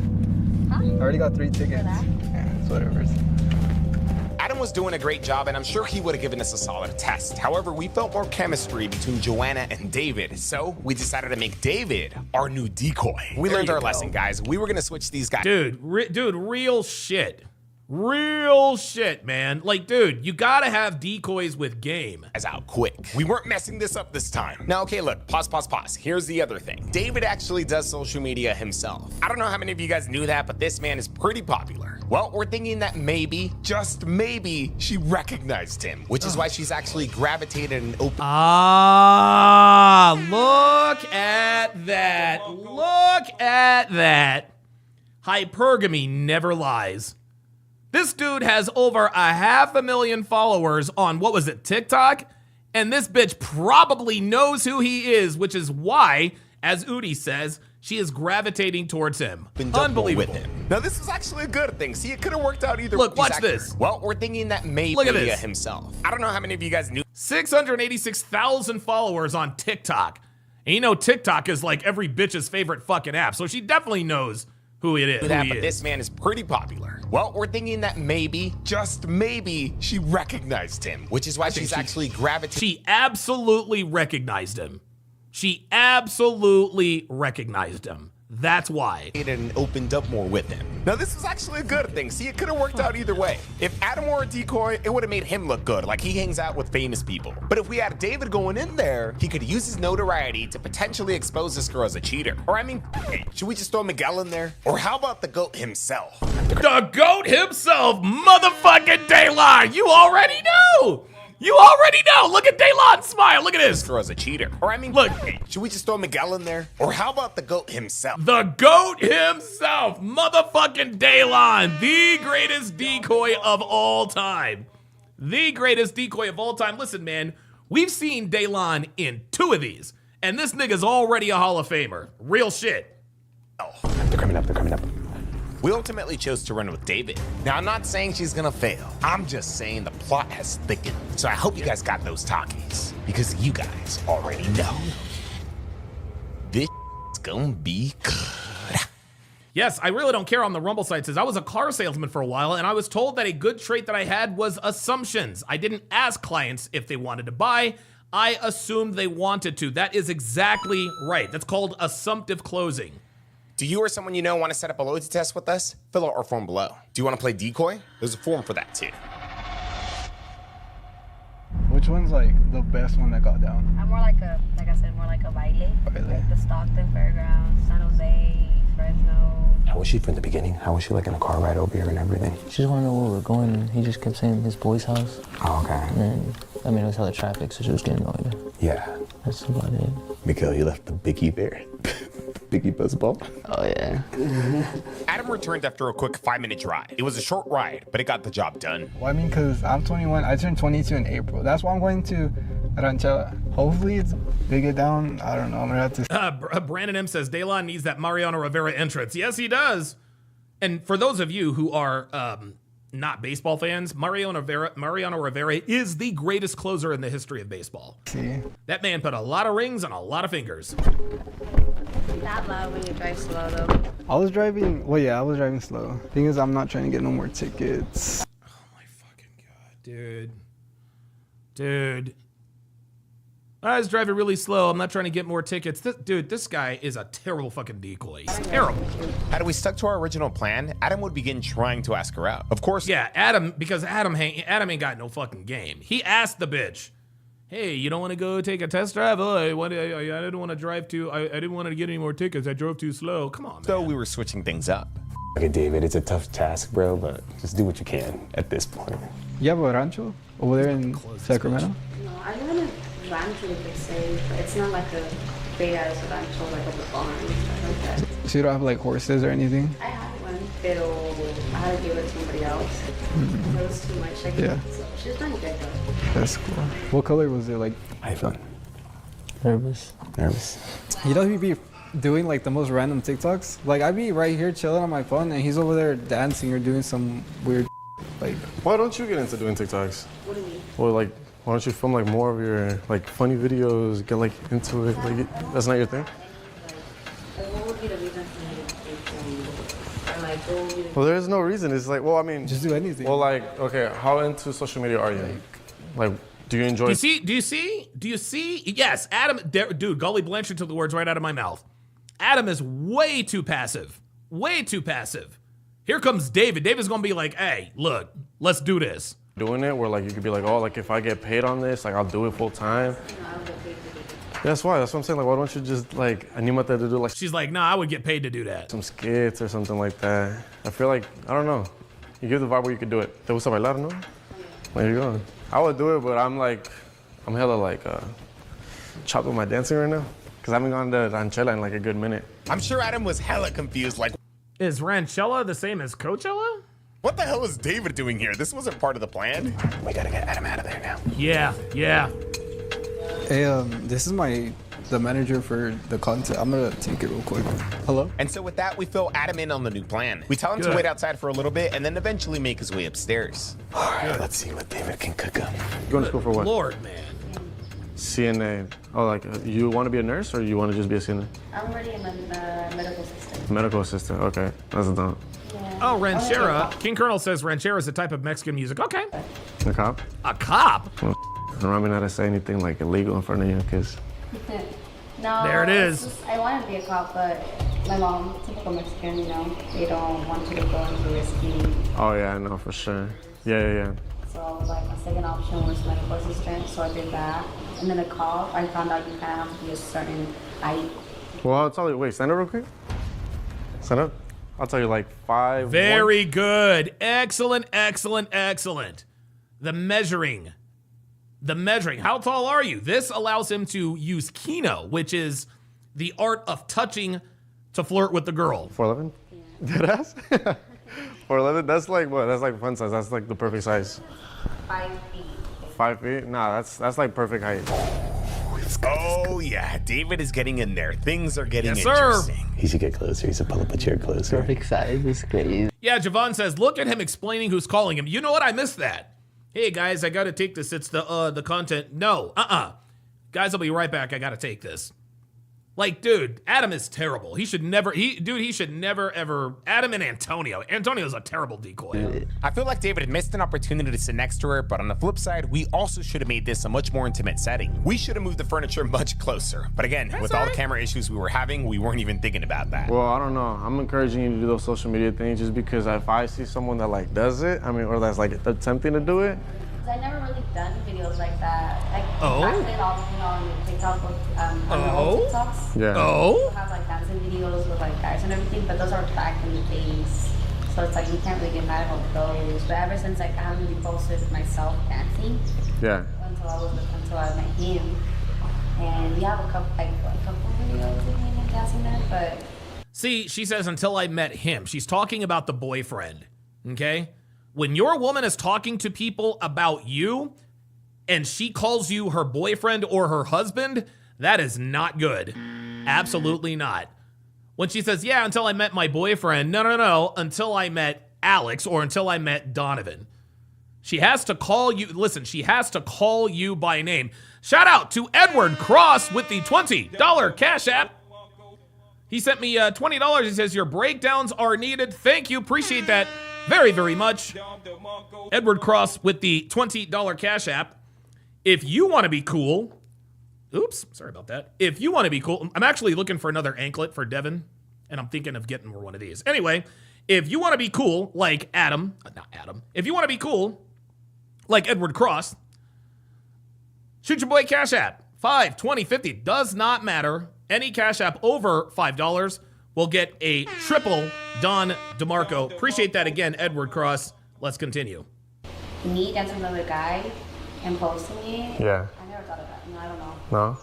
Huh? I already got 3 tickets. Yeah, it's whatever. Adam was doing a great job, and I'm sure he would have given us a solid test. However, we felt more chemistry between Joanna and David, so we decided to make David our new decoy. We learned our lesson, guys. We were gonna switch these guys. Dude, real shit. Real shit, man. Like, dude, you gotta have decoys with game. As out quick. We weren't messing this up this time. Now, okay, look, pause. Here's the other thing. David actually does social media himself. I don't know how many of you guys knew that, but this man is pretty popular. Well, we're thinking that maybe, just maybe, she recognized him, which is why she's actually gravitated and opened. Ah, look at that. Look at that. Hypergamy never lies. This dude has over 500,000 followers on, what was it, TikTok? And this bitch probably knows who he is, which is why, as Udi says, she is gravitating towards him. Unbelievable. With him. Now, this is actually a good thing. See, it could have worked out either way. Look, watch this. Well, we're thinking that maybe Look at this. himself. I don't know how many of you guys knew. 686,000 followers on TikTok. And you know TikTok is like every bitch's favorite fucking app, so she definitely knows who it is. But this man is pretty popular. Well, we're thinking that maybe, just maybe, she recognized him, which is why she's actually gravitating. She absolutely recognized him. She absolutely recognized him. That's why. And opened up more with him. Now, this was actually a good thing. See, it could have worked out either way. If Adam were a decoy, it would have made him look good, like he hangs out with famous people. But if we had David going in there, he could use his notoriety to potentially expose this girl as a cheater. Or I mean, hey, should we just throw Miguel in there? Or how about the GOAT himself? The GOAT himself, motherfucking Daylon. You already know. You already know. Look at Daylon smile. Look at this. Girl as a cheater. Or I mean, look. Hey, should we just throw Miguel in there? Or how about the GOAT himself? The GOAT himself, motherfucking Daylon, the greatest decoy of all time. The greatest decoy of all time. Listen, man, we've seen Daylon in 2 of these, and this nigga's already a Hall of Famer. Real shit. Oh, they're coming up. They're coming up. We ultimately chose to run with David. Now, I'm not saying she's gonna fail. I'm just saying the plot has thickened. So I hope you guys got those talkies, because you guys already know. This is gonna be good. Yes, I really don't care on the Rumble site. Says I was a car salesman for a while, and I was told that a good trait that I had was assumptions. I didn't ask clients if they wanted to buy. I assumed they wanted to. That is exactly right. That's called assumptive closing. Do you or someone you know want to set up a loyalty test with us? Fill out our form below. Do you want to play decoy? There's a form for that too. Which one's like the best one that got down? I'm more like I said, more like a baile. Like the Stockton Fairgrounds, San Jose, Fresno. How was she from the beginning? How was she like in a car ride over here and everything? She just wanted to know where we're going, and he just kept saying his boy's house. Oh, okay. And I mean, it was hella traffic, so she was getting annoyed. Yeah. That's about it. Miguel, you left the biggie there. Biggie buzzball. Oh, yeah. Adam returned after a quick 5-minute drive. It was a short ride, but it got the job done. Well, I mean, because I'm 21. I turned 22 in April. That's why I'm going to Ranchella. Hopefully it's bigger down. I don't know. I'm going to have to... Brandon M says, Daylon needs that Mariano Rivera entrance. Yes, he does. And for those of you who are not baseball fans, Mariano Rivera is the greatest closer in the history of baseball. See? That man put a lot of rings on a lot of fingers. Not loud when you drive slow, though. I was driving slow. Thing is, I'm not trying to get no more tickets. Oh my fucking God, dude. I was driving really slow. I'm not trying to get more tickets. Dude, this guy is a terrible fucking decoy. He's terrible. Had we stuck to our original plan, Adam would begin trying to ask her out. Of course. Yeah, Adam, because Adam ain't got no fucking game. He asked the bitch, hey, you don't want to go take a test drive? Oh, I didn't want to drive too. I didn't want to get any more tickets. I drove too slow. Come on, man. So we were switching things up. Okay, David, it's a tough task, bro, but just do what you can at this point. You have a rancho over there in Sacramento? No, I live in a rancho, they say, but it's not like a big ass rancho, like a barn and stuff like that. So you don't have like horses or anything? I had one, pero I had to give it to somebody else. Mm-hmm. It was too much. So she's doing good though. That's cool. What color was it? Like iPhone. Nervous. You know, he'd be doing like the most random TikToks. Like I'd be right here chilling on my phone, and he's over there dancing or doing some weird. Like, why don't you get into doing TikToks? What do you mean? Well, like, why don't you film like more of your like funny videos? Get like into it. Like, that's not your thing. What would be the reason for me to take or like what would be the... Well, there is no reason. It's like, well, I mean, just do anything. Well, like, okay, how into social media are you? Like, do you enjoy? Do you see? Yes, Adam, dude, Gully Blanchard took the words right out of my mouth. Adam is way too passive. Way too passive. Here comes David. David's gonna be like, hey, look, let's do this. Doing it where like you could be like, oh, like if I get paid on this, like I'll do it full time. That's why. That's what I'm saying. Like, why don't you just like animate to do like? She's like, nah, I would get paid to do that. Some skits or something like that. I feel like I don't know. You give the vibe where you could do it. ¿Te gusta bailar, no? There you go. I would do it, but I'm hella like chopped with my dancing right now because I haven't gone to Ranchella in like a good minute. I'm sure Adam was hella confused. Like, is Ranchella the same as Coachella? What the hell is David doing here? This wasn't part of the plan. We gotta get Adam out of there now. Yeah. Hey, this is the manager for the content. I'm gonna take it real quick. Hello? And so with that, we fill Adam in on the new plan. We tell him to wait outside for a little bit and then eventually make his way upstairs. All right, let's see what David can cook up. You going to school for what? Lord, man. CNA. Oh, like you want to be a nurse or you want to just be a CNA? I'm already a medical assistant. Medical assistant, okay. That's dumb. Yeah. Oh, Ranchera. King Colonel says Ranchera is a type of Mexican music. Okay. A cop? A cop? Well, remind me not to say anything like illegal in front of you, because No. There it is. Just, I wanted to be a cop, but my mom, typical Mexican, you know, they don't want you to go into risky. Oh yeah, I know for sure. Yeah. So I was like, my second option was medical assistant, so I did that. And then the cop, I found out you kind of have to be a certain height. Well, I'll tell you. Wait, stand up real quick. Stand up. I'll tell you like 5'1". Very good. Excellent. The measuring. How tall are you? This allows him to use Kino, which is the art of touching to flirt with the girl. 4'11"? Deadass? 4'11"? That's like what? That's like fun size. That's like the perfect size. 5 feet. 5 feet? Nah, that's like perfect height. Oh yeah, David is getting in there. Things are getting Yes, sir. interesting. He should get closer. He should pull up a chair closer. Perfect size is crazy. Yeah, Javon says, look at him explaining who's calling him. You know what? I missed that. Hey guys, I gotta take this. It's the content. No, guys, I'll be right back. I gotta take this. Like, dude, Adam is terrible. He should never ever. Adam and Antonio. Antonio's a terrible decoy. I feel like David had missed an opportunity to sit next to her, but on the flip side, we also should have made this a much more intimate setting. We should have moved the furniture much closer. But again, with all the camera issues we were having, we weren't even thinking about that. Well, I don't know. I'm encouraging you to do those social media things just because if I see someone that like does it, or that's like attempting to do it. Because I never really done videos like that. Like, Oh. I played all, on TikTok with old TikToks. Yeah. Oh. People have like dancing videos with like guys and everything, but those are back in the days. So it's like you can't really get mad about those. But ever since like I haven't really posted myself dancing Yeah. until I met him, and we have a couple videos of him dancing there, but. See, she says until I met him. She's talking about the boyfriend. Okay? When your woman is talking to people about you and she calls you her boyfriend or her husband, that is not good. Absolutely not. When she says, yeah, until I met my boyfriend, no, until I met Alex or until I met Donovan. She has to call you, listen, she has to call you by name. Shout out to Edward Cross with the $20 Cash App. He sent me $20. He says, your breakdowns are needed. Thank you. Appreciate that very, very much. Edward Cross with the $20 Cash App. If you want to be cool, oops, sorry about that. If you want to be cool, I'm actually looking for another anklet for Devin, and I'm thinking of getting one of these. Anyway, if you want to be cool like if you want to be cool like Edward Cross, shoot your boy Cash App. 5, 20, 50, does not matter. Any Cash App over $5 will get a triple Don DeMarco. Appreciate that again, Edward Cross. Let's continue. Me dancing with another guy and posting it? Yeah. I never thought of that. No, I don't know. No?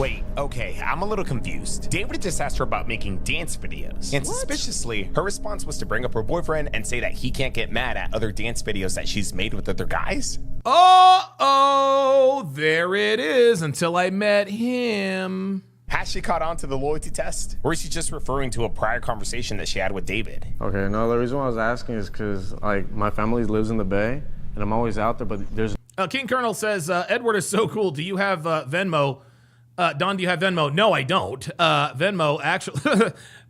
Wait, okay, I'm a little confused. David just asked her about making dance videos. And suspiciously, her response was to bring up her boyfriend and say that he can't get mad at other dance videos that she's made with other guys. Oh, there it is, until I met him. Has she caught on to the loyalty test? Or is she just referring to a prior conversation that she had with David? Okay, no, the reason why I was asking is because, like, my family lives in the Bay, and I'm always out there, but there's... King Colonel says, Edward is so cool. Do you have Venmo? Don, do you have Venmo? No, I don't. Venmo, actually...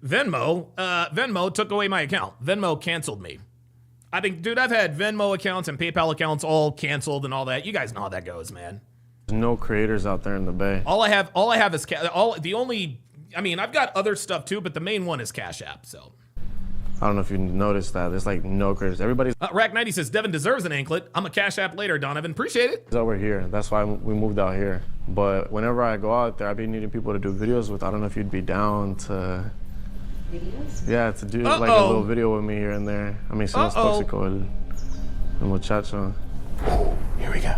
Venmo took away my account. Venmo canceled me. I think, dude, I've had Venmo accounts and PayPal accounts all canceled and all that. You guys know how that goes, man. There's no creators out there in the Bay. All I have is I've got other stuff too, but the main one is Cash App. So I don't know if you noticed that. There's like no creators. Everybody's Rack 90 says Devin deserves an anklet. I'm a Cash App later, Donovan. Appreciate it. over here. That's why we moved out here. But whenever I go out there, I've been needing people to do videos with. I don't know if you'd be down to. Videos? Yeah, to do like a little video with me here and there. I mean, si nos tóxico el muchacho. Here we go.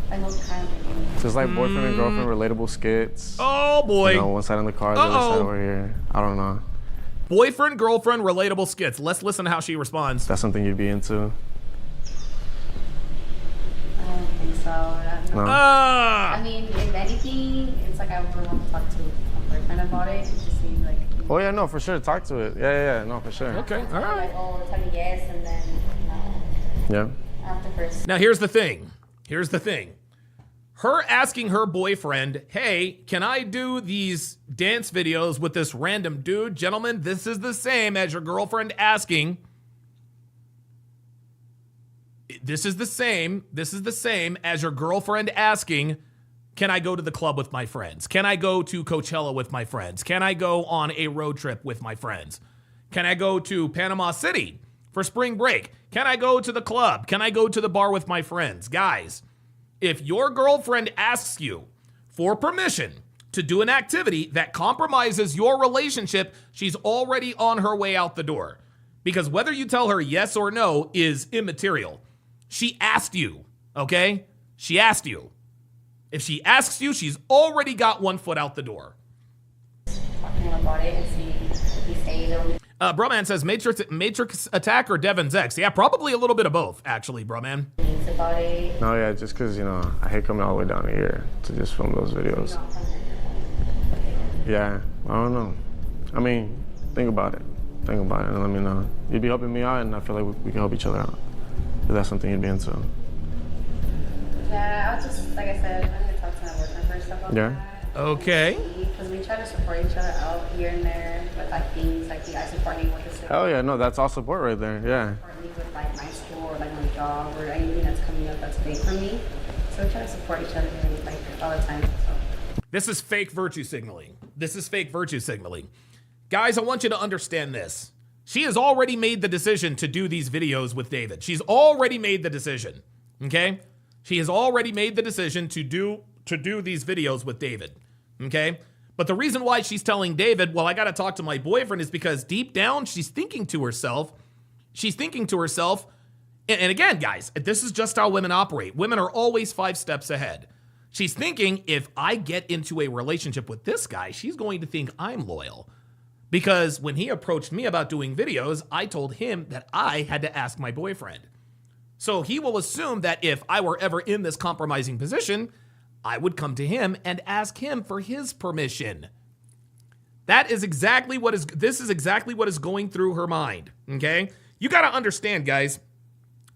I know kind of. So it's like boyfriend and girlfriend relatable skits. Oh boy. You know, one side in the car, the other side over here. I don't know. Boyfriend, girlfriend, relatable skits. Let's listen to how she responds. That's something you'd be into? I don't think so. No. I mean, if anything, it's like I would want to talk to a boyfriend about it. It just seems like. Oh yeah, no, for sure. Talk to it. Yeah, no, for sure. Okay, all right. Like, oh, tell me yes, and then Yeah. after first. Now here's the thing. Her asking her boyfriend, hey, can I do these dance videos with this random dude? Gentlemen, this is the same as your girlfriend asking. This is the same as your girlfriend asking, Can I go to the club with my friends? Can I go to Coachella with my friends? Can I go on a road trip with my friends? Can I go to Panama City for spring break? Can I go to the club? Can I go to the bar with my friends? Guys, if your girlfriend asks you for permission to do an activity that compromises your relationship, she's already on her way out the door. Because whether you tell her yes or no is immaterial. She asked you, okay? She asked you. If she asks you, she's already got one foot out the door. Talking about it and see if he stays. Broman says Matrix Attack or Devin's ex. Yeah, probably a little bit of both, actually, Broman. About it. No, yeah, just because, you know, I hate coming all the way down here to just film those videos. Yeah, I don't know. I mean, think about it. Think about it and let me know. You'd be helping me out, and I feel like we can help each other out. If that's something you'd be into. Yeah, I'll just, like I said, I'm going to talk to my boyfriend first about that. Okay. Because we try to support each other out here and there with like things like I support me with this. Hell yeah, no, that's all support right there, yeah. Support me with like my school or like my job or anything that's coming up that's big for me. So we try to support each other like all the time. So. This is fake virtue signaling. This is fake virtue signaling. Guys, I want you to understand this. She has already made the decision to do these videos with David. She's already made the decision, okay? She has already made the decision to do these videos with David, okay? But the reason why she's telling David, well, I got to talk to my boyfriend, is because deep down she's thinking to herself, and again, guys, this is just how women operate. Women are always 5 steps ahead. She's thinking, if I get into a relationship with this guy, she's going to think I'm loyal. Because when he approached me about doing videos, I told him that I had to ask my boyfriend. So he will assume that if I were ever in this compromising position, I would come to him and ask him for his permission. This is exactly what is going through her mind, okay? You got to understand, guys,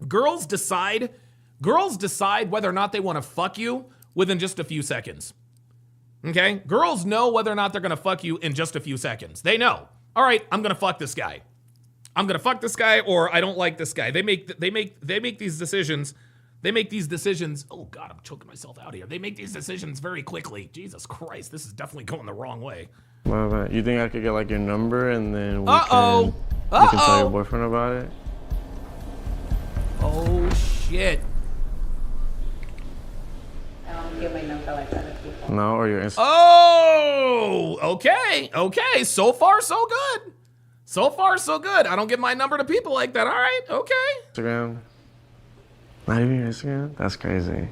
girls decide whether or not they want to fuck you within just a few seconds. Okay? Girls know whether or not they're going to fuck you in just a few seconds. They know. All right, I'm going to fuck this guy. I'm going to fuck this guy, or I don't like this guy. They make these decisions. They make these decisions. Oh God, I'm choking myself out here. They make these decisions very quickly. Jesus Christ, this is definitely going the wrong way. Well, you think I could get like your number and then you can tell your boyfriend about it? Oh shit. I don't give my number like that to people. No, or your Instagram. Oh, okay. So far, so good. So far, so good. I don't give my number to people like that. All right, okay. Instagram? Not even your Instagram? That's crazy.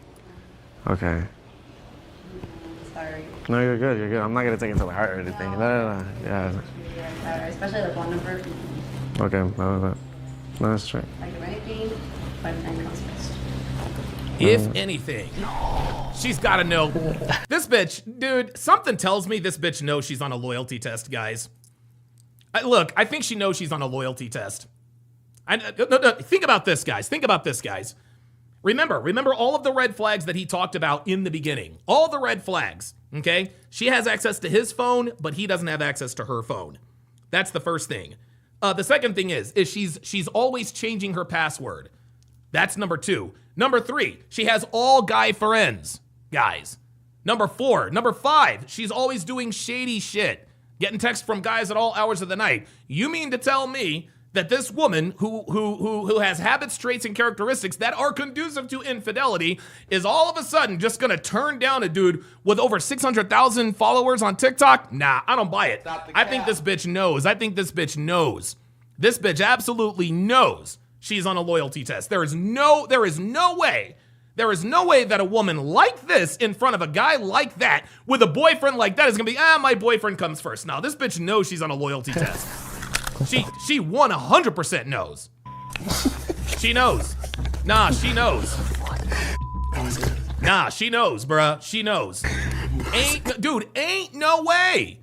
Okay. Sorry. No, you're good. You're good. I'm not gonna take it to the heart or anything. No. Yeah. Especially the phone number. Okay. No, that's true. I give anything, but then comes first. If anything, she's got to know. This bitch, dude, something tells me this bitch knows she's on a loyalty test, guys. Look, I think she knows she's on a loyalty test. No, think about this, guys. Remember all of the red flags that he talked about in the beginning. All the red flags, okay? She has access to his phone, but he doesn't have access to her phone. That's the first thing. The second thing is she's always changing her password. That's number 2. Number 3, she has all guy friends, guys. Number 5, she's always doing shady shit, getting texts from guys at all hours of the night. You mean to tell me that this woman who has habits, traits, and characteristics that are conducive to infidelity is all of a sudden just gonna turn down a dude with over 600,000 followers on TikTok? Nah, I don't buy it. I think this bitch knows. This bitch absolutely knows she's on a loyalty test. There is no way that a woman like this in front of a guy like that with a boyfriend like that is gonna be, my boyfriend comes first. No, this bitch knows she's on a loyalty test. She 100% knows. She knows. Nah, she knows, bruh. She knows. Ain't no way.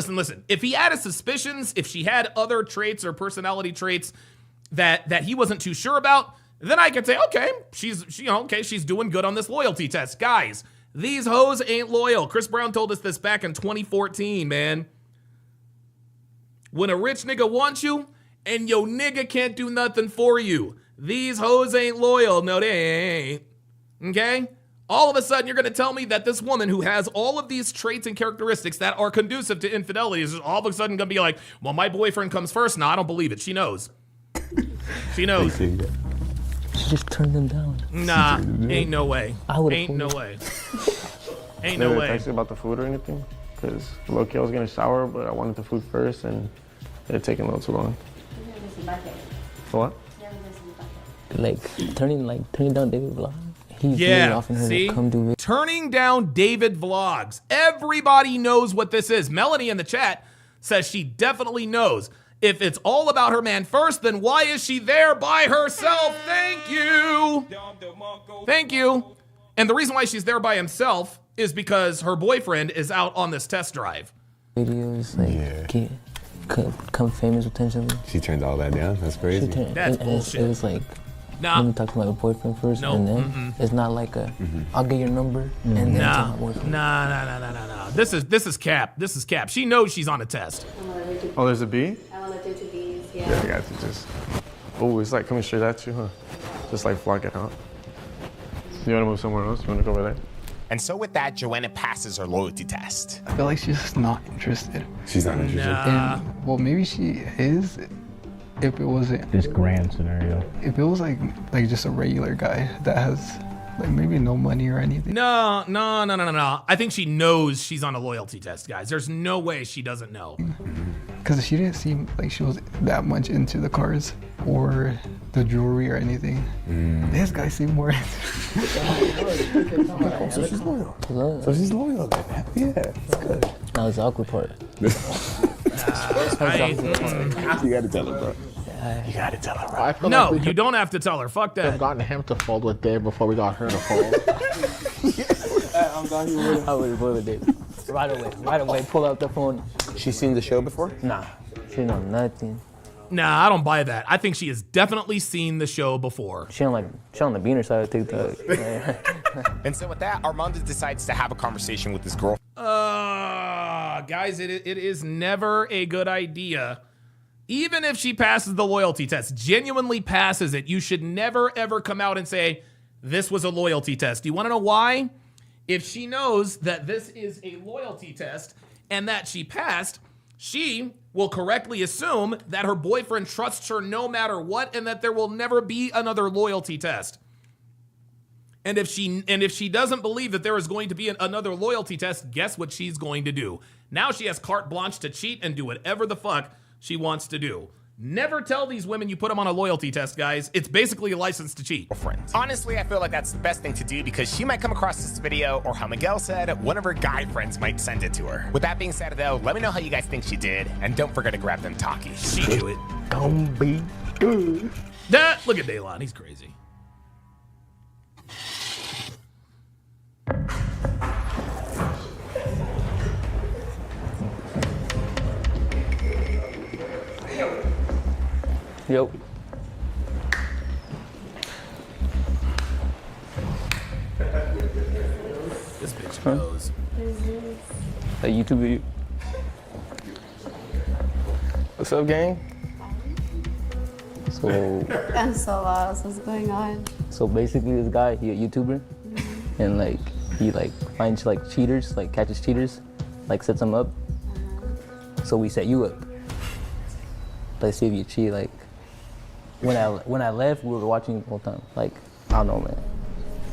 Listen. If he had his suspicions, if she had other traits or personality traits that he wasn't too sure about, then I could say, okay, she's doing good on this loyalty test. Guys, these hoes ain't loyal. Chris Brown told us this back in 2014, man. When a rich nigga wants you and your nigga can't do nothing for you, these hoes ain't loyal. No, they ain't. Okay? All of a sudden, you're going to tell me that this woman who has all of these traits and characteristics that are conducive to infidelity is all of a sudden going to be like, well, my boyfriend comes first. No, I don't believe it. She knows. She knows. She just turned them down. Nah, ain't no way. Ain't no way. Ain't no way. Text you about the food or anything? Because low-key I was going to shower, but I wanted the food first, and it had taken a little too long. What? Like turning down David Vlog. He's really Yeah, offering her see? to come do it. Turning down David Vlogs. Everybody knows what this is. Melanie in the chat says she definitely knows. If it's all about her man first, then why is she there by herself? Thank you. Thank you. And the reason why she's there by himself is because her boyfriend is out on this test drive. Videos like become famous potentially. She turned all that down. That's crazy. That's bullshit. It was like, let me talk to my boyfriend first, and then it's not like a, I'll get your number, and then tell my boyfriend. Nah. This is cap. This is cap. She knows she's on a test. Oh, there's a B? I'm allergic to bees, Yeah, I got you. Just. Oh, it's like coming straight at you, huh? Just like flocking out. You want to move somewhere else? You want to go over there? And so with that, Joanna passes her loyalty test. I feel like she's just not interested. She's not interested. And, well, maybe she is if it wasn't This grand scenario. if it was like just a regular guy that has like maybe no money or anything. No. I think she knows she's on a loyalty test, guys. There's no way she doesn't know. Because she didn't seem like she was that much into the cars or the jewelry or anything. This guy seemed more So she's loyal. So she's loyal. Yeah, that's good. That was the awkward part. You gotta tell her, bro. You gotta tell her, bro. I feel No, like we you could don't have to tell her. Fuck have that. gotten him to fold with Dave before we got her to fold. I would have voted it right away. Pull out the phone. She's seen the show before? Nah, she know nothing. Nah, I don't buy that. I think she has definitely seen the show before. She on the beaner side of TikTok. And so with that, Armando decides to have a conversation with his girlfriend. Guys, it is never a good idea. Even if she passes the loyalty test, genuinely passes it, you should never ever come out and say, this was a loyalty test. You want to know why? If she knows that this is a loyalty test and that she passed, she will correctly assume that her boyfriend trusts her no matter what and that there will never be another loyalty test. And if she doesn't believe that there is going to be another loyalty test, guess what she's going to do? Now she has carte blanche to cheat and do whatever the fuck she wants to do. Never tell these women you put them on a loyalty test, guys. It's basically a license to cheat. Honestly, I feel like that's the best thing to do because she might come across this video, or how Miguel said, one of her guy friends might send it to her. With that being said, though, let me know how you guys think she did, and don't forget to grab them Takis. She do it. Don't be good. Look at Daylon, he's crazy. Yo. This bitch knows. A YouTube video. What's up, gang? So I'm so lost. What's going on? so basically this guy, he a YouTuber, and like he like finds like cheaters, like catches cheaters, like sets them up. So we set you up. Let's see if you cheat. Like when I left, we were watching the whole time. Like I don't know, man.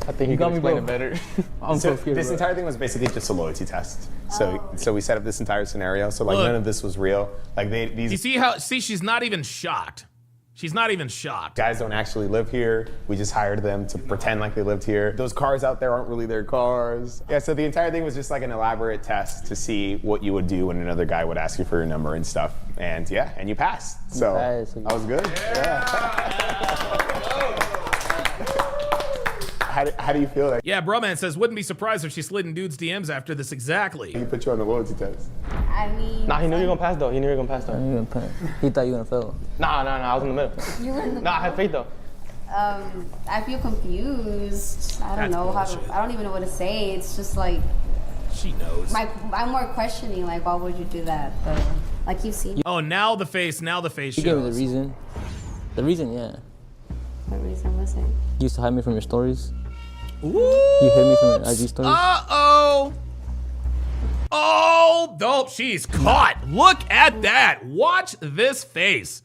I think You you got can me, explain bro. it better. I'm so scared. This bro. entire thing was basically just a loyalty test. So we set up this entire scenario. So like Look. none of this was real. Like You see she's not even shocked. She's not even shocked. Guys don't actually live here. We just hired them to pretend like they lived here. Those cars out there aren't really their cars. Yeah, so the entire thing was just like an elaborate test to see what you would do when another guy would ask you for your number and stuff. And yeah, and you passed. So that was good. Yeah. How do you feel? Like Yeah, bro man says, wouldn't be surprised if she slid in dudes' DMs after this exactly. he put you on the loyalty test? I mean. Nah, he knew you were gonna pass though. He knew you were gonna pass though. He thought you were gonna fail. Nah, I was in the middle. You were in the Nah, I had faith though. I feel confused. I don't know how to. I don't even know what to say. It's just like. She knows. I'm more questioning. Like, why would you do that? Though? Like you've seen. Oh, now the face You gave me the shows. reason. The reason, yeah. What reason was it? You used to hide me from your stories. Ooh. You hit me from your IG stories? Uh-oh. Oh, dope. She's caught. Look at that. Watch this face.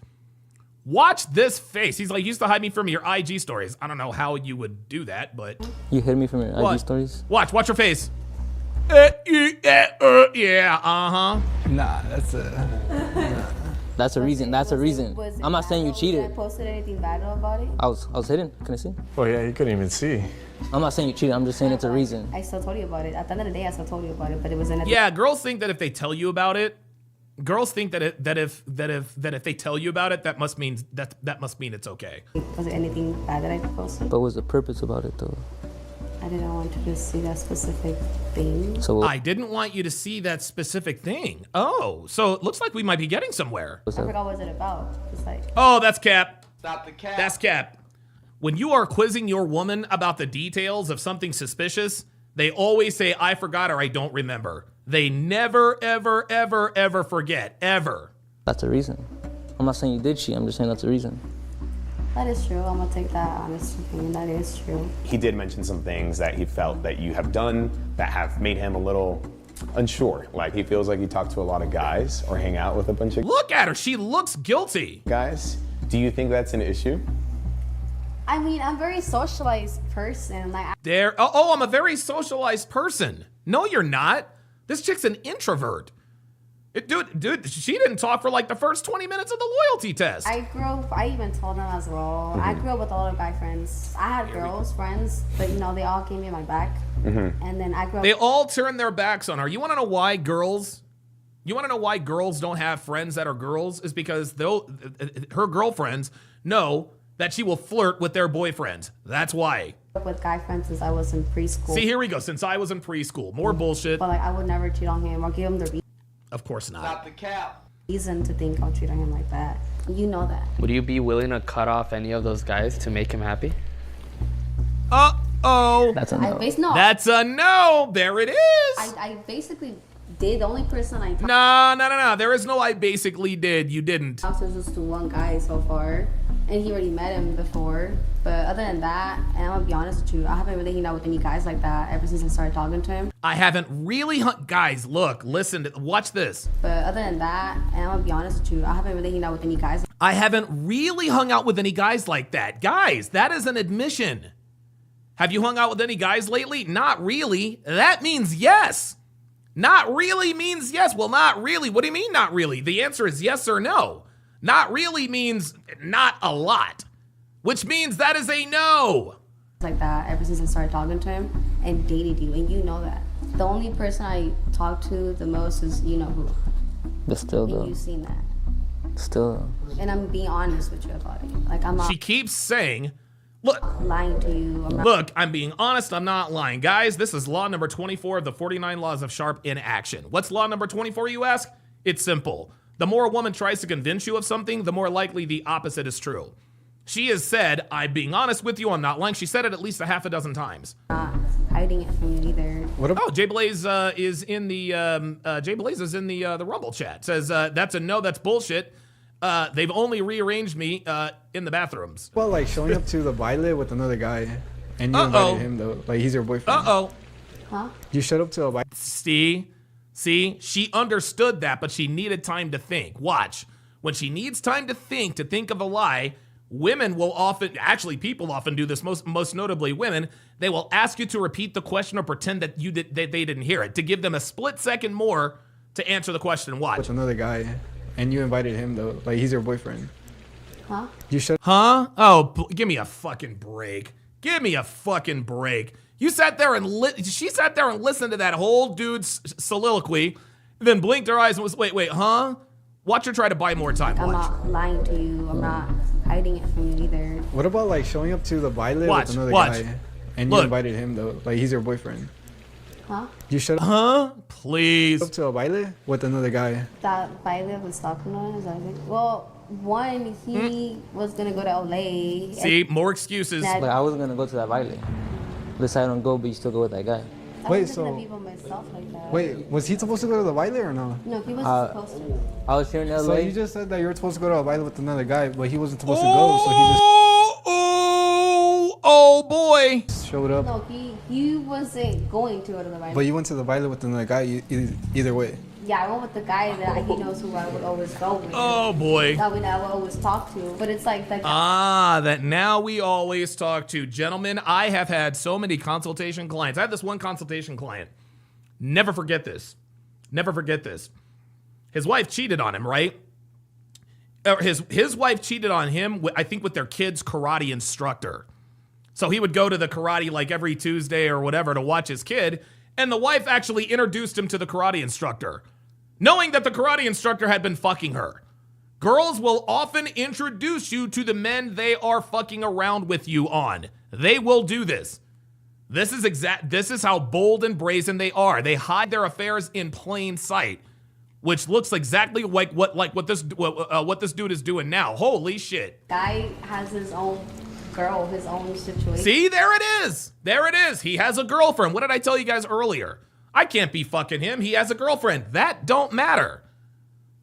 Watch this face. He's like, you used to hide me from your IG stories. I don't know how you would do that, but. You hit me from your What? IG stories? Watch your face. Yeah, uh-huh. Nah, that's That's a reason. That's a reason. I'm not saying you I cheated. posted anything bad about it. I was hidden. Couldn't see. Oh yeah, you couldn't even see. I'm not saying you cheated. I'm just saying it's a reason. I still told you about it. At the end of the day, I still told you about it, but it was in a. Yeah, girls think that if they tell you about it, girls think that if they tell you about it, that must mean it's okay. Was there anything bad that I posted? But what's the purpose about it though? I didn't want you to see that specific thing. So I didn't want you to see that specific thing. Oh, so it looks like we might be getting somewhere. I forgot what was it about. It's like. Oh, that's cap. Stop the cap. That's cap. When you are quizzing your woman about the details of something suspicious, they always say, I forgot or I don't remember. They never, ever, ever, ever forget. Ever. that's a reason. I'm not saying you did cheat. I'm just saying that's a reason. That is true. I'm gonna take that honest opinion. That is true. He did mention some things that he felt that you have done that have made him a little unsure. Like he feels like you talk to a lot of guys or hang out with a bunch of Look at her. She looks guilty. guys. Do you think that's an issue? I mean, I'm a very socialized person. Like, I'm a very socialized person. No, you're not. This chick's an introvert. Dude, she didn't talk for like the first 20 minutes of the loyalty test. I even told them as well. I grew up with a lot of guy friends. I had girls friends, but they all came in my back. And then I grew up. They all turned their backs on her. You want to know why girls? You want to know why girls don't have friends that are girls? Is because her girlfriends know that she will flirt with their boyfriends. That's why. With guy friends since I was in preschool. See, here we go. Since I was in preschool. More bullshit. But like, I would never cheat on him or give him the Of course not. Stop the cap. reason to think I'll cheat on him like that. You know that. Would you be willing to cut off any of those guys to make him happy? Uh-oh. That's a I no. no. That's a no. There it is. I basically did. The only person I talked No. There is no I basically did. You didn't. to is just to one guy so far. And he already met him before. But other than that, and I'm gonna be honest with you, I haven't really hung out with any guys like that ever since I started talking to him. I haven't really guys, look, listen, watch this. But other than that, and I'm gonna be honest with you, I haven't really hung out with any guys. I haven't really hung out with any guys like that. Guys, that is an admission. Have you hung out with any guys lately? Not really. That means yes. Not really means yes. Well, not really. What do you mean not really? The answer is yes or no. Not really means not a lot, which means that is a no. Like that ever since I started talking to him and dated you, and you know that. The only person I talk to the most is you know who. But still And though. you've seen that. Still. And I'm being honest with you about it. Like I'm not She keeps saying, look, lying to you. I'm not look, I'm being honest, I'm not lying. Guys, this is law number 24 of the 49 laws of Sharp in action. What's law number 24, you ask? It's simple. The more a woman tries to convince you of something, the more likely the opposite is true. She has said, I'm being honest with you, I'm not lying. She said it at least a half a dozen times. hiding it from you either. Jay Blaze is in the the Rumble chat. Says that's a no, that's bullshit. They've only rearranged me in the bathrooms. Well, like showing up to the baile with another guy, and you invited him though, like he's your boyfriend. Huh? You showed up to a baile. See, she understood that, but she needed time to think. Watch. When she needs time to think of a lie, women will often, actually people often do this, most notably women, they will ask you to repeat the question or pretend that they didn't hear it, to give them a split second more to answer the question. Watch. With another guy, and you invited him though, like he's your boyfriend. Huh? You should. Huh? Oh, give me a fucking break. Give me a fucking break. You sat there and she sat there and listened to that whole dude's soliloquy, then blinked her eyes and was, wait, huh? Watch her try to buy more time. I'm not lying to you. I'm not hiding it from you either. What about like showing up to the baile with another guy, and you invited him though, like he's your boyfriend? Huh? You should. Please. Up to a baile with another guy. That baile was talking on is well, one, he was gonna go to LA. See, more excuses. Like I wasn't gonna go to that baile. Let's say I don't go, but you still go with that guy. I was just gonna be by myself like that. Wait, was he supposed to go to the baile or no? No, he wasn't supposed to. I was here in LA. So you just said that you were supposed to go to a baile with another guy, but he wasn't supposed to go, so he just. Oh boy. Showed up. No, he wasn't going to go to the baile. But you went to the baile with the guy either way. Yeah, I went with the guy that he knows who I would always go with. Oh boy. That I would always talk to. But it's like that. That now we always talk to. Gentlemen, I have had so many consultation clients. I had this one consultation client. Never forget this. Never forget this. His wife cheated on him, right? His wife cheated on him, I think, with their kid's karate instructor. So he would go to the karate like every Tuesday or whatever to watch his kid. And the wife actually introduced him to the karate instructor, knowing that the karate instructor had been fucking her. Girls will often introduce you to the men they are fucking around with you on. They will do this. This is how bold and brazen they are. They hide their affairs in plain sight, which looks exactly like what this dude is doing now. Holy shit. Guy has his own girl, his own situation. See, there it is. There it is. He has a girlfriend. What did I tell you guys earlier? I can't be fucking him. He has a girlfriend. That don't matter.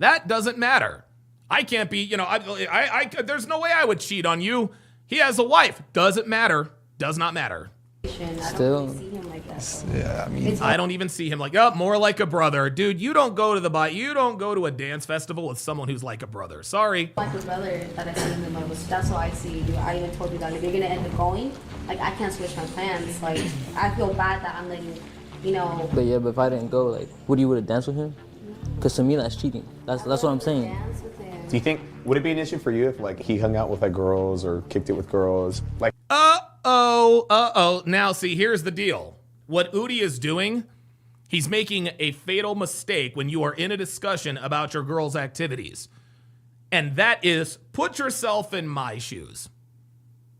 That doesn't matter. I can't be, there's no way I would cheat on you. He has a wife. Doesn't matter. Does not matter. Still. I don't see him like that. Yeah, I mean, I don't even see him like, more like a brother. Dude, you don't go to a dance festival with someone who's like a brother. Sorry. Like a brother that I see him, that's why I see you. I even told you that if you're gonna end up going, like I can't switch my plans. Like I feel bad that I'm letting, But yeah, but if I didn't go, like, would you have danced with him? Because to me, that's cheating. That's what I'm saying. Do you think, would it be an issue for you if like he hung out with like girls or kicked it with girls? Like, Now, see, here's the deal. What Udi is doing, he's making a fatal mistake when you are in a discussion about your girl's activities. And that is, put yourself in my shoes.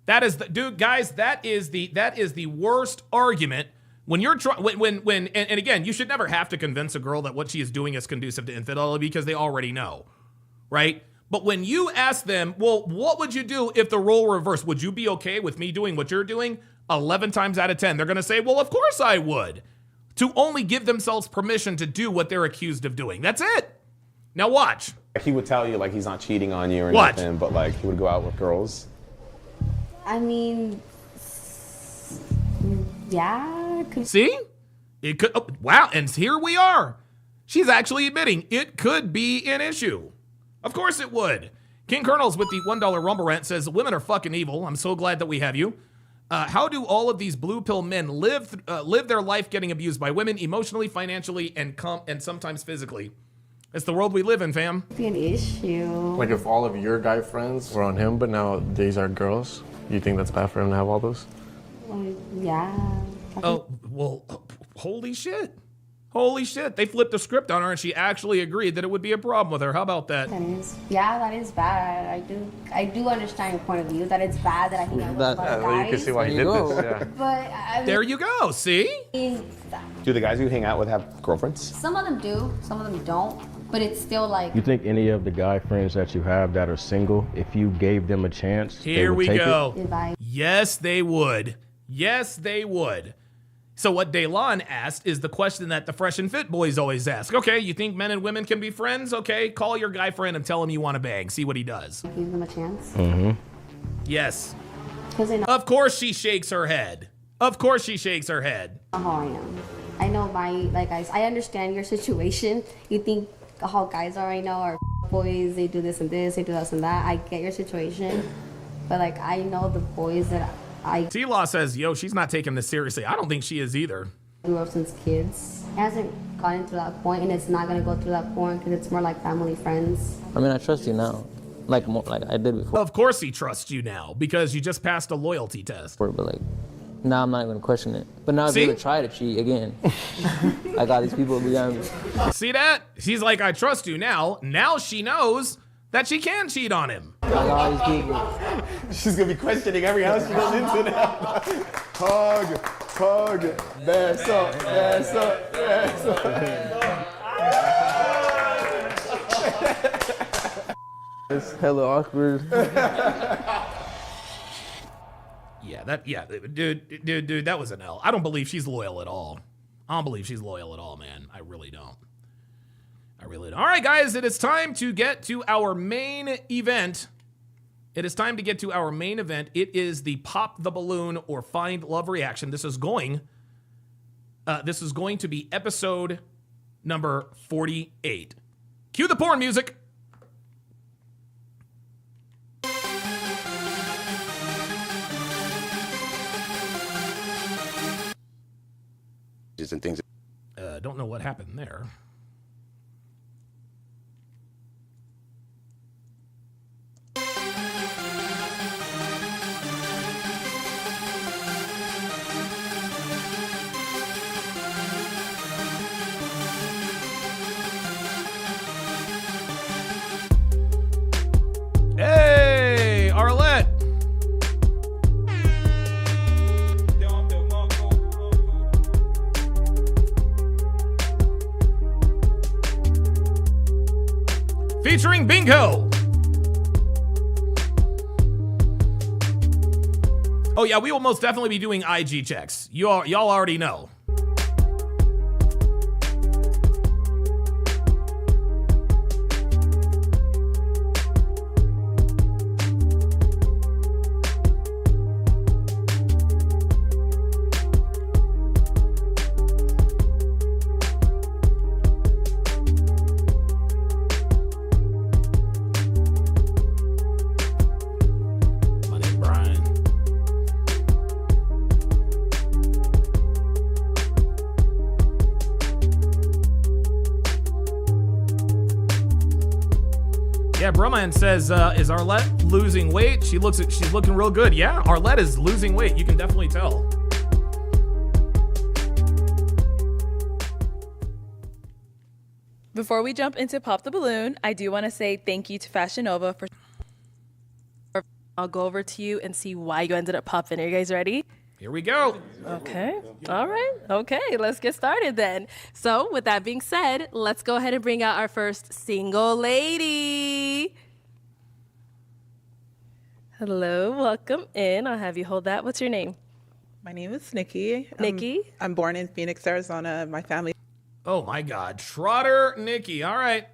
That is that is the worst argument when you're and again, you should never have to convince a girl that what she is doing is conducive to infidelity because they already know, right? But when you ask them, well, what would you do if the role were reversed? Would you be okay with me doing what you're doing? 11 times out of 10, they're going to say, well, of course I would. To only give themselves permission to do what they're accused of doing. That's it. Now watch. he would tell you like he's not cheating on you or Watch. nothing, but like he would go out with girls. I mean, yeah. See? It could. Oh, wow. And here we are. She's actually admitting it could be an issue. Of course it would. King Colonels with the $1 Rumble Rant says, women are fucking evil. I'm so glad that we have you. How do all of these blue pill men live their life getting abused by women emotionally, financially, and sometimes physically? It's the world we live in, fam. Be an issue. Like if all of your guy friends were on him, but now these are girls, you think that's bad for him to have all those? Yeah. Oh, well, holy shit. Holy shit. They flipped the script on her and she actually agreed that it would be a problem with her. How about that? That is bad. I do understand your point of view that it's bad that I hang out with a lot of guys. You can see why he did this. Yeah. But I mean, there you go. See? Do the guys you hang out with have girlfriends? Some of them do, some of them don't. But it's still like. You think any of the guy friends that you have that are single, if you gave them a chance, here we go. It? Yes, they would. Yes, they would. So what Daylon asked is the question that the Fresh and Fit boys always ask. Okay, you think men and women can be friends? Okay, call your guy friend and tell him you want to bang. See what he does. Give them a chance. Mm-hmm. Yes. Of course she shakes her head. Of course she shakes her head. How I am. I know I understand your situation. You think how guys are right now are boys, they do this and this, they do this and that. I get your situation. But like I know the boys that T-Law says, yo, she's not taking this seriously. I don't think she is either. grew up since kids. It hasn't gotten to that point, and it's not gonna go to that point because it's more like family, friends. I mean, I trust you now, like I did before. Of course he trusts you now because you just passed a loyalty test. But like, now I'm not gonna question it. But now if you ever try to cheat again, I got these people behind me. See that? She's like, I trust you now. Now she knows that she can cheat on him. I got all these people. She's gonna be questioning every house she goes into now. Hug, beso, beso, beso. It's hella awkward. Dude, that was an L. I don't believe she's loyal at all. I don't believe she's loyal at all, man. I really don't. All right, guys, it is time to get to our main event. It is time to get to our main event. It is the Pop the Balloon or Find Love reaction. This is going to be episode number 48. Cue the porn music. And things. Don't know what happened there. Hey, Arlette. Featuring Bingo. Oh yeah, we will most definitely be doing IG checks. Y'all already know. Yeah, Broman says, is Arlette losing weight? She's looking real good. Yeah, Arlette is losing weight. You can definitely tell. Before we jump into Pop the Balloon, I do want to say thank you to Fashion Nova for. I'll go over to you and see why you ended up popping. Are you guys ready? Here we go. Okay. All right. Okay. Let's get started then. So, with that being said, let's go ahead and bring out our first single lady. Hello. Welcome in. I'll have you hold that. What's your name? My name is Nikki. Nikki? I'm born in Phoenix, Arizona. My family. Oh my God, Trotter Nikki. All right,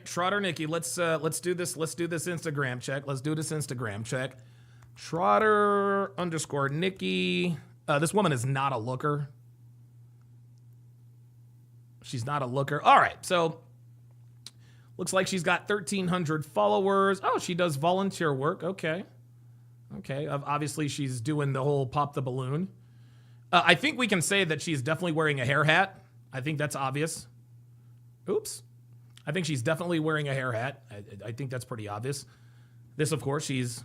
Trotter Nikki. Let's do this. Let's do this Instagram check. Let's do this Instagram check. Trotter _ Nikki. This woman is not a looker. She's not a looker. All right, so looks like she's got 1,300 followers. Oh, she does volunteer work. Okay. Obviously, she's doing the whole Pop the Balloon. I think we can say that she's definitely wearing a hair hat. I think that's obvious. Oops. I think she's definitely wearing a hair hat. I think that's pretty obvious. This, of course, she's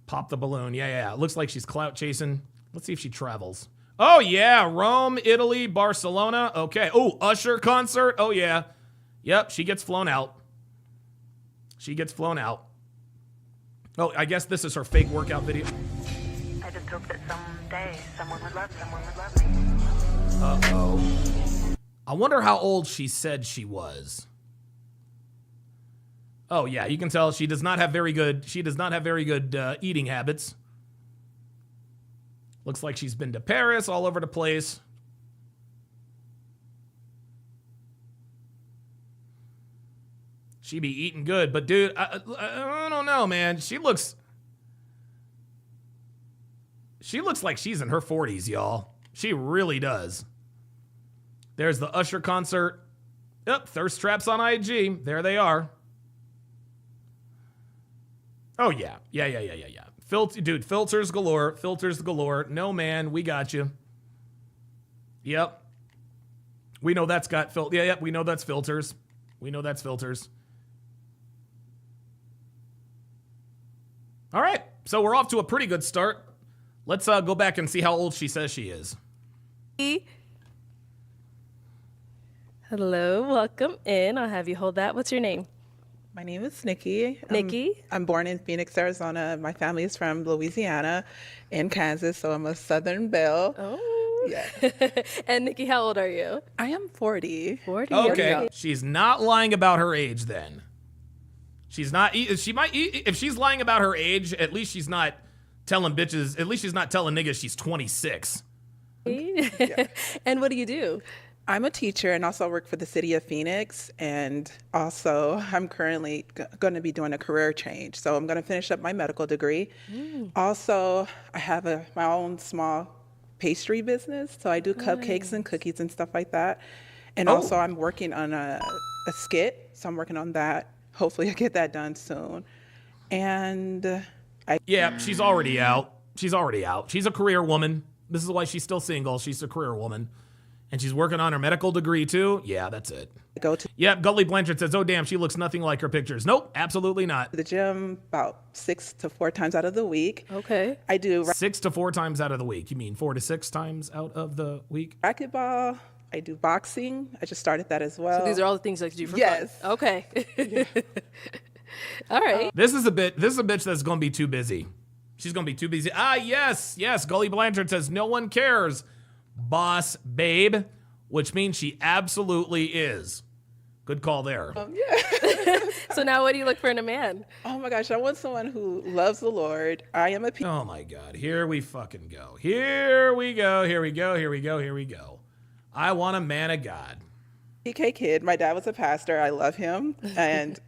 Pop the Balloon. Yeah. It looks like she's clout chasing. Let's see if she travels. Oh, yeah. Rome, Italy, Barcelona. Okay. Oh, Usher concert. Oh, yeah. Yep, she gets flown out. Oh, I guess this is her fake workout video. I just hope that someday someone would love me. Uh-oh. I wonder how old she said she was. Oh, yeah, you can tell she does not have very good eating habits. Looks like she's been to Paris, all over the place. She be eating good, but dude, I don't know, man. She looks like she's in her 40s, y'all. She really does. There's the Usher concert. Yep, thirst traps on IG. There they are. Oh, yeah. Dude, filters galore. No, man, we got you. Yep. We know that's got we know that's filters. All right, so we're off to a pretty good start. Let's go back and see how old she says she is. Hello, welcome in. I'll have you hold that. What's your name? My name is Nikki. Nikki? I'm born in Phoenix, Arizona. My family is from Louisiana and Kansas, so I'm a Southern belle. Oh. Yeah. And Nikki, how old are you? I am 40. 40. Okay, she's not lying about her age then. She's not. She might. If she's lying about her age, at least she's not telling bitches. At least she's not telling niggas she's 26. And what do you do? I'm a teacher and also work for the city of Phoenix. And also, I'm currently going to be doing a career change. So I'm going to finish up my medical degree. Also, I have my own small pastry business. So I do cupcakes and cookies and stuff like that. And also, I'm working on a skit. So I'm working on that. Hopefully, I get that done soon. And yeah, she's already out. She's already out. She's a career woman. This is why she's still single. She's a career woman. And she's working on her medical degree too. Yeah, that's it. Yeah, Gully Blanchard says, oh, damn, she looks nothing like her pictures. Nope, absolutely not. The gym about 6 to 4 times out of the week. Okay. I do 6 to 4 times out of the week. You mean 4 to 6 times out of the week? Racquetball. I do boxing. I just started that as well. So these are all the things that you do for yes. fun. Okay. All right. This is a bitch that's going to be too busy. She's going to be too busy. Ah, yes. Gully Blanchard says, no one cares, boss babe, which means she absolutely is. Good call there. So now what do you look for in a man? Oh my gosh, I want someone who loves the Lord. I am a Oh my God. Here we fucking go. Here we go. I want a man of God. PK kid. My dad was a pastor. I love him. And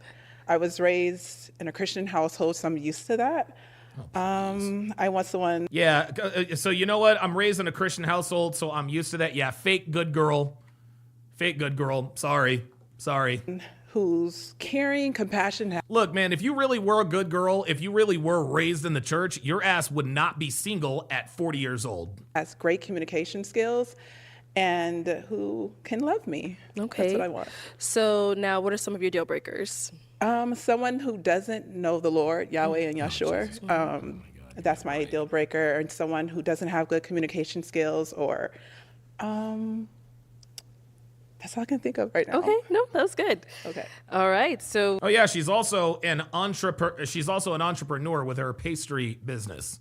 I was raised in a Christian household, so I'm used to that. I want someone. Yeah. So you know what? I'm raised in a Christian household, so I'm used to that. Yeah. Fake good girl. Sorry. Who's caring, compassionate. Look, man, if you really were a good girl, if you really were raised in the church, your ass would not be single at 40 years old. Has great communication skills and who can love me. Okay. That's what I want. So now what are some of your deal breakers? Someone who doesn't know the Lord, Yahweh and Yahshua. That's my deal breaker. And someone who doesn't have good communication skills or that's all I can think of right now. Okay, no, that was good. Okay. All right, so. Oh yeah, she's also an entrepreneur with her pastry business.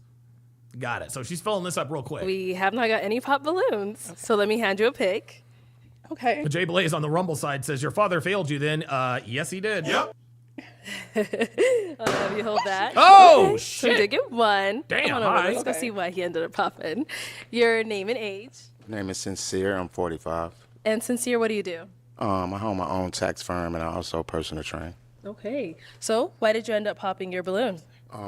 Got it. So she's filling this up real quick. We have not got any pop balloons, so let me hand you a pick. Okay. Jay Blaze on the Rumble side says, your father failed you then. Yes, he did. Yep. I'll have you hold that. Oh, okay. shit. So we did get one. Damn, Come on over. hi. Let's go see why he ended up popping. Your name and age. My name is Sincere. I'm 45. And Sincere, what do you do? I own my own tax firm and I also personal train. Okay. So why did you end up popping your balloon?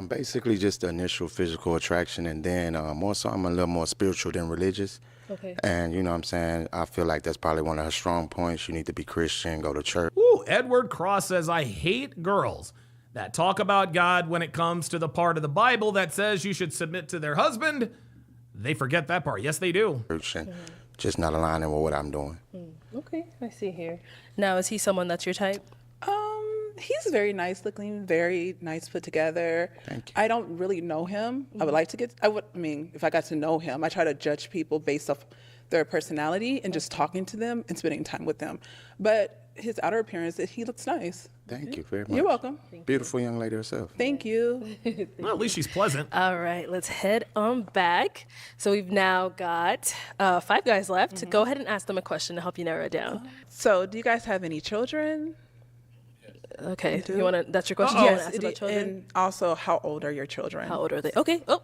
Basically just the initial physical attraction, and then more so I'm a little more spiritual than religious. Okay. And you know what I'm saying? I feel like that's probably one of her strong points. You need to be Christian, go to church. Ooh, Edward Cross says, I hate girls that talk about God when it comes to the part of the Bible that says you should submit to their husband. They forget that part. Yes, they do. And just not aligning with what I'm doing. Okay, I see here. Now, is he someone that's your type? He's very nice looking, very nice put together. Thank you. I don't really know him. I would like to if I got to know him, I try to judge people based off their personality and just talking to them and spending time with them. But his outer appearance, he looks nice. Thank you very much. You're welcome. Beautiful young lady herself. Thank you. Well, at least she's pleasant. All right, let's head on back. So we've now got 5 guys left. Go ahead and ask them a question to help you narrow it down. So do you guys have any children? Okay, you want to? That's your question. Yes, You wanna ask about children? and also how old are your children? How old are they? Okay. Oh,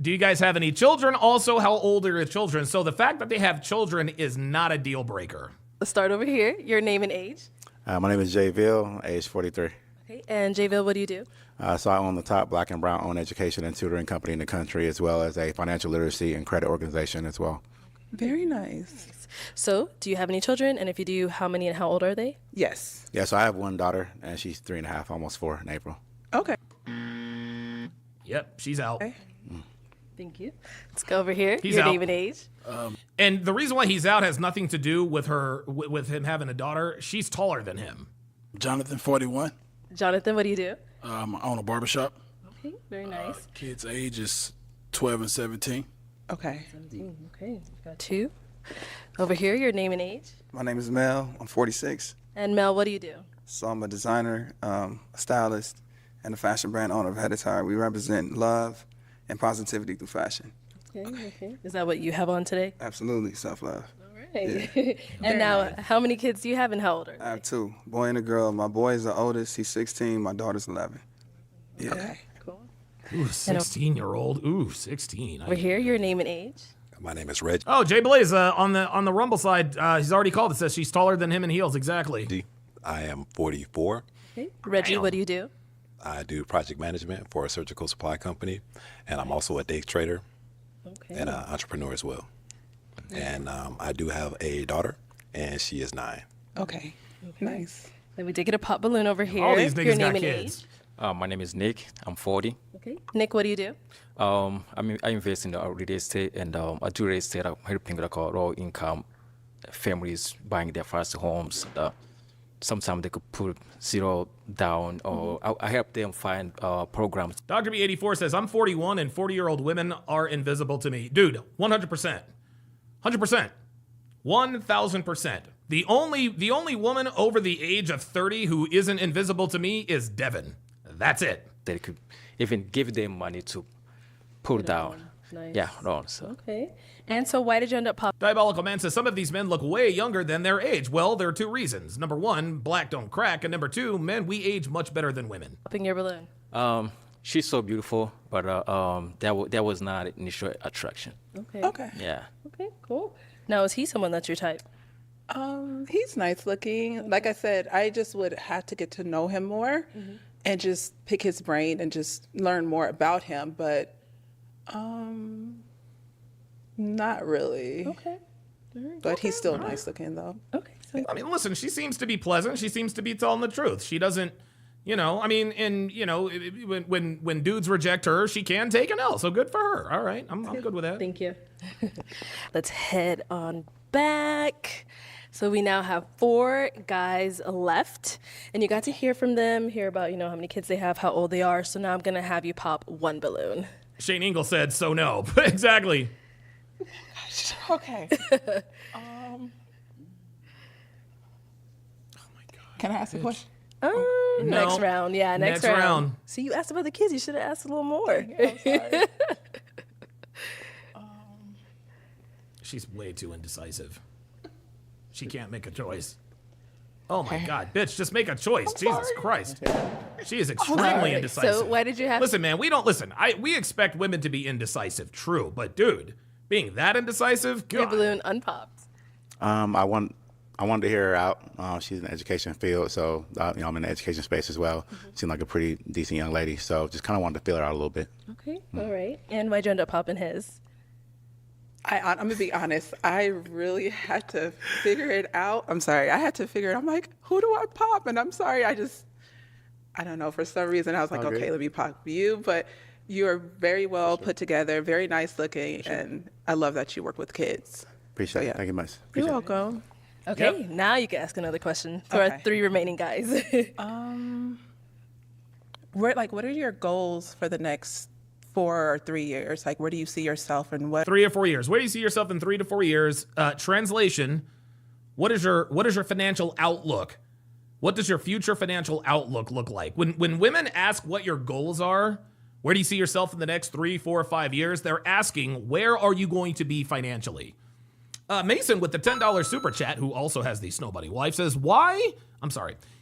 Do you guys have any children? Also, how old are your children? So the fact that they have children is not a deal breaker. let's start over here. Your name and age. My name is Jay Ville, age 43. Okay, and Jayville, what do you do? So I own the top black and brown owned education and tutoring company in the country, as well as a financial literacy and credit organization as well. Very nice. So, do you have any children? And if you do, how many and how old are they? Yes. Yeah, so I have one daughter, and she's 3.5, almost 4 in April. Okay. Yep, she's out. Okay. Thank you. Let's go over here. He's Your out. name and age. And the reason why he's out has nothing to do with with him having a daughter. She's taller than him. Jonathan, 41. Jonathan, what do you do? I own a barbershop. Okay, very nice. Kids' age is 12 and 17. Okay. 17. Okay, got 2. Over here, your name and age. My name is Mel. I'm 46. And Mel, what do you do? So I'm a designer, a stylist, and a fashion brand owner of Head Attire. We represent love and positivity through fashion. Okay. Is that what you have on today? Absolutely, self-love. Right. Yeah. And now, how many kids do you have and how old are they? I have 2, boy and a girl. My boy is the oldest. He's 16. My daughter's 11. Yeah. Okay, cool. Ooh, 16-year-old. Ooh, 16. Over here, your name and age. My name is Reggie. Oh, Jay Blaze on the Rumble side, he's already called. It says she's taller than him in heels. Exactly. I am 44. Okay. Reggie, what do you do? I do project management for a surgical supply company, and I'm also a day trader and an entrepreneur as well. And I do have a daughter, and she is 9. Okay. Nice. Then we did get a pop balloon over here. All these Your niggas name got and kids. My name is Nick. I'm 40. Okay. Nick, what do you do? I invest in real estate, and I do real estate. I'm helping low income families buying their first homes. Sometimes they could put zero down, or I help them find programs. Dr. B84 says, I'm 41 and 40-year-old women are invisible to me. Dude, 100%. 100%. 1,000%. The only woman over the age of 30 who isn't invisible to me is Devin. That's it. They could even give them money to pull down. Nice. Yeah, no. So. Okay. And so why did you end up popping? Diabolical Man says some of these men look way younger than their age. Well, there are 2 reasons. Number 1, black don't crack. And number 2, men, we age much better than women. Popping your balloon? She's so beautiful, but that was not initial attraction. Okay. Yeah. Okay, cool. Now, is he someone that's your type? He's nice looking. Like I said, I just would have to get to know him more and just pick his brain and just learn more about him. But not really. Okay. But he's still nice looking though. Okay. So I mean, listen, she seems to be pleasant. She seems to be telling the truth. She doesn't, I mean, and, when dudes reject her, she can take an L. So good for her. All right. I'm good with that. Thank you. Let's head on back. So we now have 4 guys left, and you got to hear from them, hear about, how many kids they have, how old they are. So now I'm going to have you pop 1 balloon. Shane Ingle said, so no. Exactly. Okay. Can I ask a question? Next round. Yeah, next Next round. round. See, you asked about the kids. You should have asked a little more. She's way too indecisive. She can't make a choice. Oh my God, bitch, just make a choice. Jesus Christ. She is extremely indecisive. So why did you have Listen, man, we expect women to be indecisive, true, but dude, being that indecisive, your God. balloon unpopped? I wanted to hear her out. She's in the education field, so I'm in the education space as well. Seemed like a pretty decent young lady, so just kind of wanted to feel her out a little bit. Okay, all right. And why'd you end up popping his? I'm gonna be honest. I really had to figure it out. I'm sorry. I had to figure it out. I'm like, who do I pop? And I'm sorry. I don't know. For some reason, I was like, okay, let me pop you. But you are very well put together, very nice looking, and I love that you work with kids. Appreciate it. Thank you much. You're welcome. Okay, now you can ask another question for our 3 remaining guys. What are your goals for the next 4 or 3 years? Like, where do you see yourself and what? 3 or 4 years. Where do you see yourself in 3 to 4 years? Translation, what is your financial outlook? What does your future financial outlook look like? When women ask what your goals are, where do you see yourself in the next 3, 4, 5 years? They're asking, where are you going to be financially? Mason with the $10 super chat, who also has the Snow Bunny wife, says,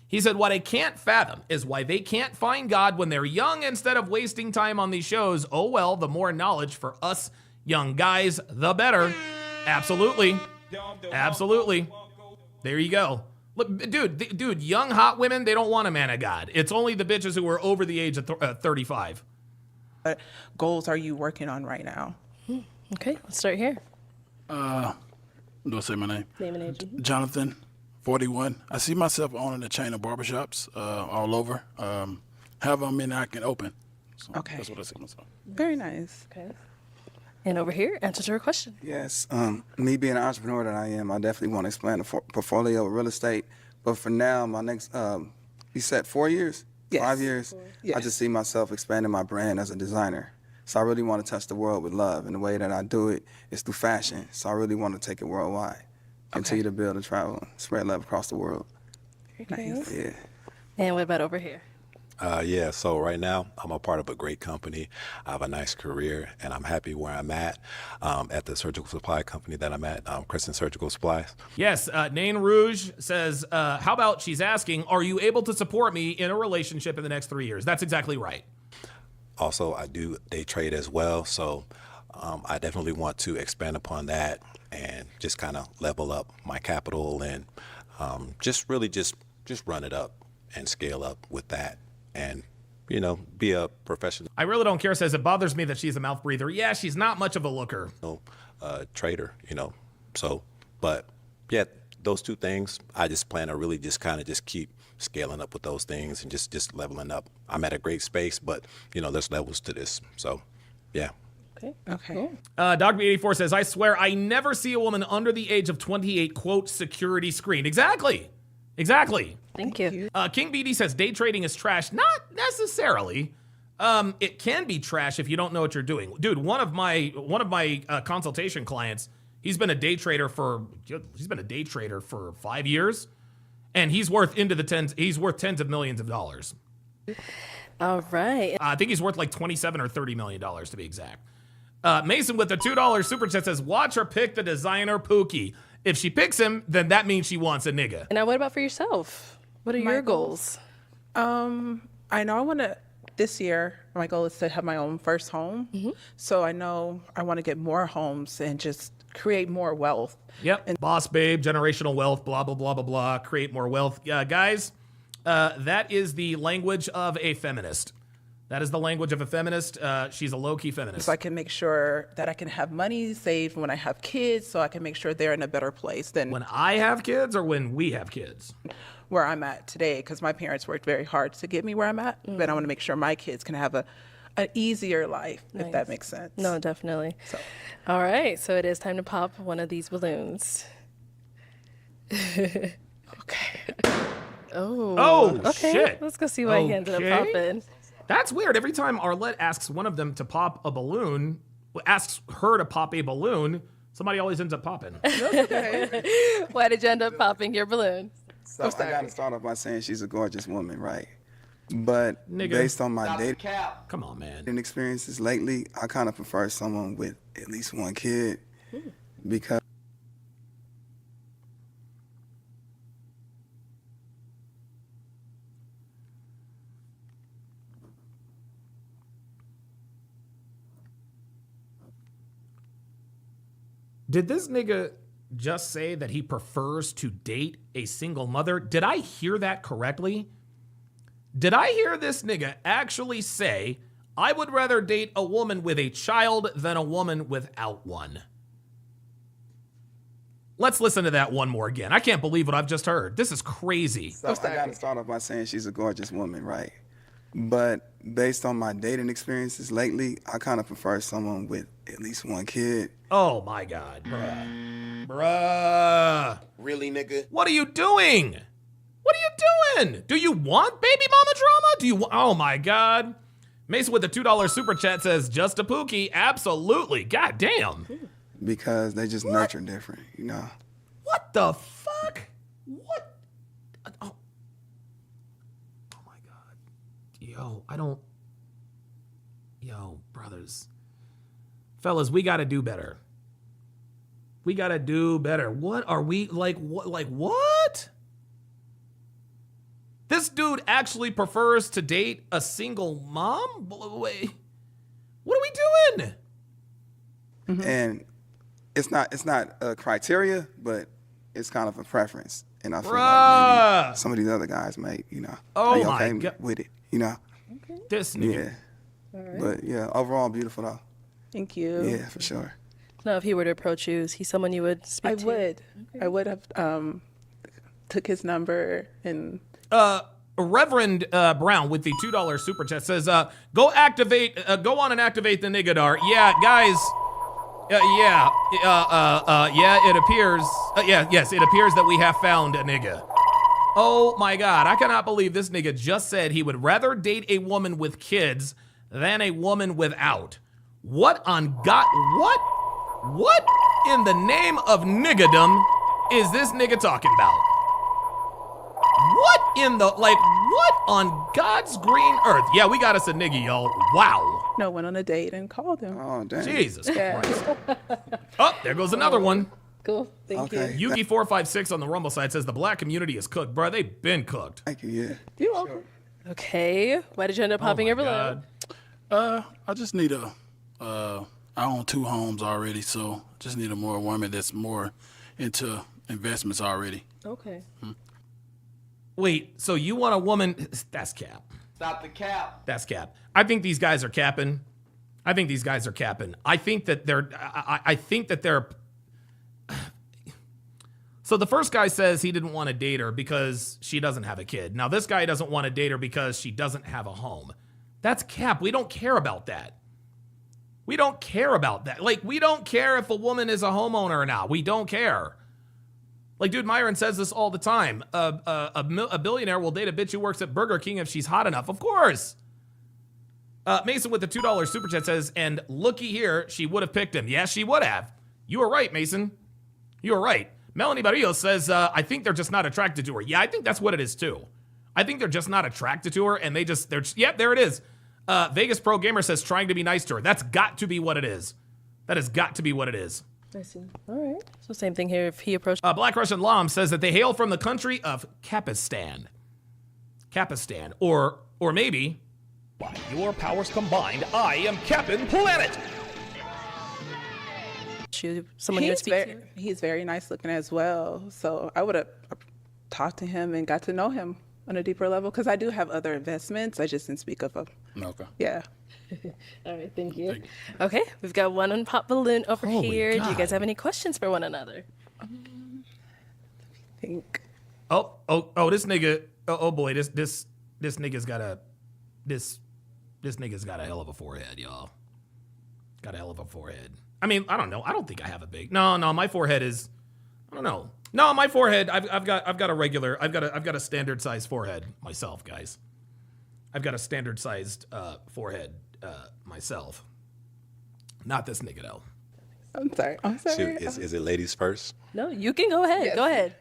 he said, what I can't fathom is why they can't find God when they're young instead of wasting time on these shows. Oh, well, the more knowledge for us young guys, the better. Absolutely. Absolutely. There you go. Look, dude, young hot women, they don't want a man of God. It's only the bitches who are over the age of 35. What goals are you working on right now? Okay, let's start here. Do I say my name? Name and age. Jonathan, 41. I see myself owning a chain of barbershops all over. However many I can open. So Okay. That's what I see myself. Very nice. Okay. And over here, answer to her question. Yes, me being an entrepreneur that I am, I definitely want to expand the portfolio of real estate. But for now, my next, you said 4 years? Yes. 5 years? Yes. I just see myself expanding my brand as a designer. So I really want to touch the world with love. And the way that I do it is through fashion. So I really want to take it worldwide. Continue to build and travel, spread love across the world. Nice. Yeah. And what about over here? So right now I'm a part of a great company. I have a nice career, and I'm happy where I'm at the surgical supply company that I'm at, Crescent Surgical Supplies. Yes, Nain Rouge says, how about she's asking, are you able to support me in a relationship in the next 3 years? That's exactly right. Also, I do day trade as well, so I definitely want to expand upon that and just kind of level up my capital and just really just run it up and scale up with that and, you know, be a professional. I really don't care. Says it bothers me that she's a mouth breather. Yeah, she's not much of a looker. Trader, you know. So, but yeah, those two things, I just plan to really just kind of just keep scaling up with those things and just leveling up. I'm at a great space, but you know, there's levels to this. So, yeah. Okay. Cool. Dogby84 says, I swear I never see a woman under the age of 28, quote, security screen. Exactly. Thank you. King BD says, day trading is trash. Not necessarily. It can be trash if you don't know what you're doing. Dude, one of my consultation clients, he's been a day trader for 5 years, and he's worth tens of millions of dollars. All right. I think he's worth like $27 or $30 million to be exact. Mason with the $2 super chat says, watch her pick the designer Pookie. If she picks him, then that means she wants a nigga. And now what about for yourself? What are your goals? I know I want to, this year, my goal is to have my own first home. So I know I want to get more homes and just create more wealth. Yep. And boss babe, generational wealth, blah, blah, blah, blah, blah, create more wealth. Guys, that is the language of a feminist. That is the language of a feminist. She's a low-key feminist. So I can make sure that I can have money saved when I have kids, so I can make sure they're in a better place than when I have kids or when we have kids. Where I'm at today, because my parents worked very hard to get me where I'm at, but I want to make sure my kids can have an easier life, if that makes sense. No, definitely. All right, so it is time to pop one of these balloons. Okay. Oh, okay. Shit. Let's go see what he ended up popping. That's weird. Every time Arlette asks one of them to pop a balloon, asks her to pop a balloon, somebody always ends up popping. Why did you end up popping your balloon? So I gotta start off by saying she's a gorgeous woman, right? But based on my dating come on, man, and experiences lately, I kind of prefer someone with at least one kid because. Did this nigga just say that he prefers to date a single mother? Did I hear that correctly? Did I hear this nigga actually say, I would rather date a woman with a child than a woman without one? Let's listen to that one more again. I can't believe what I've just heard. This is crazy. So I gotta start off by saying she's a gorgeous woman, right? But based on my dating experiences lately, I kind of prefer someone with at least one kid. Oh my God, bruh. Really, nigga? What are you doing? What are you doing? Do you want baby mama drama? Do you? Oh my God. Mason with the $2 super chat says, just a Pookie. Absolutely. God damn. Because they just nurture different, you know? What the fuck? What? Oh my God. Yo, brothers. Fellas, we got to do better. We got to do better. What are we, what? This dude actually prefers to date a single mom? Wait, what are we doing? And it's not a criteria, but it's kind of a preference. And I feel like maybe some of these other guys may, you know, Oh be my okay God. with it, you know? This nigga. Yeah. But yeah, overall beautiful though. Thank you. Yeah, for sure. Now, if he were to approach you, is he someone you would speak to? would. I would have took his number and. Reverend Brown with the $2 super chat says, go on and activate the niggadar. Yeah, guys. It appears. Yes, it appears that we have found a nigga. Oh my God, I cannot believe this nigga just said he would rather date a woman with kids than a woman without. What on God? What in the name of niggadom is this nigga talking about? What in the, what on God's green earth? Yeah, we got us a nigga, y'all. Wow. No, went on a date and called him. Oh, damn. Jesus Christ. Oh, there goes another one. Cool. Thank you. Yuki456 on the Rumble side says the black community is cooked. Bro, they've been cooked. Thank you, yeah. You're welcome. Okay. Why did you end up popping your balloon? I just need a I own 2 homes already, so just need a more woman that's more into investments already. Okay. Wait, so you want a woman? That's cap. Stop the cap. That's cap. I think these guys are capping. I think that they're. So the first guy says he didn't want to date her because she doesn't have a kid. Now this guy doesn't want to date her because she doesn't have a home. That's cap. We don't care about that. We don't care about that. Like, we don't care if a woman is a homeowner or not. We don't care. Like, dude, Myron says this all the time. A billionaire will date a bitch who works at Burger King if she's hot enough. Of course. Mason with the $2 super chat says, and looky here, she would have picked him. Yes, she would have. You were right, Mason. You were right. Melanie Barrios says, I think they're just not attracted to her. Yeah, I think that's what it is too. I think they're just not attracted to her, and yep, there it is. Vegas Pro Gamer says trying to be nice to her. That's got to be what it is. That has got to be what it is. I see. All right. So same thing here. If he approached. Black Russian Lam says that they hail from the country of Kapistan. Kapistan. Or maybe. By your powers combined, I am Captain Planet. Someone you would speak to? He's very nice looking as well. So I would have talked to him and got to know him on a deeper level because I do have other investments. I just didn't speak of them. Okay. Yeah. All right, thank you. Okay, we've got one on Pop Balloon over Holy here. Do you God. guys have any questions for one another? Think. Oh, this nigga. Oh boy, this nigga's got a this nigga's got a hell of a forehead, y'all. Got a hell of a forehead. I mean, I don't know. I don't think I have a big. No, my forehead is. I don't know. No, my forehead. I've got a regular. I've got a standard sized forehead myself, guys. I've got a standard sized forehead myself. Not this nigga though. I'm sorry. Shoot, is it ladies first? No, you can go ahead. Yes. Go ahead.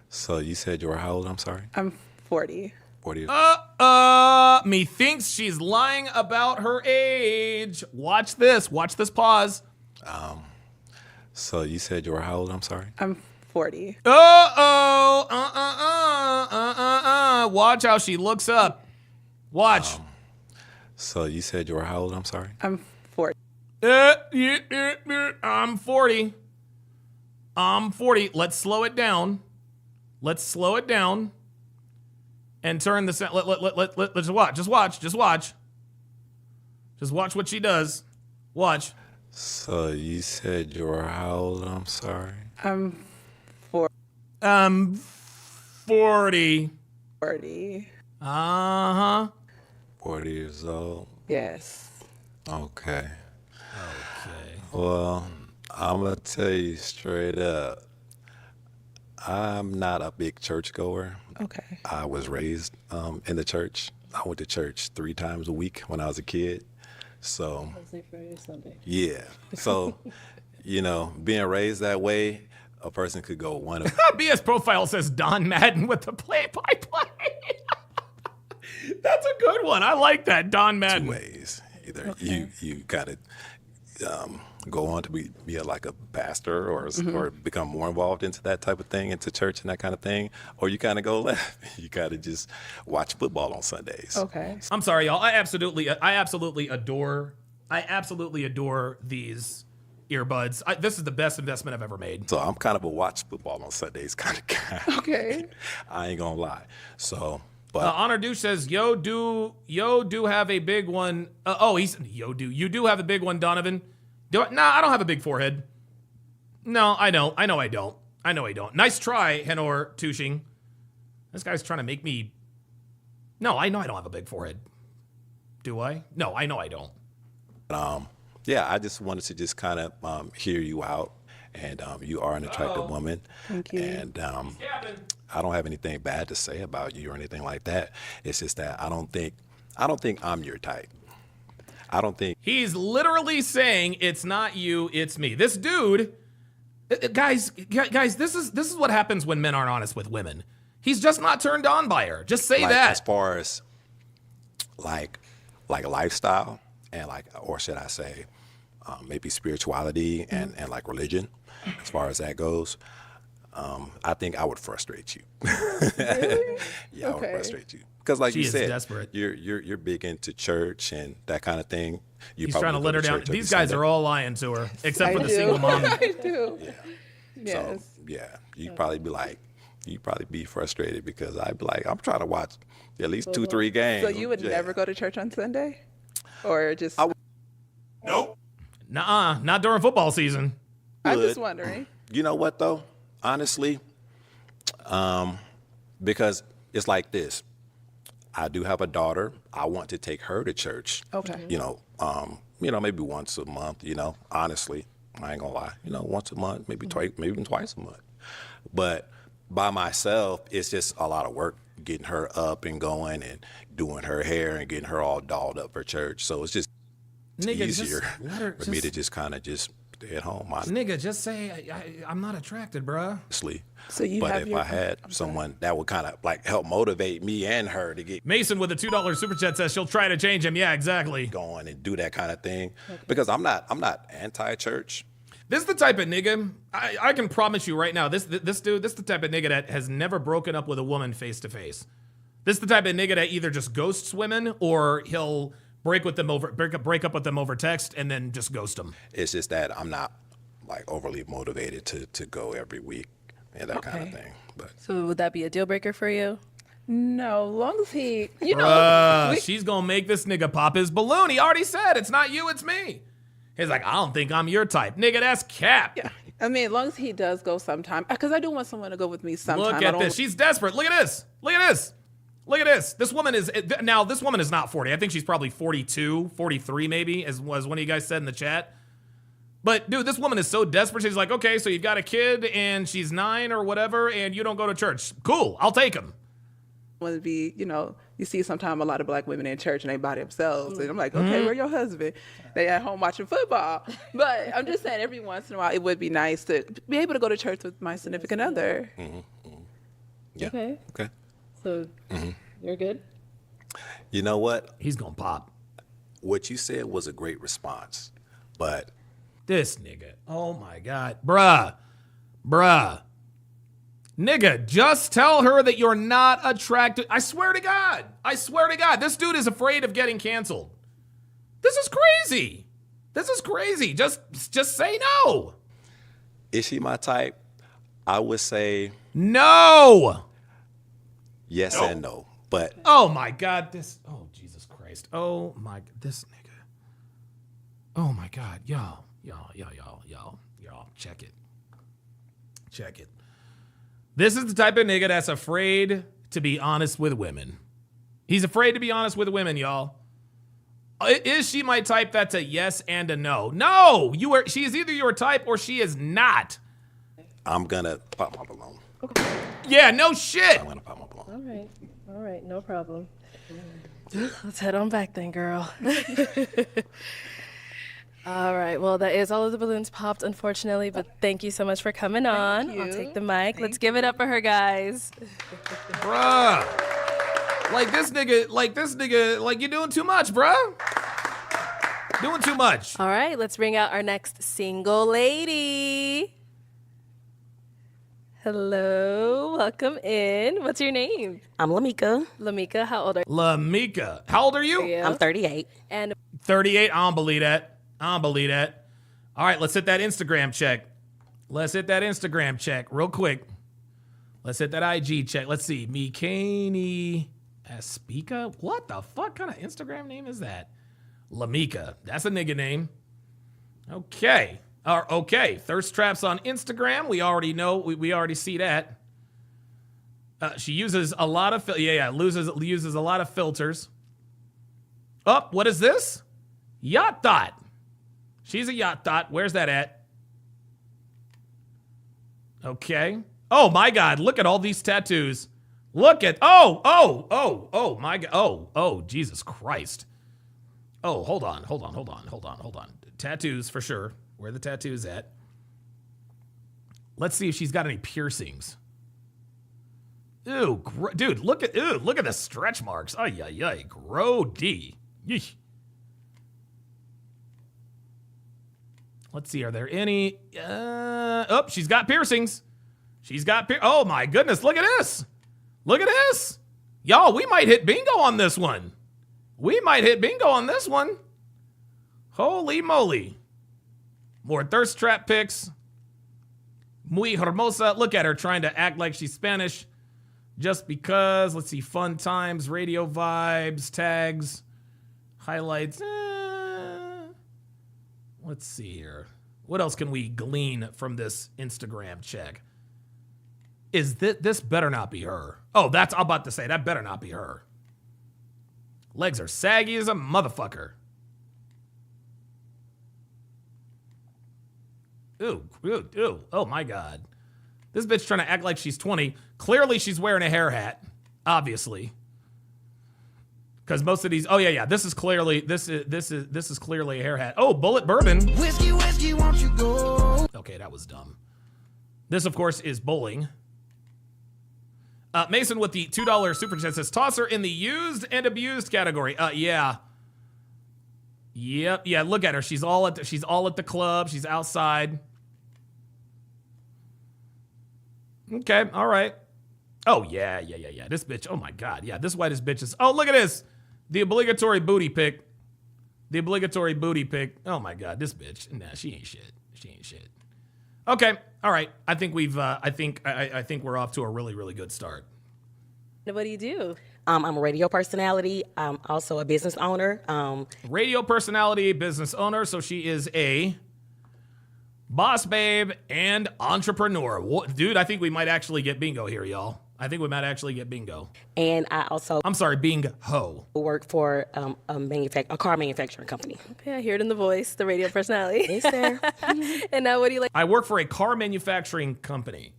So you said you were how old? I'm sorry. I'm 40. 40. Methinks she's lying about her age. Watch this. Watch this pause. So you said you were how old? I'm sorry. I'm 40. Watch how she looks up. Watch. So you said you were how old? I'm sorry. I'm 40. I'm 40. I'm 40. Let's slow it down. Let's slow it down. And turn the sound. Let's just watch. Just watch. Just watch. Just watch what she does. Watch. So you said you were how old? I'm sorry. I'm 40. 40. 40. 40 years old. Yes. Okay. Well, I'm gonna tell you straight up. I'm not a big churchgoer. Okay. I was raised in the church. I went to church 3 times a week when I was a kid. So, Wednesday, Friday, Sunday. yeah. So, being raised that way, a person could go one of BS profile says Don Madden with the play-by-play. That's a good one. I like that, Don Madden. 2 ways. Either you gotta go on to be like a pastor or become more involved into that type of thing, into church and that kind of thing, or you kind of go left. You gotta just watch football on Sundays. Okay. I'm sorry, y'all. I absolutely adore these earbuds. This is the best investment I've ever made. So I'm kind of a watch football on Sundays kind of guy. Okay. I ain't gonna lie. So, but Honor Douche says, yo do have a big one. You do have a big one, Donovan. Nah, I don't have a big forehead. No, I know I don't. Nice try, Henor Tushing. This guy's trying to make me. No, I know I don't have a big forehead. Do I? No, I know I don't. yeah, I just wanted to just kind of hear you out, and you are an attractive woman. Thank you. And I don't have anything bad to say about you or anything like that. It's just that I don't think I'm your type. I don't think He's literally saying it's not you, it's me. This dude, guys, this is what happens when men aren't honest with women. He's just not turned on by her. Just say that. As far as like lifestyle and or should I say, maybe spirituality and like religion, as far as that goes. I think I would frustrate you. Really? Yeah, I would Okay. frustrate you. Because like She you is said, desperate. you're big into church and that kind of thing. You He's probably trying to go let her down. church every These guys Sunday. are all lying to her, except I for the do. single mom. I do. Yes. So yeah, you'd probably be like, you'd probably be frustrated because I'd be like, I'm trying to watch at least 2-3 games. So you would Yeah. never go to church on Sunday, or just? Nuh-uh, not during football season. I'm just Would. wondering. You know what though? Honestly, because it's like this. I do have a daughter. I want to take her to church. Okay. You know, maybe once a month. You know, honestly, I ain't gonna lie. You know, once a month, maybe twice, maybe even twice a month. But by myself, it's just a lot of work getting her up and going and doing her hair and getting her all dolled up for church. So it's just Nigga, just easier let her for me just- to just kind of just stay at home. Nigga, just say I'm not attracted, bruh. Honestly. So you but have if your- I had someone that would kind of like help motivate me and her to get Mason with a $2 super chat says she'll try to change him. Yeah, exactly. going and do that kind of thing, because I'm not anti-church. This is the type of nigga, I can promise you right now, this dude, this is the type of nigga that has never broken up with a woman face to face. This is the type of nigga that either just ghosts women or he'll break up with them over text and then just ghost them. It's just that I'm not like overly motivated to go every week and that kind of thing. But So would that be a deal breaker for you? No, long as he, you know, Bruh, she's gonna make this nigga pop his balloon. He already said it's not you, it's me. He's like, I don't think I'm your type. Nigga, that's cap. yeah. I mean, as long as he does go sometime, because I do want someone to go with me sometime. Look I at don't- this. She's desperate. Look at this. Look at this. Look at this. This woman is not 40. I think she's probably 42, 43 maybe, as was one of you guys said in the chat. But dude, this woman is so desperate. She's like, okay, so you've got a kid and she's 9 or whatever, and you don't go to church. Cool, I'll take him. Want to be, you know, you see sometimes a lot of black women in church and they by themselves, and I'm like, okay, where your husband? They at home watching football. But I'm just saying, every once in a while, it would be nice to be able to go to church with my significant other. yeah. Okay. Okay. So you're good? You know what? He's gonna pop. What you said was a great response, but This nigga. Oh my God. Bruh. Nigga, just tell her that you're not attracted. I swear to God. This dude is afraid of getting canceled. This is crazy. Just say no. is she my type? I would say No. yes and no. But Oh my God. Oh, Jesus Christ. Oh my, this nigga. Oh my God. Y'all. Check it. This is the type of nigga that's afraid to be honest with women. He's afraid to be honest with women, y'all. Is she my type? That's a yes and a no. No, she is either your type or she is not. I'm gonna pop my balloon. Yeah, no shit. I'm gonna pop my balloon. All right, no problem. Let's head on back then, girl. All right, well, that is all of the balloons popped, unfortunately, but thank you so much for coming on. I'll take the mic. Let's give it up for her, guys. Bruh. Like this nigga, like you're doing too much, bruh. Doing too much. All right, let's bring out our next single lady. Hello, welcome in. What's your name? I'm Lamika. Lamika, how old are you? Lamika, how old are you? I'm 38. And 38. I don't believe that. All right, let's hit that Instagram check. Real quick. Let's hit that IG check. Let's see. Mikani Aspika? What the fuck kind of Instagram name is that? Lamika. That's a nigga name. Okay. Okay. Thirst traps on Instagram. We already know. We already see that. She uses a lot of uses a lot of filters. Oh, what is this? Yacht Thought. She's a Yacht Thought. Where's that at? Okay. Oh my God, look at all these tattoos. Look at, oh my God, oh, Jesus Christ. Oh, hold on. Tattoos for sure. Where are the tattoos at? Let's see if she's got any piercings. Ew, dude, look at the stretch marks. Ay, grody. Yeesh. Let's see, are there any? She's got piercings. She's got, oh my goodness, look at this. Look at this. Y'all, we might hit bingo on this one. We might hit bingo on this one. Holy moly. More thirst trap picks. Muy hermosa. Look at her trying to act like she's Spanish. Just because. Let's see. Fun times, radio vibes, tags, highlights. Let's see here. What else can we glean from this Instagram check? Is this better not be her? Oh, I'm about to say, that better not be her. Legs are saggy as a motherfucker. Ooh, ooh, ooh. Oh my God. This bitch trying to act like she's 20. Clearly she's wearing a hair hat. Obviously. Because most of these, oh yeah, this is clearly clearly a hair hat. Oh, Bullet Bourbon. Whiskey, whiskey, won't you go? Okay, that was dumb. This, of course, is bowling. Mason with the $2 super chat says, toss her in the used and abused category. Yeah. Yep. Yeah, look at her. She's all at the club. She's outside. Okay, all right. Oh, yeah. This bitch, oh my God. Yeah, this whitest bitch is, oh, look at this. The obligatory booty pick. Oh my God, this bitch. Nah, she ain't shit. Okay, all right. I think I think we're off to a really, really good start. What do you do? I'm a radio personality. I'm also a business owner. Radio personality, business owner. So she is a boss babe and entrepreneur. Dude, I think we might actually get bingo here, y'all. I think we might actually get bingo. And I also... I'm sorry, bingo. ...work for a car manufacturing company. Okay, I hear it in the voice, the radio personality. Yes, sir. And now what do you like? I work for a car manufacturing company.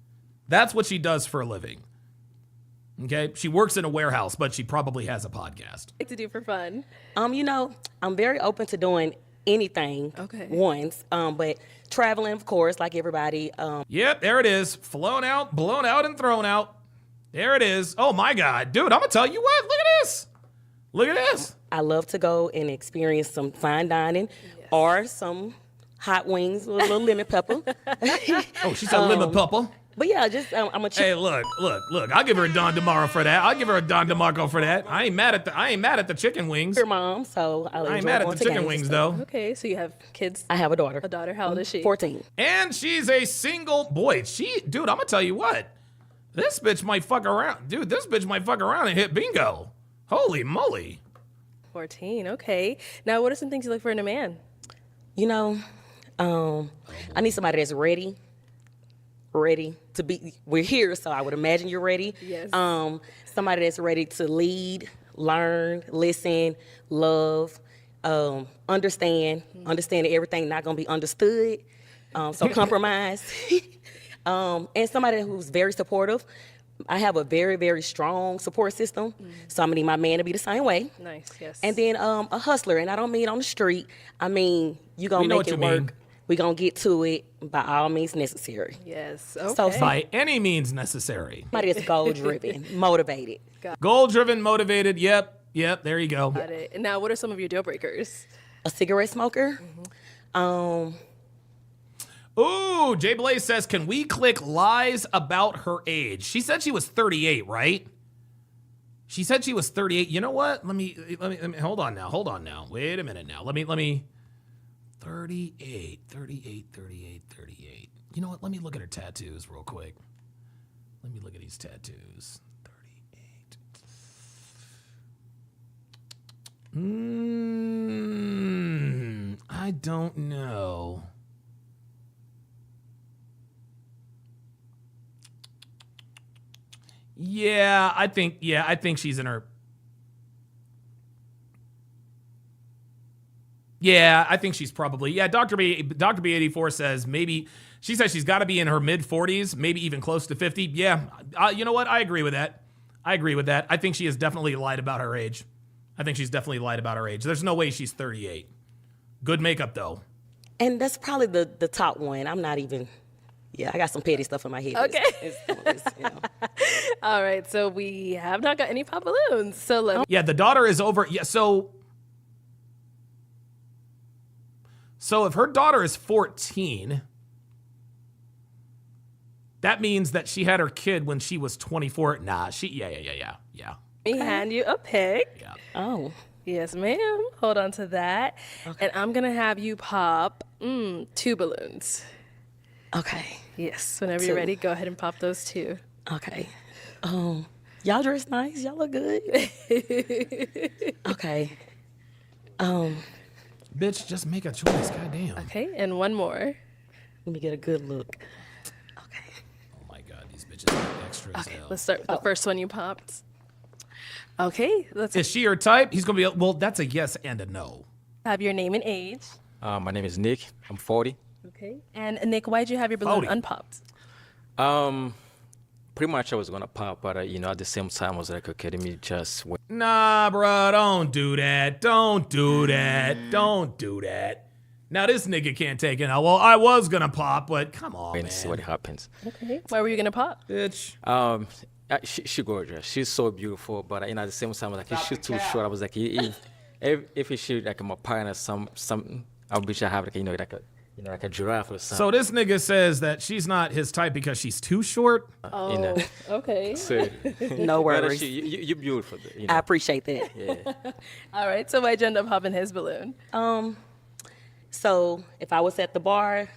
That's what she does for a living. Okay? She works in a warehouse, but she probably has a podcast. Like to do for fun? I'm very open to doing anything once, but traveling, of course, like everybody. Yep, there it is. Flown out, blown out, and thrown out. There it is. Oh my God, dude, I'm gonna tell you what, look at this. Look at this. I love to go and experience some fine dining or some hot wings with a little lemon pepper. Oh, she said lemon pepper. But yeah, just I'm a Hey, look. I'll give her a Don DeMarco for that. I ain't mad at the chicken wings. Your mom, so I ain't mad at the chicken wings though. Okay, so you have kids. I have a daughter. How old is she? 14. And she's a single boy. Dude, I'm gonna tell you what. This bitch might fuck around. Dude, this bitch might fuck around and hit bingo. Holy moly. 14, okay. Now, what are some things you look for in a man? I need somebody that's ready to be, we're here, so I would imagine you're ready. Yes. Somebody that's ready to lead, learn, listen, love, understand that everything not gonna be understood, so compromise. And somebody who's very supportive. I have a very, very strong support system, so I'm gonna need my man to be the same way. Nice, yes. And then a hustler, and I don't mean on the street. I mean, you gonna make it work. We gonna get to it by all means necessary. Yes, okay. So by any means necessary. Somebody that's goal-driven, motivated. Goal-driven, motivated, yep, there you go. Got it. And now, what are some of your deal breakers? A cigarette smoker. Ooh, Jay Blaze says, can we click lies about her age? She said she was 38, right? She said she was 38. You know what? Let me hold on now. Wait a minute now. Let me 38. You know what? Let me look at her tattoos real quick. Let me look at these tattoos. 38. I don't know. Yeah, I think she's in her. Yeah, I think she's probably. Yeah, Dr. B84 says maybe she says she's got to be in her mid 40s, maybe even close to 50. Yeah, you know what? I agree with that. I think she has definitely lied about her age. There's no way she's 38. Good makeup though. And that's probably the top one. I'm not even. Yeah, I got some petty stuff in my head. Okay. All right, so we have not got any pop balloons. So yeah, the daughter is over. Yeah, so if her daughter is 14, That means that she had her kid when she was 24. Nah, yeah. Let me hand you a pick. Yeah. Oh. Yes, ma'am. Hold on to that. Okay. And I'm going to have you pop 2 balloons. Okay. Yes, whenever 2. you're ready, go ahead and pop those 2. Okay. Y'all dress nice. Y'all look good. Okay. Bitch, just make a choice. Goddamn. Okay, and 1 more. Let me get a good look. Oh my God, these bitches are extra as Okay, hell. let's start with the first one you popped. Okay, let's Is she your type? He's gonna be well. That's a yes and a no. have your name and age. My name is Nick. I'm 40. Okay. And Nick, why'd you have your balloon 40. unpopped? Pretty much I was gonna pop, but at the same time I was like, okay, let me just wait. Nah, bro, don't do that. Don't do that. Don't do that. Now this nigga can't take it. Now, well, I was gonna pop, but come on, and man. see what happens. Okay. Why were you gonna pop? Bitch. She gorgeous. She's so beautiful, but at the same time, I was like, if she's too short, I was like, if she like my partner, some, I wish I have like a giraffe or something. So this nigga says that she's not his type because she's too short. Oh, okay. So, No worries. You're beautiful. I appreciate that. Yeah. All right. So why'd you end up popping his balloon? So if I was at the bar,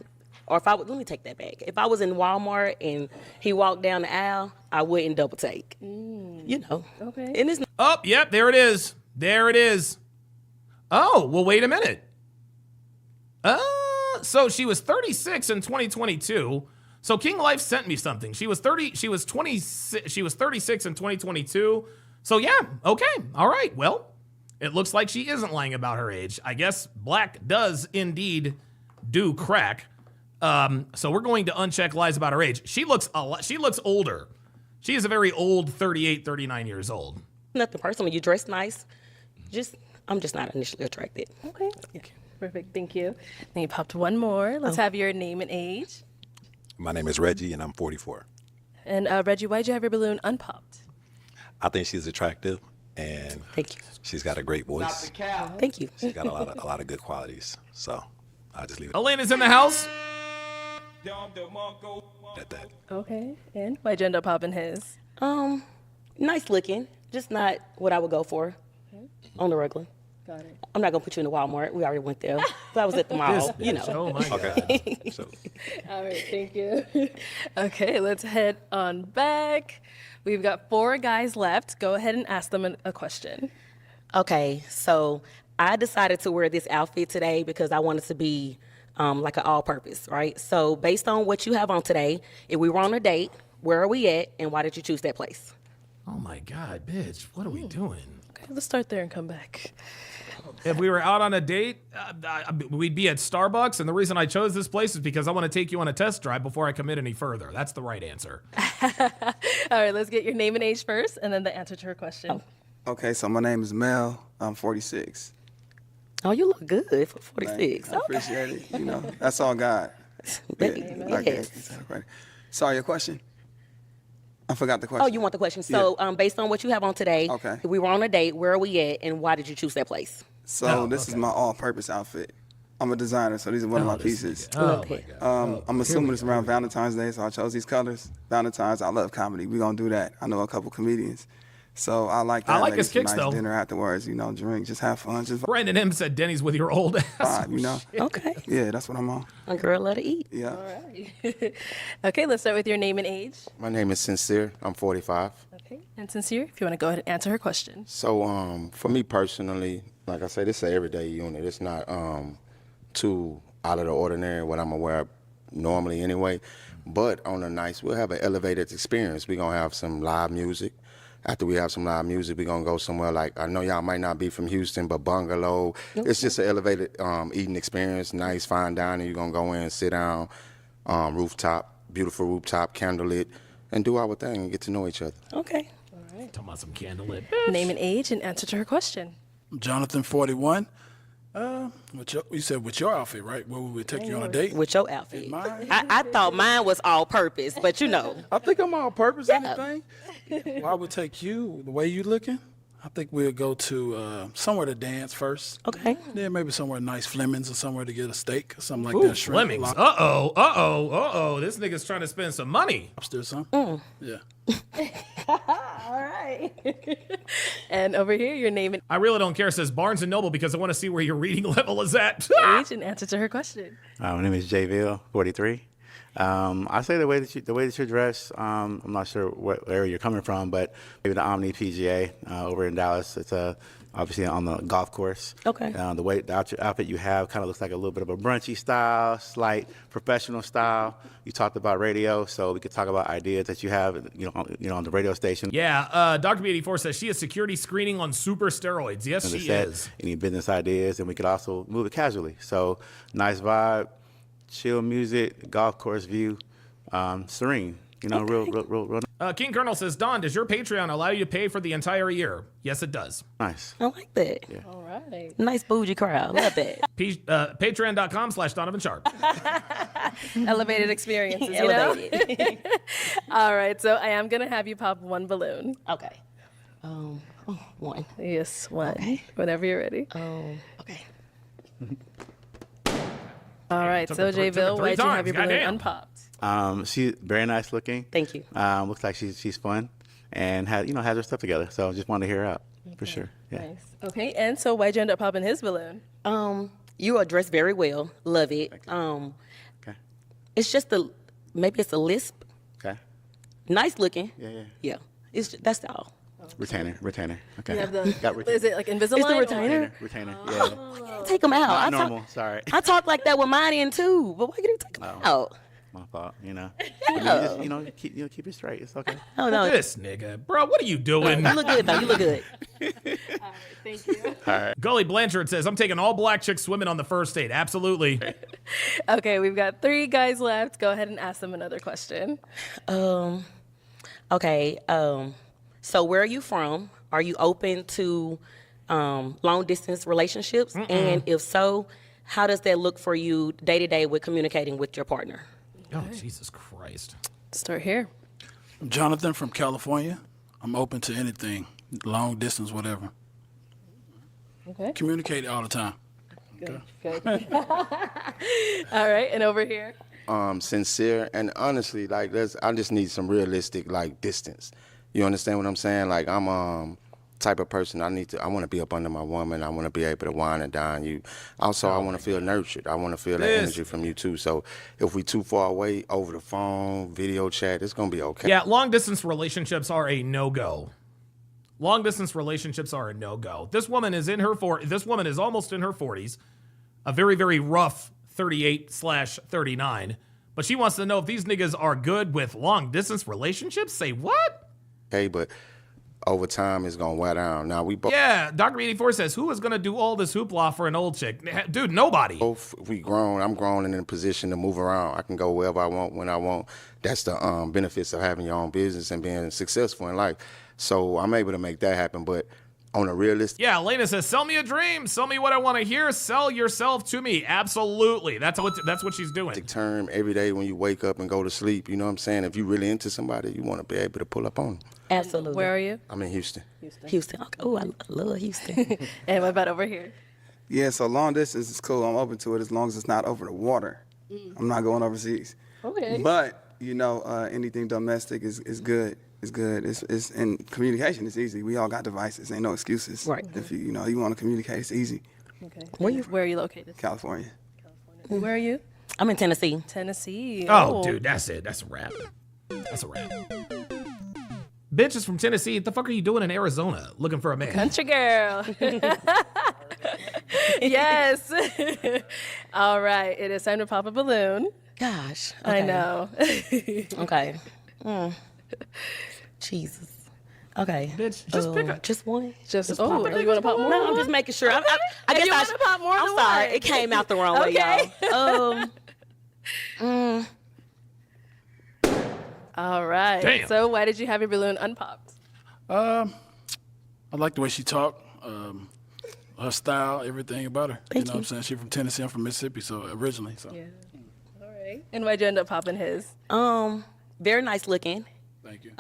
or if I was, let me take that back. If I was in Walmart and he walked down the aisle, I wouldn't double take. You know. Okay. And it's Oh, yep, there it is. There it is. Oh, well, wait a minute. So she was 36 in 2022. So King Life sent me something. She was 36 in 2022. So yeah, okay. All right. Well, it looks like she isn't lying about her age. I guess black does indeed do crack. So we're going to uncheck lies about her age. She looks older. She is a very old 38, 39 years old. nothing personal. You dress nice. I'm just not initially attracted. Okay. Yeah. Perfect. Thank you. Then you popped 1 more. Let's have your name and age. My name is Reggie, and I'm 44. And Reggie, why'd you have your balloon unpopped? I think she's attractive, and thank you. She's got a great voice. Thank you. She's got a lot of good qualities. So I'll just leave it Elena's in the house. at that. Okay. And why'd you end up popping his? Nice looking, just not what I would go for on the regular. Got it. I'm not gonna put you in the Walmart. We already went there. So I was at the mall, you know. Oh my God. So, All right, thank you. Okay, let's head on back. We've got 4 guys left. Go ahead and ask them a question. Okay, so I decided to wear this outfit today because I wanted to be like an all-purpose, right? So based on what you have on today, if we were on a date, where are we at, and why did you choose that place? Oh my God, bitch. What are we doing? Okay, let's start there and come back. If we were out on a date, we'd be at Starbucks, and the reason I chose this place is because I want to take you on a test drive before I commit any further. That's the right answer. All right, let's get your name and age first, and then the answer to her question. Okay, so my name is Mel. I'm 46. Oh, you look good for 46. I appreciate it. You know, that's all God. Sorry, your question? I forgot the question. Oh, you want the question? So, based on what you have on today, Okay. if we were on a date, where are we at, and why did you choose that place? So this is my all-purpose outfit. I'm a designer, so these are one of my pieces. Oh my God. I'm assuming it's around Valentine's Day, so I chose these colors. Valentine's, I love comedy. We're going to do that. I know a couple comedians. So I like that. I like Maybe his some kicks, nice though. dinner afterwards, you know, drink, just have fun. Just Brandon M. said Denny's with your old ass. vibe, you know? Okay. Yeah, that's what I'm on. A girl let her eat. Yeah. All right. Okay, let's start with your name and age. My name is Sincere. I'm 45. Okay. And Sincere, if you want to go ahead and answer her question. So for me personally, like I said, it's an everyday unit. It's not too out of the ordinary what I'm aware normally anyway. But on the nights, we'll have an elevated experience. We're going to have some live music. After we have some live music, we're going to go somewhere like, I know y'all might not be from Houston, but Bungalow. Okay. It's just an elevated eating experience, nice fine dining. You're going to go in, sit down, rooftop, beautiful rooftop, candlelit, and do our thing and get to know each other. Okay. All right. Talking about some candlelit. Name and age and answer to her question. Jonathan, 41. You said with your outfit, right? Where we would take you on a date? With your outfit. Mine? I thought mine was all purpose, but you know. I think I'm all purpose. Anything? Well, I would take you the way you looking. I think we'll go to somewhere to dance first. Okay. Then maybe somewhere nice, Fleming's or somewhere to get a steak or something like Ooh, that. Shrimp, Fleming's. Uh-oh. This nigga's trying to spend some money. Lobster, something. Yeah. All right. And over here, your name and I really don't care, says Barnes & Noble, because I want to see where your reading level is at. age and answer to her question. My name is Jayville, 43. I say the way that you dress. I'm not sure what area you're coming from, but maybe the Omni PGA over in Dallas. It's obviously on the golf course. Okay. The outfit you have kind of looks like a little bit of a brunchy style, slight professional style. You talked about radio, so we could talk about ideas that you have, on the radio station. Yeah, Dr. B84 says she is security screening on super steroids. Yes, she is. Any business ideas, and we could also move it casually. So nice vibe, chill music, golf course view, serene. Real. King Colonel says, Don, does your Patreon allow you to pay for the entire year? Yes, it does. Nice. I like that. Yeah. All right. Nice bougie crowd. Love that. Patreon.com/Donovan Sharp. Elevated experiences, Elevated. All right, so I am going to have you pop one balloon. Okay. One. Yes, one. Okay. Whenever you're ready. Okay. All right, so Jayville, why'd you have your balloon unpopped? She's very nice looking. Thank you. Looks like she's fun, and has her stuff together. So just wanted to hear her out for sure. Yeah. Nice. Okay, and so why'd you end up popping his balloon? You are dressed very well. Love it. Okay. It's just maybe it's a lisp. Okay. Nice looking. Yeah. That's all. Retainer. Okay. You have the, Got retainer. is it like Invisalign? It's the retainer. Retainer. Oh, Yeah. why you didn't take them out? Not normal. Sorry. I talk like that with mine in too, but why you didn't take them out? My fault. Yeah. Keep it straight. It's okay. Oh no. This nigga. Bro, what are you doing? You look good though. You look good. Thank you. All right. Gully Blanchard says, I'm taking all black chicks swimming on the first date. Absolutely. Okay, we've got 3 guys left. Go ahead and ask them another question. Okay. So where are you from? Are you open to long distance relationships? And if so, how does that look for you day to day with communicating with your partner? Oh, Jesus Christ. Start here. I'm Jonathan from California. I'm open to anything, long distance, whatever. Okay. Communicate all the time. Good. All right, and over here. Sincere, and honestly, I just need some realistic distance. You understand what I'm saying? I'm type of person I want to be up under my woman. I want to be able to wine and dine you. Also, I want to feel nurtured. I want to feel that energy from you too. So if we too far away over the phone, video chat, it's gonna be okay. Yeah, long distance relationships are a no-go. Long distance relationships are a no-go. This woman is almost in her 40s, a very, very rough 38/39. But she wants to know if these niggas are good with long distance relationships. Say what? Okay, but over time it's gonna wear down. Now we both. Yeah, Dr. 84 says, who is gonna do all this hoopla for an old chick? Dude, nobody. Both we grown. I'm grown and in a position to move around. I can go wherever I want, when I want. That's the benefits of having your own business and being successful in life. So I'm able to make that happen. But on a realistic. Yeah, Elena says, sell me a dream. Sell me what I want to hear. Sell yourself to me. Absolutely. That's what she's doing. Term every day when you wake up and go to sleep. You know what I'm saying? If you're really into somebody, you want to be able to pull up on them. Absolutely. Where are you? I'm in Houston. Houston. Okay. Oh, I love Houston. And what about over here? Yeah, so long distance is cool. I'm open to it as long as it's not over the water. I'm not going overseas. Okay. But anything domestic is good. It's good. It's in communication. It's easy. We all got devices. Ain't no excuses. Right. If you want to communicate, it's easy. Okay. Where are you located? California. Where are you? I'm in Tennessee. Tennessee. Oh, dude, that's it. That's a wrap. That's a wrap. Bitch is from Tennessee. What the fuck are you doing in Arizona looking for a man? Country girl. Yes. All right. It is time to pop a balloon. Gosh. I okay. know. Okay. Jesus. Okay. Bitch, just pick up. Just one. You want to pop more? No, I'm just making sure. I guess you want to pop more I'm than sorry. one. It came out the wrong way, y'all. All right. Damn. So why did you have your balloon unpopped? I like the way she talked, her style, everything about her. Thank you know what I'm saying? She's from Tennessee, I'm from Mississippi, so originally. So. Yeah. All right. And why'd you end up popping his? Very nice looking. Thank you.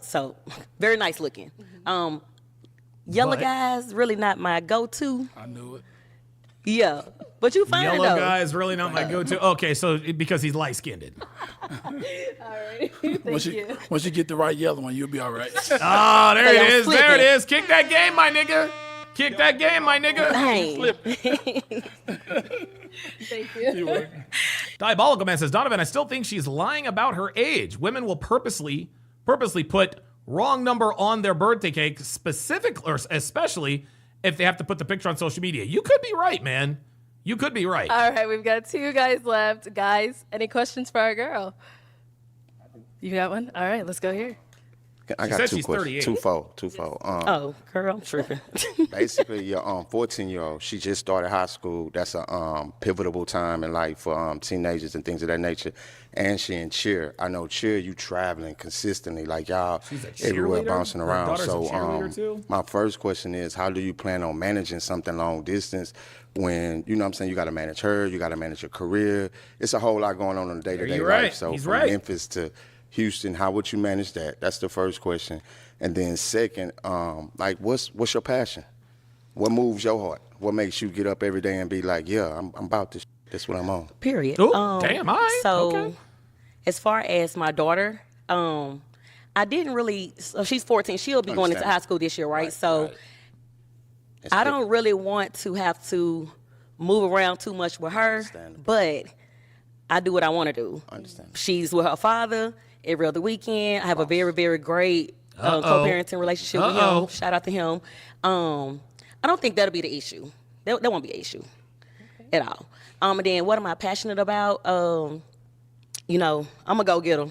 So very nice looking. Yellow But- guys really not my go-to. I knew it. Yeah, but you fine Yellow though. guy is really not my go-to. Okay, so because he's light-skinned. All right. Once you get the right yellow one, you'll be all right. Oh, there Hey, it I'm is. There it flipping. is. Kick that game, my nigga. Kick that game, my nigga. Dang. Thank you. Diabolical Man says, Donovan, I still think she's lying about her age. Women will purposely put wrong number on their birthday cake, especially if they have to put the picture on social media. You could be right, man. You could be right. All right, we've got 2 guys left. Guys, any questions for our girl? You got one? All right, let's go here. I She got said 2 she's questions. 38. Twofold. Oh, girl, I'm tripping. Basically, your 14-year-old, she just started high school. That's a pivotal time in life for teenagers and things of that nature. And she in cheer. I know cheer, you traveling consistently, like y'all She's a everywhere cheerleader? bouncing Her around. daughter's a So cheerleader too? my first question is, how do you plan on managing something long distance when, you know what I'm saying, you got to manage her, you got to manage your career. It's a whole lot going on in the day-to-day You're life. right. So He's from right. Memphis to Houston, how would you manage that? That's the first question. And then second, like what's your passion? What moves your heart? What makes you get up every day and be like, yeah, I'm about this. That's what I'm on. Period. Ooh, damn, all right. So, Okay. as far as my daughter, I didn't really. So she's 14. She'll be going into Understand. high school this year, right? So, I don't really want to have to move around too much with her, but I do what I want to do. Understand. She's with her father every other weekend. I have a very, very great co-parenting relationship with him. Shout out to him. I don't think that'll be the issue. That won't be an issue at all. And then what am I passionate about? You know, I'm a go-getter.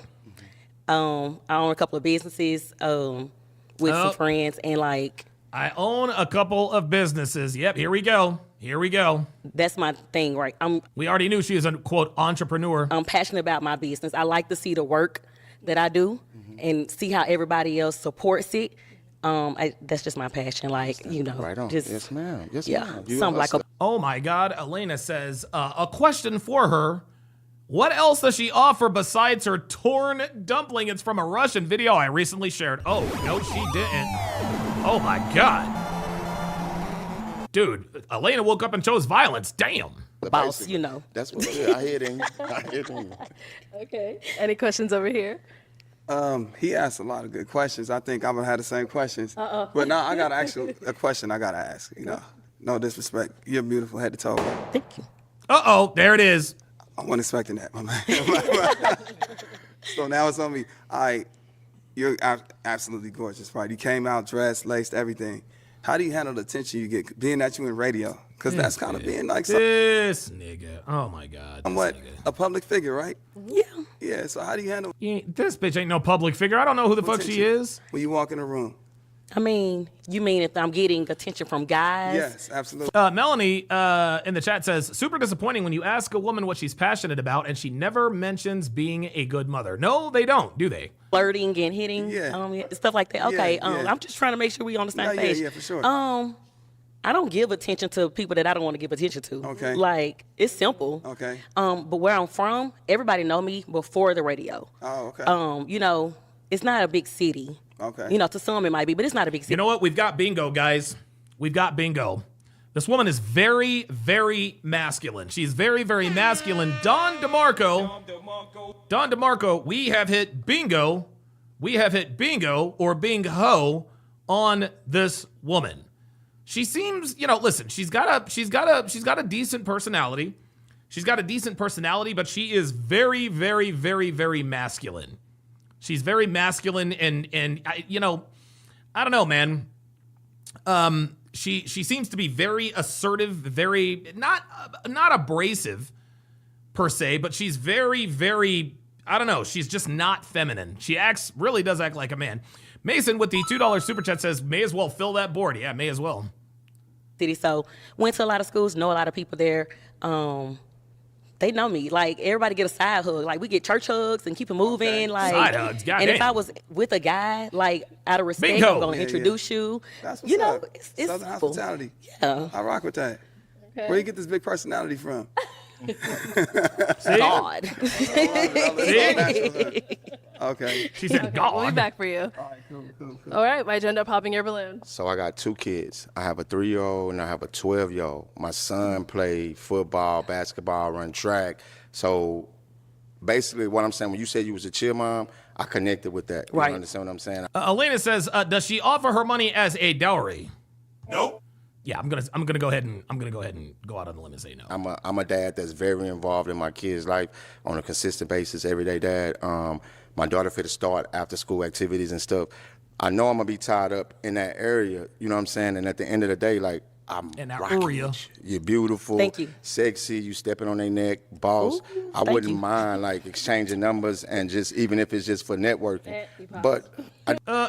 I own a couple of businesses with some friends, and like I own a couple of businesses. Yep, here we go. Here we go. that's my thing, right? We already knew she was a, quote, entrepreneur. I'm passionate about my business. I like to see the work that I do and see how everybody else supports it. That's just my passion. Like, you know, Right on. just Yes, ma'am. Yes, yeah, ma'am. You something like a Oh my God. Elena says, a question for her. What else does she offer besides her torn dumpling? It's from a Russian video I recently shared. Oh, no, she didn't. Oh my God. Dude, Elena woke up and chose violence. Damn. boss, you know. That's what it is. I hear it in you. I hear it in you. Okay. Any questions over here? He asked a lot of good questions. I think I would have the same questions. Uh-oh. But now I got to ask you a question I got to ask. You know, no disrespect. You're beautiful head to toe. Thank you. Uh-oh, there it is. I wasn't expecting that, my man. So now it's on me. You're absolutely gorgeous, right? You came out dressed, laced, everything. How do you handle the attention you get, being that you in radio? Because that's kind of being like This nigga. Oh my God. somewhat a public figure, right? Yeah. Yeah, so how do you handle This bitch ain't no public figure. I don't know who the fuck she attention is. when you walk in a room? I mean, you mean if I'm getting attention from guys? Yes, absolutely. Melanie in the chat says, super disappointing when you ask a woman what she's passionate about and she never mentions being a good mother. No, they don't, do they? Flirting and hitting, stuff like that. Okay, yeah. I'm just trying to make sure we on the same page. Yeah, for sure. I don't give attention to people that I don't want to give attention to. Okay. Like, it's simple. Okay. But where I'm from, everybody know me before the radio. Oh, okay. You know, it's not a big city. Okay. You know, to some it might be, but it's not a big city. You know what? We've got bingo, guys. We've got bingo. This woman is very, very masculine. She's very, very masculine. Don DeMarco, we have hit bingo. We have hit bingo or bing-ho on this woman. She seems, you know, listen, she's got a decent personality. She's got a decent personality, but she is very, very, very, very masculine. She's very masculine and you know, I don't know, man. She seems to be very assertive, very not abrasive per se, but she's very, very, I don't know, she's just not feminine. She really does act like a man. Mason with the $2 super chat says, may as well fill that board. Yeah, may as well. City, so went to a lot of schools, know a lot of people there. They know me. Like, everybody get a side hug. Like, we get church hugs and keep it moving. Like, side hugs, goddamn. and if I was with a guy, like, out of respect, Bingo. I'm going to introduce you. That's what's You know, up. it's Southern simple. hospitality. Yeah. I rock with that. Where you get this big personality from? God. Okay. She said, Okay, God. we'll be back for you. All right, why'd you end up popping your balloon? So I got 2 kids. I have a 3-year-old and I have a 12-year-old. My son played football, basketball, run track. So basically what I'm saying, when you said you was a cheer mom, I connected with that. You Right. understand what I'm saying? Elena says, does she offer her money as a dowry? Nope. Yeah, I'm gonna go ahead and go out on the limb and say no. I'm a dad that's very involved in my kids' life on a consistent basis, everyday dad. My daughter fit to start after school activities and stuff. I know I'm gonna be tied up in that area, you know what I'm saying? And at the end of the day, like, I'm In that rocking area. with you. You're beautiful, Thank you. sexy, you stepping on their neck, boss. I thank wouldn't you. mind like exchanging numbers and just even if it's just for networking. But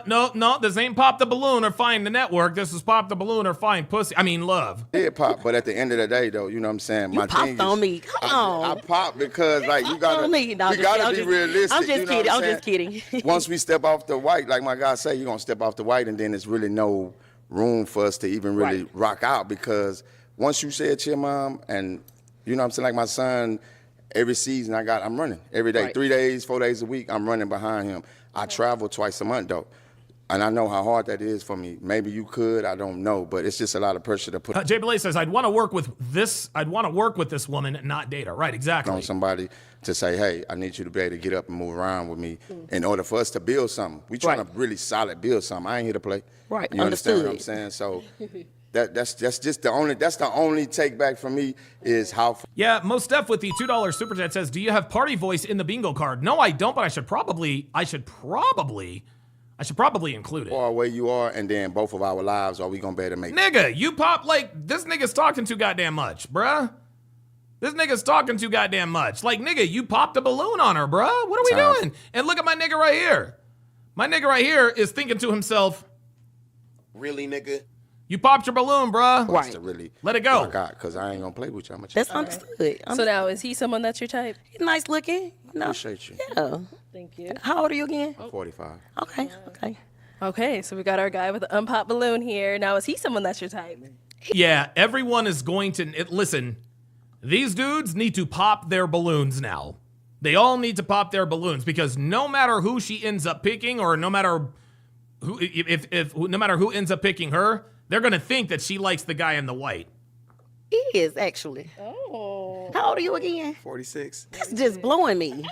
No, this ain't pop the balloon or find the network. This is pop the balloon or find pussy. I mean, love. I did pop, but at the end of the day, though, you know what I'm saying? You popped on me. Come on. I popped because, like, you gotta, on me. No, we gotta be realistic. I'm just you know kidding. what I'm saying? just kidding. Once we step off the white, like my guy say, you're gonna step off the white, and then there's really no room for us to even really Right. rock out because once you say it's your mom, and you know what I'm saying, like my son, every season I'm running every day, Right. 3 days, 4 days a week, I'm running behind him. I travel twice a month though. And I know how hard that is for me. Maybe you could, I don't know, but it's just a lot of pressure to put Jay Belay says, I'd want to work with this woman, not date her. Right, exactly. on somebody to say, hey, I need you to be able to get up and move around with me in order for us to build something. We trying to really solid build something. I ain't here to play. Right, You understand what I'm understood. saying? So that's just the only take back from me is how Yeah, Most Def with the $2 super chat says, do you have party voice in the bingo card? No, I don't, but I should probably include it. far away you are, and then both of our lives, are we gonna be able to make Nigga, you pop like this nigga's talking too goddamn much, bruh. This nigga's talking too goddamn much. Like, nigga, you popped a balloon on her, bruh. What are we Time. doing? And look at my nigga right here. My nigga right here is thinking to himself, really, nigga? you popped your balloon, bruh. Right. to really Let it go. because I ain't gonna play with you. I'm gonna That's understood. So now, is he someone that's your type? Nice looking. No. appreciate you. Yeah. Thank you. How old are you again? I'm 45. Okay. Okay. Okay, so we got our guy with the unpopped balloon here. Now, is he someone that's your type? Yeah, everyone is going to listen. These dudes need to pop their balloons now. They all need to pop their balloons because no matter who she ends up picking, or no matter who, no matter who ends up picking her, they're gonna think that she likes the guy in the white. He is actually. Oh. How old are you again? 46. That's just blowing me.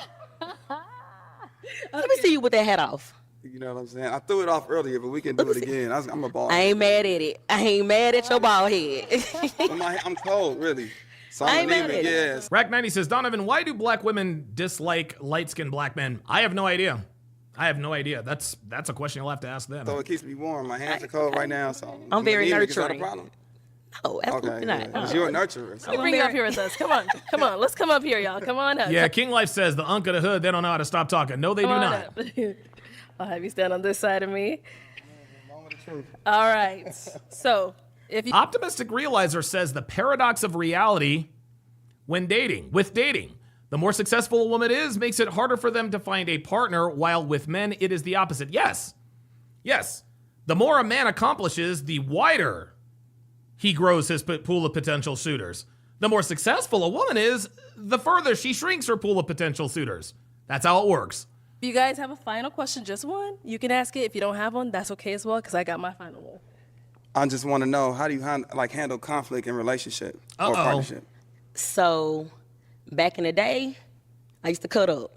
Let me see you with that hat off. You know what I'm saying? I threw it off earlier, but we can do it again. I'm a ball. I ain't mad at it. I ain't mad at your bald head. I'm cold, really. So I I'm ain't mad leaving. at it. Yes. Rack 90 says, Donovan, why do black women dislike light-skinned black men? I have no idea. That's a question you'll have to ask them. So it keeps me warm. My hands are cold right now, so I'm very anemic. Is that a nurturing. problem? No, absolutely Okay, not. yeah. 'Cause you're a nurturer. So. Let me bring you up here with us. Come on. Let's come up here, y'all. Come on up. Yeah, King Life says the unk of the hood, they don't know how to stop talking. No, they do Come on not. up. I'll have you stand on this side of me. All right. So, if you Optimistic Realizer says the paradox of reality with dating. The more successful a woman is, makes it harder for them to find a partner, while with men, it is the opposite. Yes. The more a man accomplishes, the wider he grows his pool of potential suitors. The more successful a woman is, the further she shrinks her pool of potential suitors. That's how it works. you guys have a final question, just one, you can ask it. If you don't have one, that's okay as well, because I got my final one. I just want to know, how do you handle conflict in relationship or partnership? So, back in the day, I used to cut up.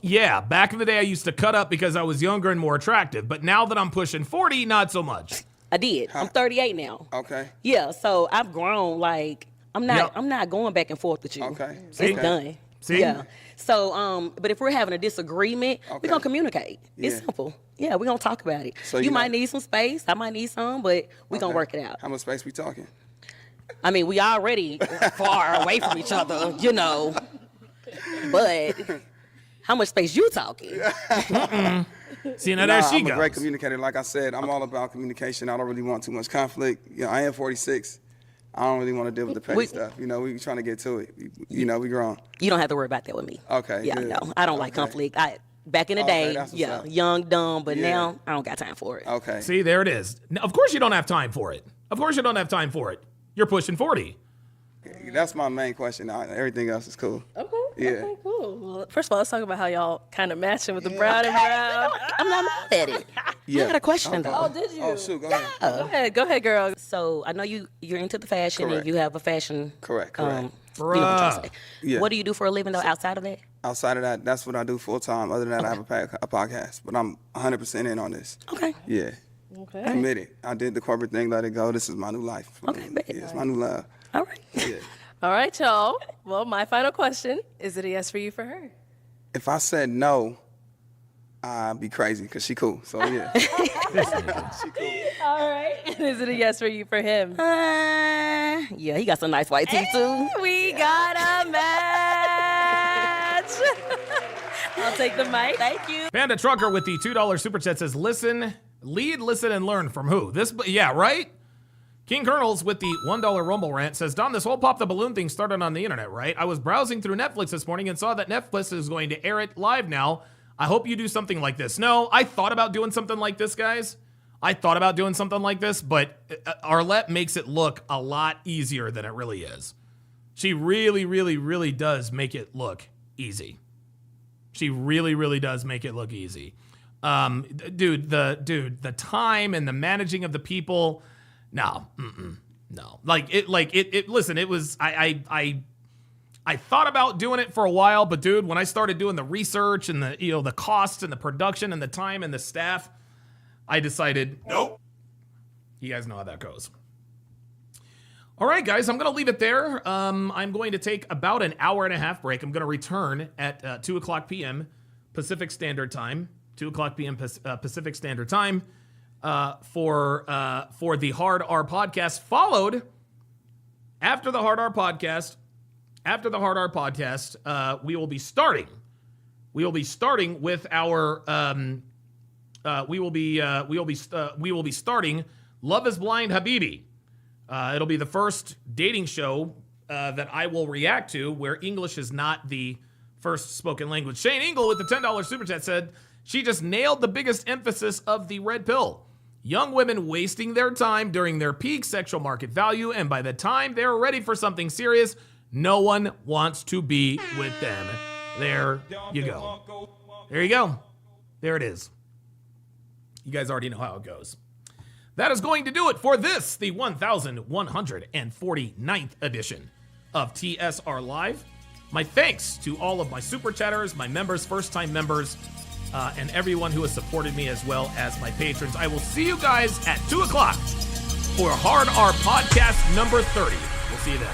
Yeah, back in the day, I used to cut up because I was younger and more attractive. But now that I'm pushing 40, not so much. I did. I'm 38 now. Okay. Yeah, so I've grown. Like I'm not going back and forth with you. Okay. It's done. See? Yeah. So, but if we're having a disagreement, Okay. we're gonna communicate. It's Yeah. simple. Yeah, we're gonna talk about it. So you you might know- need some space. I might need some, but we're gonna Okay. work it out. How much space we talking? I mean, we already far away from each other, you know. But how much space you talking? See, now there she I'm a great goes. communicator. Like I said, I'm all about communication. I don't really want too much conflict. I am 46. I don't really want to deal with the petty stuff. We trying to get to it. We grown. You don't have to worry about that with me. Okay. Yeah, good. no, I don't like Okay. conflict. Back in the Okay, day, that's what's yeah, up. young, dumb, but Yeah. now I don't got time for it. Okay. See, there it is. Now, of course you don't have time for it. You're pushing 40. That's my main question. Everything else is cool. Okay. Yeah. Okay, cool. Well, first of all, let's talk about how y'all kind of matching with the brown and brown. I'm not mad at it. Yeah. I got a question Okay. though. Oh, did you? Oh, shoot. Go ahead. Go ahead, girl. So I know you're into the fashion Correct. and you have a fashion. Correct. You know what I'm trying to say. Yeah. What do you do for a living though outside of that? Outside of that, that's what I do full time. Other than that, I have a podcast. But I'm 100% in on this. Okay. Yeah. Okay. Committed. I did the corporate thing, let it go. This is my new life. Okay, bet. Yeah, it's my new love. All right. Yeah. All right, y'all. Well, my final question, is it a yes for you for her? If I said no, I'd be crazy because she cool. So, yeah. All right. And is it a yes for you for him? Yeah, he got some nice white teeth too. We got a match. I'll take the mic. Thank you. Panda Trucker with the $2 super chat says, listen, and learn from who? Yeah, right? King Colonels with the $1 Rumble rant says, Don, this whole pop the balloon thing started on the internet, right? I was browsing through Netflix this morning and saw that Netflix is going to air it live now. I hope you do something like this. No, I thought about doing something like this, guys. I thought about doing something like this, but Arlette makes it look a lot easier than it really is. She really, really, really does make it look easy. She really, really does make it look easy. The time and the managing of the people, no. Listen, it was, I thought about doing it for a while, but dude, when I started doing the research and the costs and the production and the time and the staff, I decided, nope. You guys know how that goes. All right, guys, I'm going to leave it there. I'm going to take about an hour and a half break. I'm going to return at 2 o'clock p.m. Pacific Standard Time. 2 o'clock p.m. Pacific Standard Time for the Hard R podcast. Followed after the Hard R podcast. After the Hard R podcast, we will be starting with our. We will be starting Love Is Blind Habibi. It'll be the first dating show that I will react to where English is not the first spoken language. Shane Ingle with the $10 super chat said, she just nailed the biggest emphasis of the red pill. Young women wasting their time during their peak sexual market value, and by the time they're ready for something serious, no one wants to be with them. There you go. There you go. There it is. You guys already know how it goes. That is going to do it for this, the 1149th edition of TSR Live. My thanks to all of my super chatters, my members, first-time members, and everyone who has supported me as well as my patrons. I will see you guys at 2 o'clock for Hard R Podcast number 30. We'll see you then.